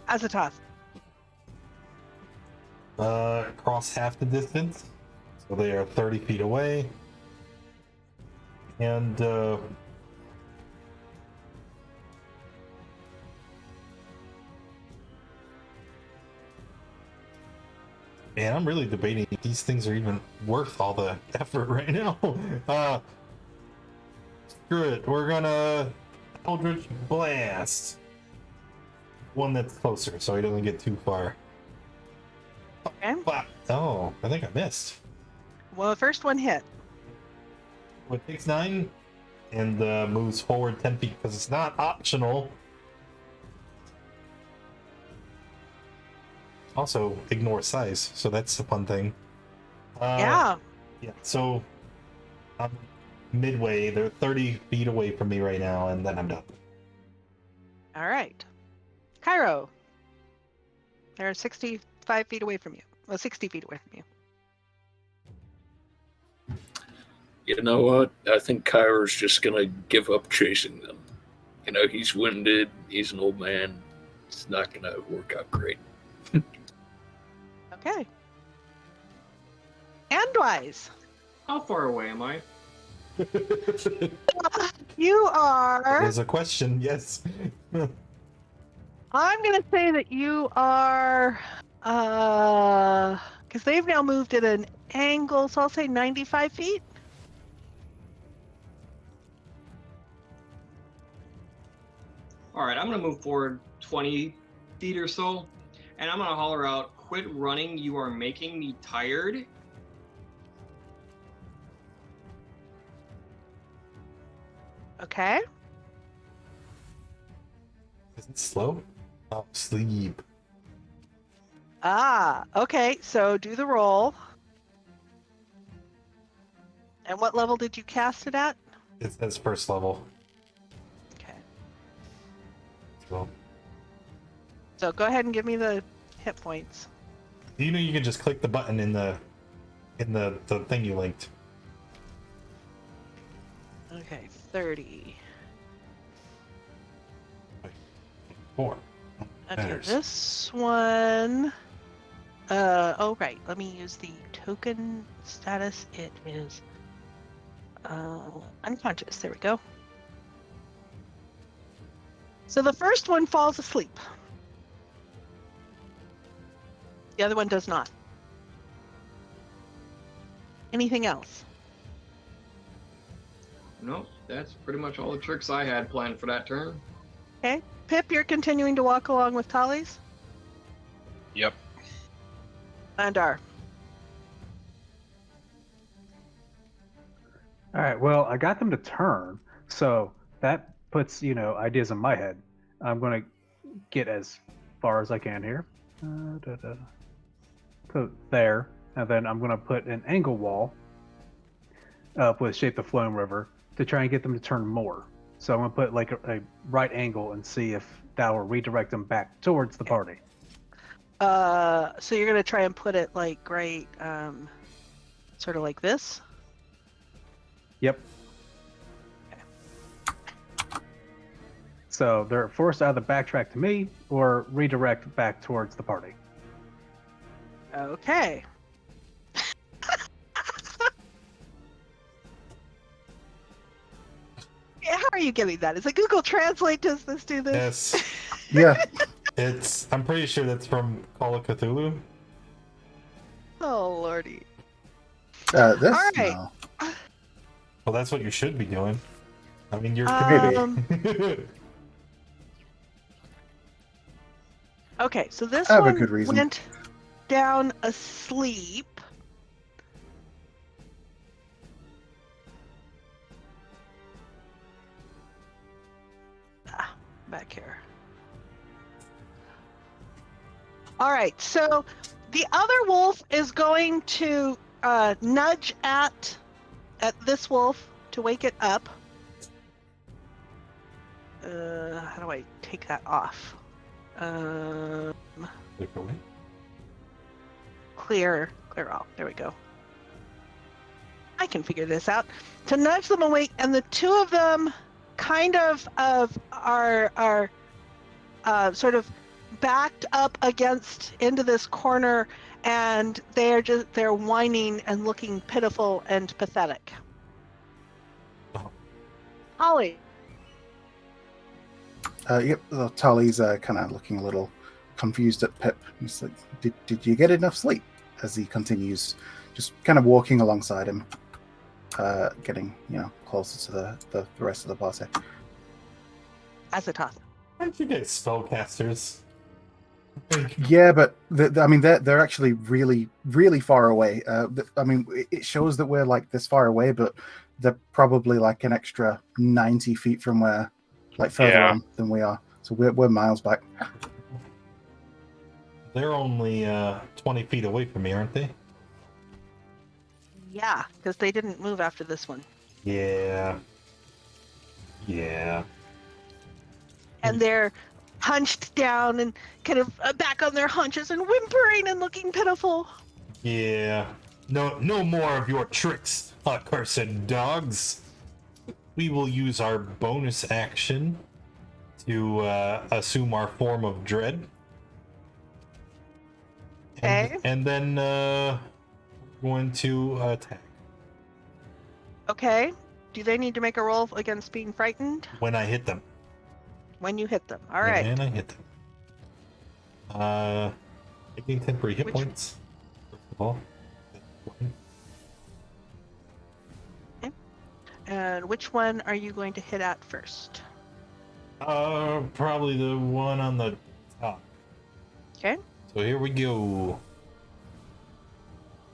[SPEAKER 2] Azatoth.
[SPEAKER 1] Cross half the distance, so they are 30 feet away. And man, I'm really debating if these things are even worth all the effort right now. Screw it, we're gonna Eldritch Blast. One that's closer, so he doesn't get too far.
[SPEAKER 2] Okay.
[SPEAKER 1] Wow. Oh, I think I missed.
[SPEAKER 2] Well, the first one hit.
[SPEAKER 1] Well, it takes 9 and moves forward 10 feet because it's not optional. Also, ignore size, so that's the fun thing.
[SPEAKER 2] Yeah.
[SPEAKER 1] Yeah, so I'm midway. They're 30 feet away from me right now, and then I'm done.
[SPEAKER 2] All right. Cairo. They're 65 feet away from you. Well, 60 feet away from you.
[SPEAKER 7] You know what? I think Kyra's just gonna give up chasing them. You know, he's winded, he's an old man. It's not gonna work out great.
[SPEAKER 2] Okay. Andwise.
[SPEAKER 4] How far away am I?
[SPEAKER 2] You are.
[SPEAKER 1] There's a question, yes.
[SPEAKER 2] I'm going to say that you are. Because they've now moved at an angle, so I'll say 95 feet.
[SPEAKER 4] All right, I'm going to move forward 20 feet or so, and I'm going to holler out, "Quit running, you are making me tired."
[SPEAKER 2] Okay.
[SPEAKER 1] Is it slow? Oh, sleep.
[SPEAKER 2] Okay, so do the roll. And what level did you cast it at?
[SPEAKER 1] It says first level.
[SPEAKER 2] Okay.
[SPEAKER 1] So,
[SPEAKER 2] So go ahead and give me the hit points.
[SPEAKER 1] you know you can just click the button in the in the thing you linked.
[SPEAKER 2] Okay, 30.
[SPEAKER 1] 4.
[SPEAKER 2] Okay,
[SPEAKER 1] Matters.
[SPEAKER 2] this one. Oh right. Let me use the token status. It is unconscious. There we go. So the first one falls asleep. The other one does not. Anything else?
[SPEAKER 4] No, that's pretty much all the tricks I had planned for that turn.
[SPEAKER 2] Okay. Pip, you're continuing to walk along with Tallies?
[SPEAKER 6] Yep.
[SPEAKER 2] Landar.
[SPEAKER 5] All right. Well, I got them to turn, so that puts ideas in my head. I'm gonna get as far as I can here. Put there, and then I'm gonna put an angle wall up with Shape the Flowing River to try and get them to turn more. So I'm gonna put like a right angle and see if that will redirect them back towards the party.
[SPEAKER 2] So you're gonna try and put it like right, sort of like this.
[SPEAKER 5] Yep. So they're forced to either backtrack to me or redirect back towards the party.
[SPEAKER 2] Okay. Yeah, how are you getting that? Is it Google Translate? Does this do this?
[SPEAKER 1] Yes.
[SPEAKER 3] Yeah.
[SPEAKER 1] I'm pretty sure that's from Call of Cthulhu.
[SPEAKER 2] Oh lordy.
[SPEAKER 3] This?
[SPEAKER 2] All right.
[SPEAKER 3] No.
[SPEAKER 1] Well, that's what you should be doing. I mean, you're
[SPEAKER 2] Okay, so this
[SPEAKER 3] I have a
[SPEAKER 2] one
[SPEAKER 3] good reason.
[SPEAKER 2] went down asleep. Back here. All right, so the other wolf is going to nudge at this wolf to wake it up. How do I take that off? Clear all. There we go. I can figure this out. To nudge them awake, and the two of them kind of are sort of backed up into this corner, and they're whining and looking pitiful and pathetic. Holly.
[SPEAKER 3] Yep, Tali's kind of looking a little confused at Pip. He's like, did you get enough sleep? As he continues, just kind of walking alongside him, getting, closer to the rest of the party.
[SPEAKER 2] Azatoth.
[SPEAKER 1] Aren't you guys spellcasters?
[SPEAKER 3] Yeah, but they're actually really, really far away. It shows that we're like this far away, but they're probably like an extra 90 feet from where, like further on than we are. So we're miles back.
[SPEAKER 1] They're only 20 feet away from me, aren't they?
[SPEAKER 2] Yeah, because they didn't move after this one.
[SPEAKER 1] Yeah.
[SPEAKER 2] And they're hunched down and kind of back on their haunches and whimpering and looking pitiful.
[SPEAKER 1] Yeah. No more of your tricks, accursed dogs. We will use our bonus action to assume our form of dread.
[SPEAKER 2] Okay.
[SPEAKER 1] And then going to attack.
[SPEAKER 2] Okay. Do they need to make a roll against being frightened?
[SPEAKER 1] When I hit them.
[SPEAKER 2] When you hit them. All right.
[SPEAKER 1] And I hit them. Taking temporary hit points. First of all.
[SPEAKER 2] Okay. And which one are you going to hit at first?
[SPEAKER 1] Probably the one on the top.
[SPEAKER 2] Okay.
[SPEAKER 1] So here we go.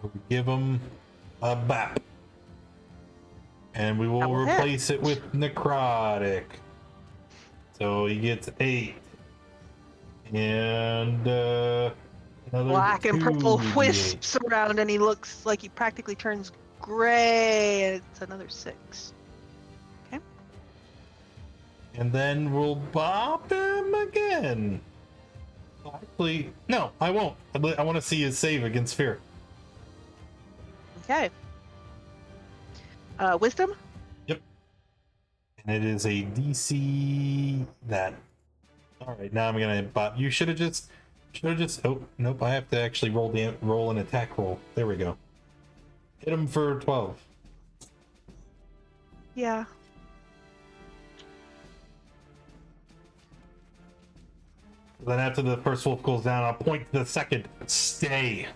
[SPEAKER 1] We give him a bap. And we will replace it with necrotic. So he gets 8. And another
[SPEAKER 2] Black and purple
[SPEAKER 1] 2d8.
[SPEAKER 2] wisps around, and he looks like he practically turns gray. And it's another 6. Okay.
[SPEAKER 1] And then we'll bop him again. Actually, no, I won't. I want to see his save against fear.
[SPEAKER 2] Okay. Wisdom?
[SPEAKER 1] And it is a DC that. All right, now I'm gonna. But you should have just. Oh nope! I have to actually roll an attack roll. There we go. Hit him for 12.
[SPEAKER 2] Yeah.
[SPEAKER 1] Then after the first wolf goes down, I'll point to the second. Stay.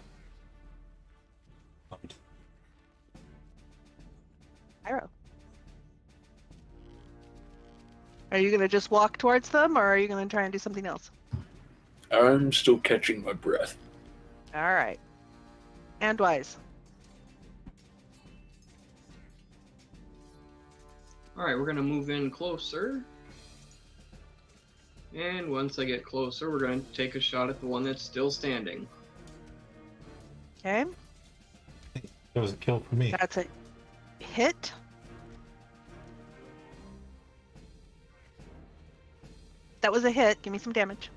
[SPEAKER 2] Pyro. Are you going to just walk towards them, or are you going to try and do something else?
[SPEAKER 7] I'm still catching my breath.
[SPEAKER 2] All right. And Wise.
[SPEAKER 4] All right, we're going to move in closer. And once I get closer, we're going to take a shot at the one that's still standing.
[SPEAKER 2] Okay.
[SPEAKER 1] That was a kill for me.
[SPEAKER 2] That's a hit. That was a hit. Give me some damage.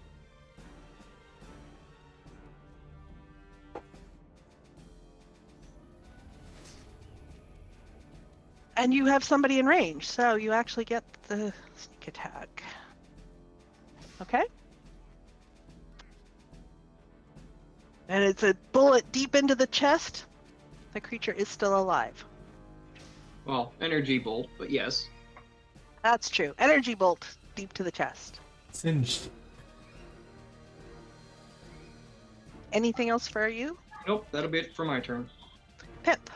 [SPEAKER 2] And you have somebody in range, so you actually get the sneak attack. Okay. And it's a bullet deep into the chest. The creature is still alive.
[SPEAKER 4] Well, energy bolt, but yes.
[SPEAKER 2] That's true. Energy bolt deep to the chest.
[SPEAKER 1] Singed.
[SPEAKER 2] Anything else for you?
[SPEAKER 4] Nope, that'll be it for my turn.
[SPEAKER 2] Pip,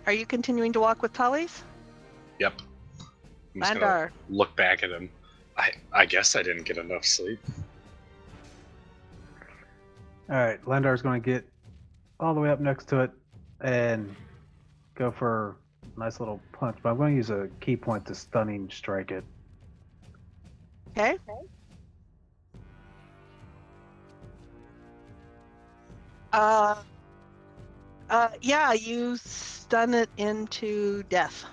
[SPEAKER 2] are you continuing to walk with Tallies?
[SPEAKER 6] Yep. I'm just gonna
[SPEAKER 2] Landar.
[SPEAKER 6] look back at him. I guess I didn't get enough sleep.
[SPEAKER 5] All right, Landar's going to get all the way up next to it and go for a nice little punch. But I'm going to use a key point to stunning strike it.
[SPEAKER 2] Okay. Yeah, you stun it into death.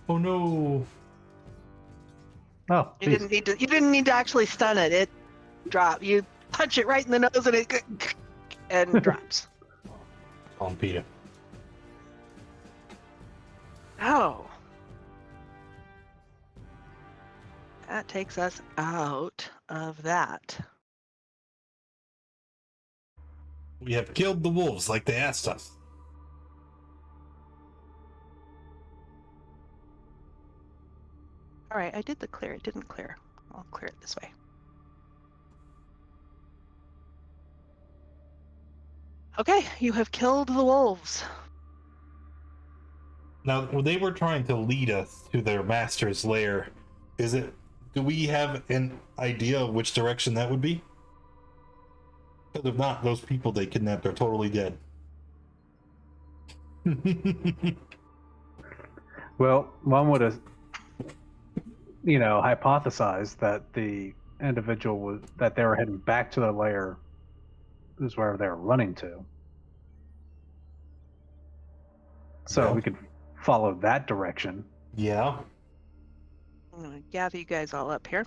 [SPEAKER 1] Oh no.
[SPEAKER 5] Oh,
[SPEAKER 2] You
[SPEAKER 5] geez.
[SPEAKER 2] didn't need to. You didn't need to actually stun it. It dropped. You punch it right in the nose, and it and drops.
[SPEAKER 1] On Peter.
[SPEAKER 2] Oh, that takes us out of that.
[SPEAKER 1] We have killed the wolves like they asked us.
[SPEAKER 2] All right, I did the clear. It didn't clear. I'll clear it this way. Okay, you have killed the wolves.
[SPEAKER 1] Now, they were trying to lead us to their master's lair. Do we have an idea of which direction that would be? Because if not, those people they kidnapped are totally dead.
[SPEAKER 5] Well, one would have, hypothesized that the individual that they were heading back to their lair is where they were running to. So
[SPEAKER 1] Yeah.
[SPEAKER 5] we could follow that direction.
[SPEAKER 1] Yeah.
[SPEAKER 2] I'm gonna gather you guys all up here.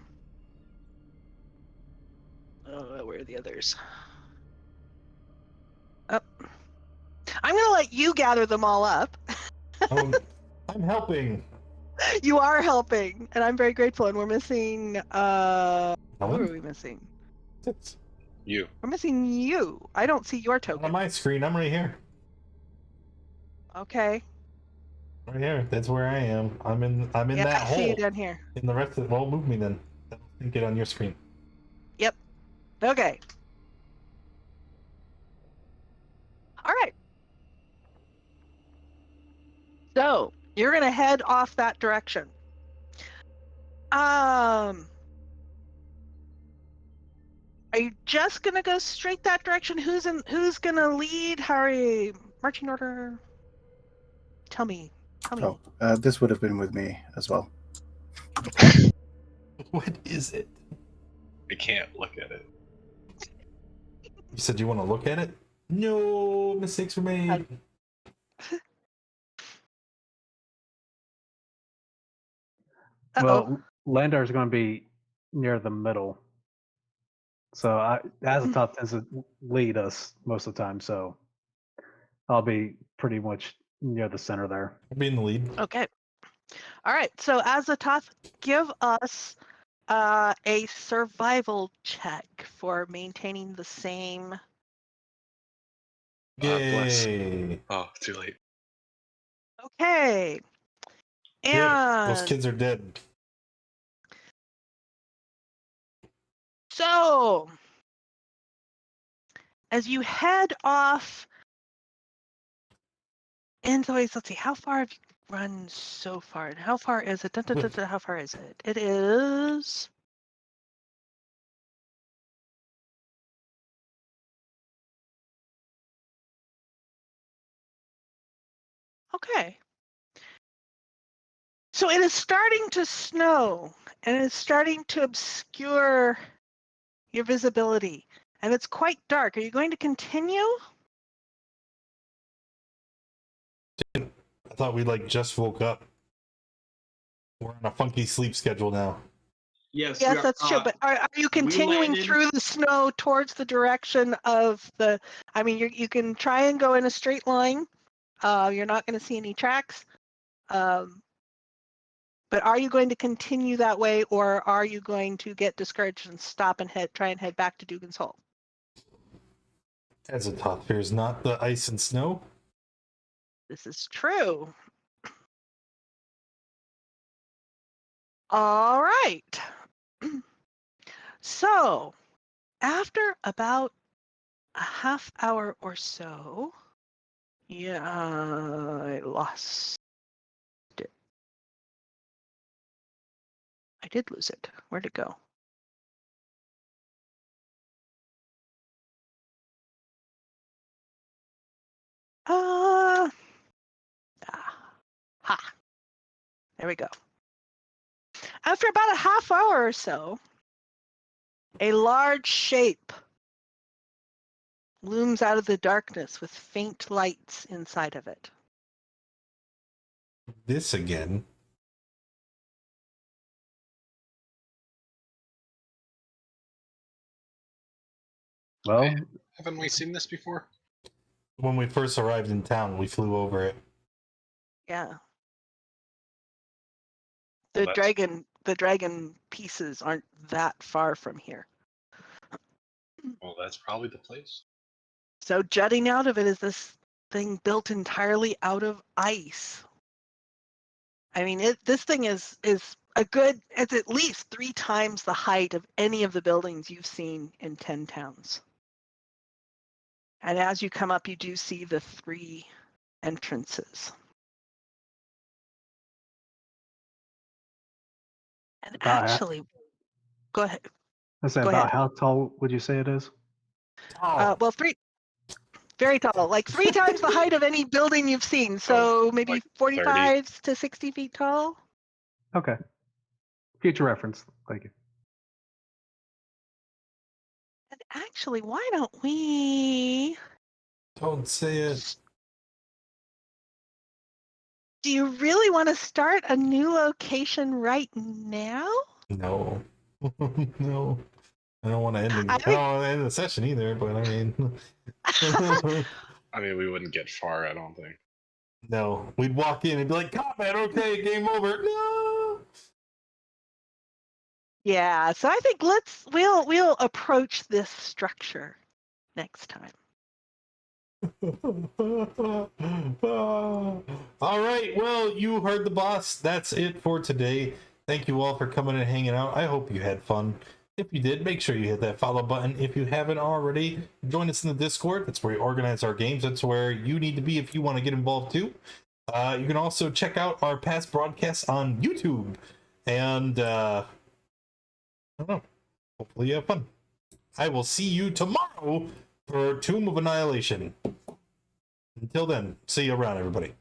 [SPEAKER 2] Where are the others? Up. I'm gonna let you gather them all up.
[SPEAKER 1] I'm helping.
[SPEAKER 2] You are helping, and I'm very grateful. And we're missing. Who are
[SPEAKER 1] Helen?
[SPEAKER 2] we missing?
[SPEAKER 1] It's
[SPEAKER 6] You.
[SPEAKER 2] We're missing you. I don't see your
[SPEAKER 1] on
[SPEAKER 2] token.
[SPEAKER 1] my screen. I'm right here.
[SPEAKER 2] Okay.
[SPEAKER 1] Right here. That's where I am. I'm in
[SPEAKER 2] Yeah,
[SPEAKER 1] that
[SPEAKER 2] I
[SPEAKER 1] hole.
[SPEAKER 2] see you down here.
[SPEAKER 1] In the rest of well, move me then. That'll get on your screen.
[SPEAKER 2] Yep. Okay. All right. So you're gonna head off that direction. Are you just gonna go straight that direction? Who's gonna lead? Harry, marching order. Tell me.
[SPEAKER 3] Oh, this would have been with me as well.
[SPEAKER 1] What is it?
[SPEAKER 6] I can't look at it.
[SPEAKER 1] You said you want to look at it? No, mistakes were made.
[SPEAKER 2] Uh-oh.
[SPEAKER 5] Well, Landar's going to be near the middle. So Azathoth tends to lead us most of the time. So I'll be pretty much near the center there.
[SPEAKER 1] I'll be in the lead.
[SPEAKER 2] Okay. All right. So Azatoth, give us a survival check for maintaining the same.
[SPEAKER 6] Bless.
[SPEAKER 1] Yay!
[SPEAKER 6] Oh, too late.
[SPEAKER 2] Okay.
[SPEAKER 1] Yeah, those
[SPEAKER 2] And
[SPEAKER 1] kids are dead.
[SPEAKER 2] so, as you head off, and so let's see, how far have you run so far? And how far is it? How far is it? It is. Okay. So it is starting to snow, and it's starting to obscure your visibility, and it's quite dark. Are you going to continue?
[SPEAKER 1] I thought we just woke up. We're on a funky sleep schedule now.
[SPEAKER 4] Yes, we
[SPEAKER 2] Yes,
[SPEAKER 4] are,
[SPEAKER 2] that's true. But are you continuing
[SPEAKER 4] landed-
[SPEAKER 2] through the snow towards the direction of the? I mean, you can try and go in a straight line. You're not going to see any tracks. But are you going to continue that way, or are you going to get discouraged and stop and try and head back to Dugan's Hole?
[SPEAKER 1] Azatoth fears not the ice and snow.
[SPEAKER 2] This is true. All right. So, after about a half hour or so, yeah, I lost it. I did lose it. Where'd it go? Ha. There we go. After about a half hour or so, a large shape looms out of the darkness with faint lights inside of it.
[SPEAKER 1] This again.
[SPEAKER 5] Well,
[SPEAKER 6] Haven't we seen this before?
[SPEAKER 1] When we first arrived in town, we flew over it.
[SPEAKER 2] Yeah.
[SPEAKER 6] Well,
[SPEAKER 2] The dragon pieces aren't that far from here.
[SPEAKER 6] Well, that's probably the place.
[SPEAKER 2] So jutting out of it is this thing built entirely out of ice. I mean, this thing is it's at least 3 times the height of any of the buildings you've seen in 10 towns. And as you come up, you do see the 3 entrances. And actually, go ahead.
[SPEAKER 5] I say
[SPEAKER 2] Go
[SPEAKER 5] about
[SPEAKER 2] ahead.
[SPEAKER 5] how tall would you say it is?
[SPEAKER 2] Well, 3, very tall, like 3 times the height of any building you've seen. So maybe
[SPEAKER 6] like
[SPEAKER 2] 45 to 60 feet tall.
[SPEAKER 5] Okay. Future reference. Thank you.
[SPEAKER 2] And actually, why don't we?
[SPEAKER 1] Don't say it.
[SPEAKER 2] Do you really want to start a new location right now?
[SPEAKER 1] No. No. I don't want to end the,
[SPEAKER 2] I
[SPEAKER 1] I don't want to end the session either, but I mean.
[SPEAKER 6] I mean, we wouldn't get far, I don't think.
[SPEAKER 1] No. We'd walk in and be like, combat, okay, game over. No.
[SPEAKER 2] Yeah, so I think we'll approach this structure next time.
[SPEAKER 1] All right, well, you heard the boss. That's it for today. Thank you all for coming and hanging out. I hope you had fun. If you did, make sure you hit that follow button. If you haven't already, join us in the Discord. That's where we organize our games. That's where you need to be if you want to get involved too. You can also check out our past broadcasts on YouTube. And I don't know. Hopefully you have fun. I will see you tomorrow for Tomb of Annihilation. Until then, see you around, everybody.